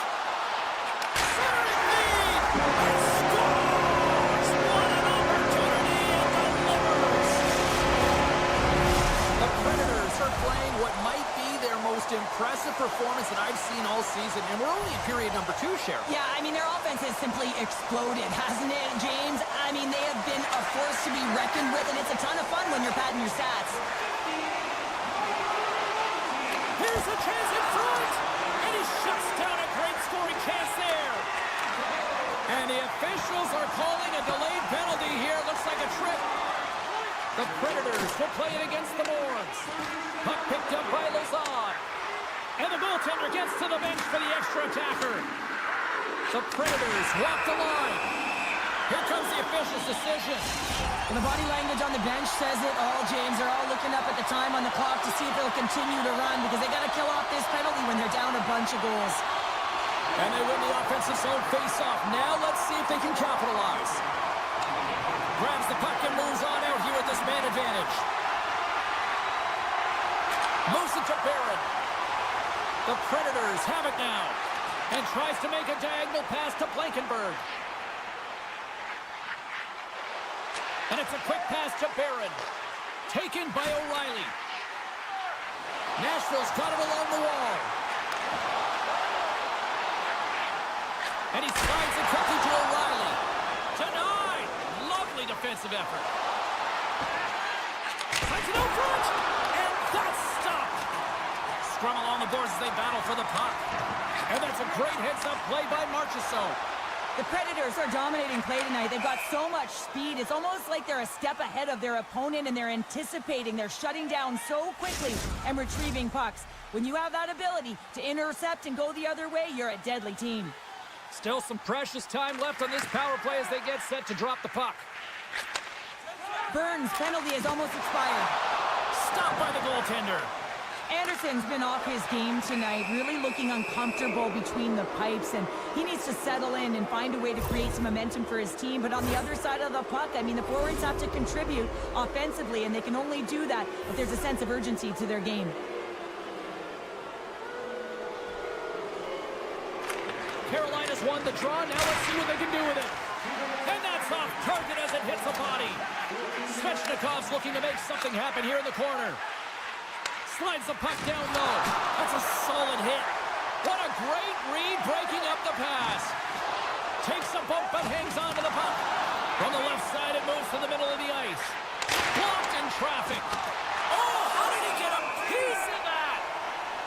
Speaker 1: Centering lead! And scores! What an opportunity and delivers! The Predators are playing what might be their most impressive performance that I've seen all season, and we're only in period number 2, Sheriff.
Speaker 2: Yeah, I mean, their offense has simply exploded, hasn't it, James? I mean, they have been a force to be reckoned with, and it's a ton of fun when you're padding your stats.
Speaker 1: Here's a chance in front! And he shuts down a great scoring chance there. And the officials are calling a delayed penalty here. Looks like a trip. The Predators will play it against the boards. Puck picked up by Lazard. And the goaltender gets to the bench for the extra attacker. The Predators walk the line. Here comes the official's decision.
Speaker 2: And the body language on the bench says it all, James. They're all looking up at the time on the clock to see if they'll continue to run, because they got to kill off this penalty when they're down a bunch of goals.
Speaker 1: And they win the offensive zone face-off. Now let's see if they can capitalize. Grabs the puck and moves on out here with this man advantage. Moves it to Barron. The Predators have it now. And tries to make a diagonal pass to Blankenberg. And it's a quick pass to Barron. Taken by O'Reilly. Nashville's got it along the wall. And he slides it quickly to O'Reilly. Denied. Lovely defensive effort. Slides it out front. And that's stopped. Scrum along the boards as they battle for the puck. And that's a great heads-up play by Marchessault.
Speaker 2: The Predators are dominating play tonight. They've got so much speed. It's almost like they're a step ahead of their opponent, and they're anticipating. They're shutting down so quickly and retrieving pucks. When you have that ability to intercept and go the other way, you're a deadly team.
Speaker 1: Still some precious time left on this power play as they get set to drop the puck.
Speaker 2: Burns' penalty has almost expired.
Speaker 1: Stopped by the goaltender.
Speaker 2: Anderson's been off his game tonight, really looking uncomfortable between the pipes, and he needs to settle in and find a way to create some momentum for his team. But on the other side of the puck, I mean, the forwards have to contribute offensively, and they can only do that if there's a sense of urgency to their game.
Speaker 1: Carolina's won the draw. Now let's see what they can do with it. And that's off target as it hits the body. Svechnikov's looking to make something happen here in the corner. Slides the puck down low. That's a solid hit. What a great read breaking up the pass. Takes a bump but hangs on to the puck. From the left side, it moves to the middle of the ice. Blocked in traffic. Oh, how did he get a piece of that?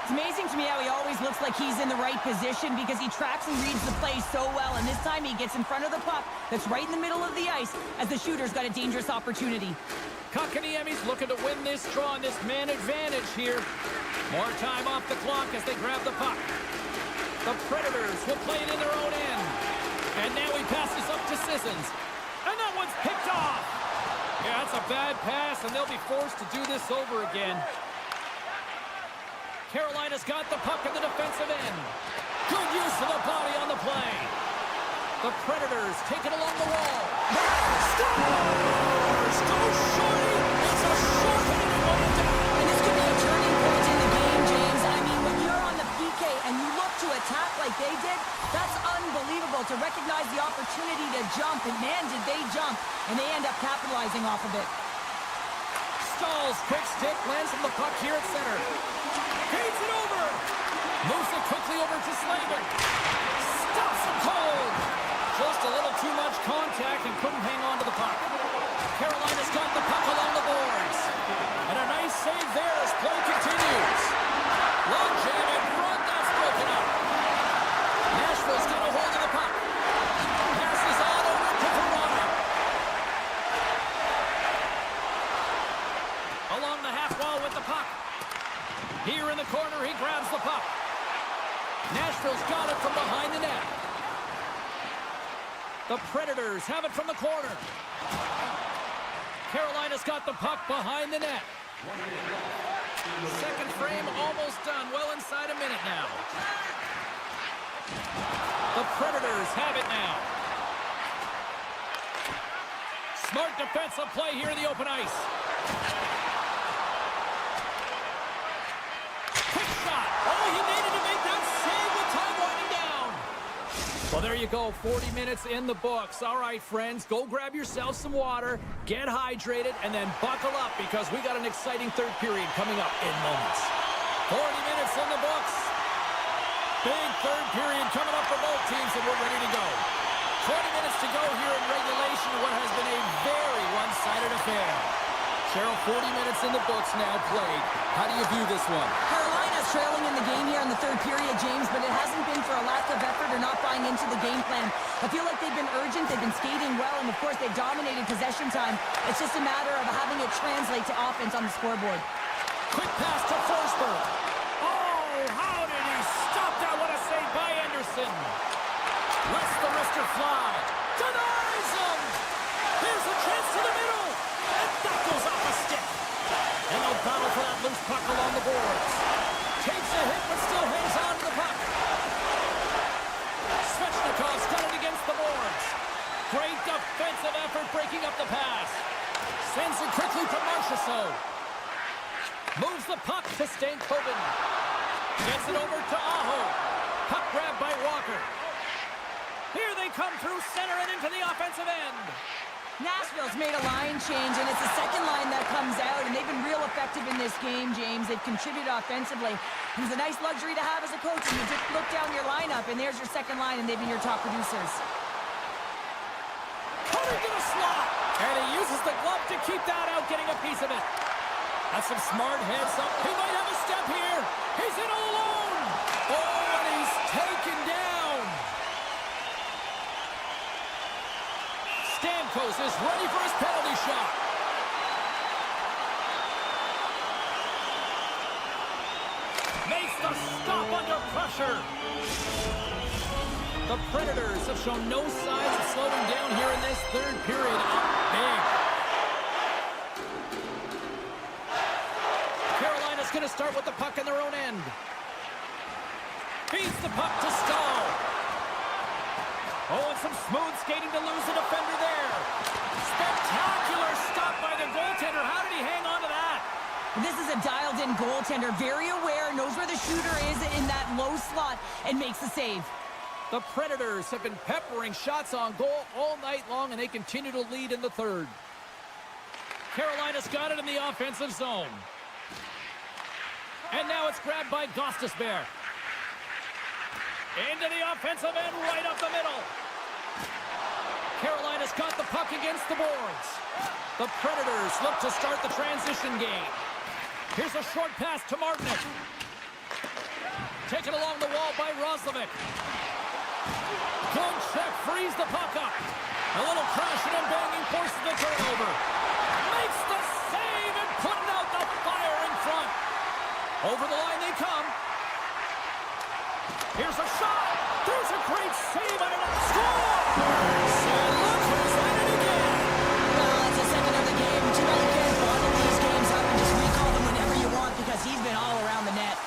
Speaker 2: It's amazing to me how he always looks like he's in the right position because he tracks and reads the play so well. And this time he gets in front of the puck that's right in the middle of the ice as the shooter's got a dangerous opportunity.
Speaker 1: Kotkaniemi's looking to win this draw on this man advantage here. More time off the clock as they grab the puck. The Predators will play it in their own end. And now he passes up to Sissons. And that one's picked off. Yeah, that's a bad pass, and they'll be forced to do this over again. Carolina's got the puck in the defensive end. Good use of the body on the play. The Predators take it along the wall. Scores! Go Shorty! It's a short-handed one down.
Speaker 2: And this could be a turning point in the game, James. I mean, when you're on the PK and you look to attack like they did, that's unbelievable to recognize the opportunity to jump. And man, did they jump. And they end up capitalizing off of it.
Speaker 1: Stall's quick stick lands from the puck here at center. Feeds it over. Moves it quickly over to Slavin. Stops him cold. Just a little too much contact and couldn't hang on to the puck. Carolina's got the puck along the boards. And a nice save there as play continues. Long jam in front. That's broken up. Nashville's got a hold of the puck. Passes on over to Toronto. Along the half wall with the puck. Here in the corner, he grabs the puck. Nashville's got it from behind the net. The Predators have it from the corner. Carolina's got the puck behind the net. Second frame almost done. Well inside a minute now. The Predators have it now. Smart defensive play here in the open ice. Oh, he needed to make that save with time winding down. Well, there you go. 40 minutes in the books. All right, friends, go grab yourself some water, get hydrated, and then buckle up because we got an exciting third period coming up in moments. 40 minutes in the books. Big third period coming up for both teams, and we're ready to go. 20 minutes to go here in regulation of what has been a very one-sided affair. Cheryl, 40 minutes in the books now played. How do you view this one?
Speaker 2: Carolina's trailing in the game here in the third period, James, but it hasn't been for a lack of effort or not buying into the game plan. I feel like they've been urgent, they've been skating well, and of course they've dominated possession time. It's just a matter of having it translate to offense on the scoreboard.
Speaker 1: Quick pass to Forsberg. Oh, how did he stop that? What a save by Anderson. Lets the wrister fly. Denies him. Here's a chance to the middle. And that goes off a stick. And they'll battle for that loose puck along the boards. Takes a hit, but still hangs on to the puck. Svechnikov's got it against the boards. Great defensive effort breaking up the pass. Sends it quickly to Marchessault. Moves the puck to Stankoven. Gets it over to Aho. Puck grabbed by Walker. Here they come through center and into the offensive end.
Speaker 2: Nashville's made a line change, and it's the second line that comes out, and they've been real effective in this game, James. They've contributed offensively. It's a nice luxury to have as a coach, and you just look down your lineup, and there's your second line, and they've been your top producers.
Speaker 1: Coming to the slot, and he uses the glove to keep that out, getting a piece of it. That's some smart heads up. He might have a step here. He's in all alone. Oh, and he's taken down. Stamkos is ready for his penalty shot. Makes the stop under pressure. The Predators have shown no signs of slowing down here in this third period. Up big. Carolina's going to start with the puck in their own end. Feeds the puck to Stahl. Oh, and some smooth skating to lose the defender there. Spectacular stop by the goaltender. How did he hang on to that?
Speaker 2: This is a dialed-in goaltender, very aware, knows where the shooter is in that low slot, and makes the save.
Speaker 1: The Predators have been peppering shots on goal all night long, and they continue to lead in the third. Carolina's got it in the offensive zone. And now it's grabbed by Gostisbehere. Into the offensive end, right up the middle. Carolina's got the puck against the boards. The Predators look to start the transition game. Here's a short pass to Martinic. Taken along the wall by Roslovic. Good check, frees the puck up. A little crashing and banging forces the turnover. Makes the save and putting out the fire in front. Over the line they come. Here's a shot. There's a great save and a score. And look who's in it again.
Speaker 2: Well, it's the second of the game. Terrell can't bottle these games up and just recall them whenever you want because he's been all around the net.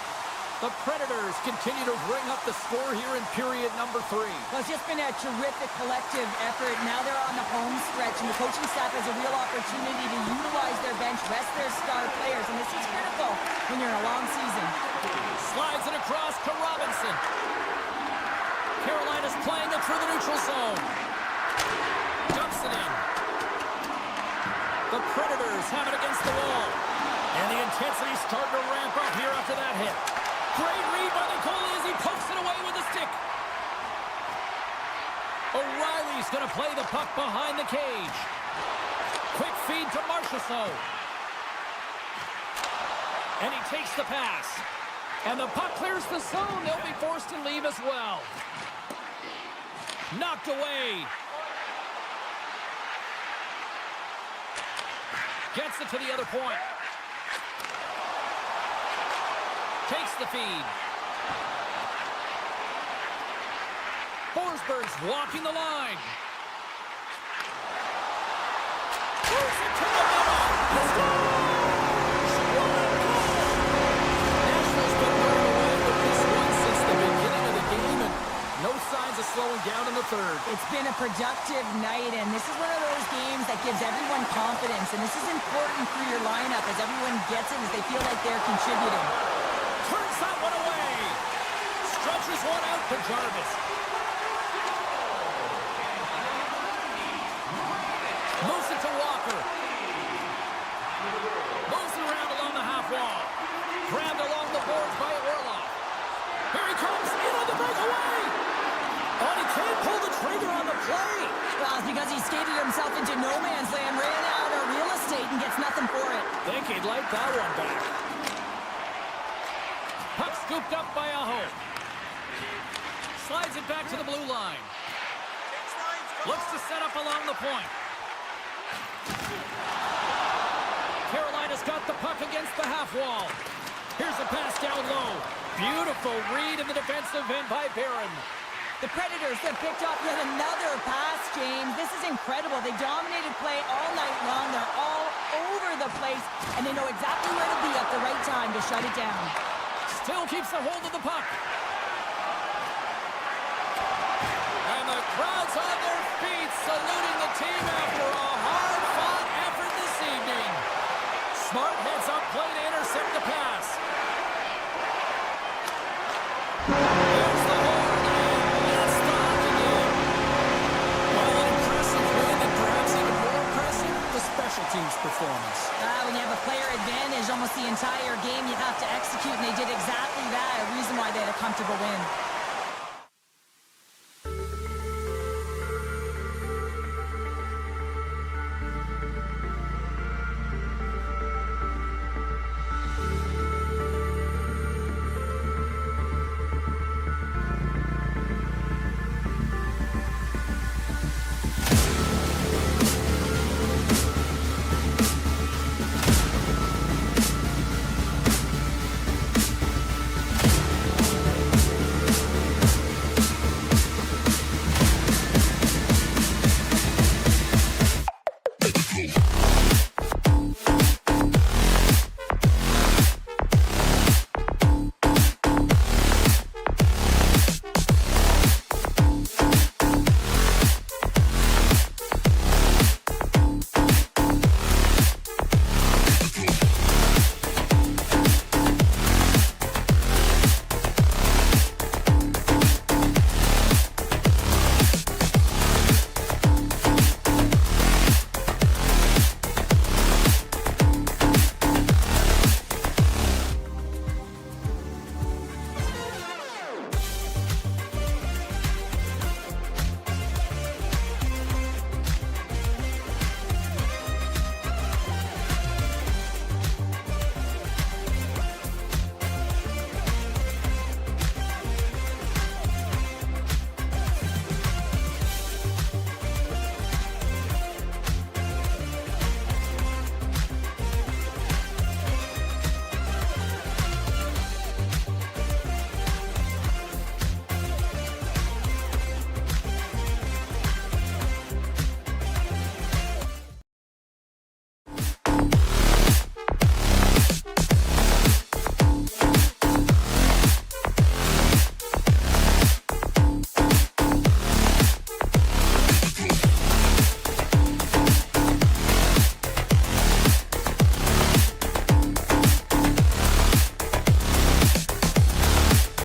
Speaker 1: The Predators continue to bring up the score here in period number 3.
Speaker 2: Well, it's just been a terrific collective effort. Now they're on the home stretch, and the coaching staff has a real opportunity to utilize their bench, rest their star players, and this is critical when you're in a long season.
Speaker 1: Slides it across to Robinson. Carolina's playing it through the neutral zone. Dumps it in. The Predators have it against the wall. And the intensity's starting to ramp up here after that hit. Great read by the goalie as he pokes it away with a stick. O'Reilly's going to play the puck behind the cage. Quick feed to Marchessault. And he takes the pass. And the puck clears the zone. They'll be forced to leave as well. Knocked away. Gets it to the other point. Takes the feed. Forsberg's walking the line. Moves it to the middle. He scores! What a goal! Nashville's been running away with this one since the beginning of the game, and no signs of slowing down in the third.
Speaker 2: It's been a productive night, and this is one of those games that gives everyone confidence, and this is important for your lineup as everyone gets it, as they feel like they're contributing.
Speaker 1: Turns that one away. Stretches one out to Jarvis. Moves it to Walker. Moves it around along the half wall. Grabbed along the boards by Orlov. Here he comes, in on the breakaway. Oh, and he can't pull the trigger on the play.
Speaker 2: Well, it's because he skated himself into no man's land, ran out of real estate, and gets nothing for it.
Speaker 1: Think he'd like that one back. Puck scooped up by Aho. Slides it back to the blue line. Looks to set up along the point. Carolina's got the puck against the half wall. Here's a pass down low. Beautiful read in the defensive end by Barron.
Speaker 2: The Predators have picked up yet another pass, James. This is incredible. They dominated play all night long. They're all over the place, and they know exactly where to be at the right time to shut it down.
Speaker 1: Still keeps a hold of the puck. And the crowd's on their feet, saluting the team after a hard-fought effort this evening. Smart heads up play to intercept the pass. There's the horn, and it's stopped again. Well, an impressive win, and perhaps even more impressive, the special teams performance.
Speaker 2: When you have a player advantage almost the entire game, you have to execute, and they did exactly that, a reason why they had a comfortable win.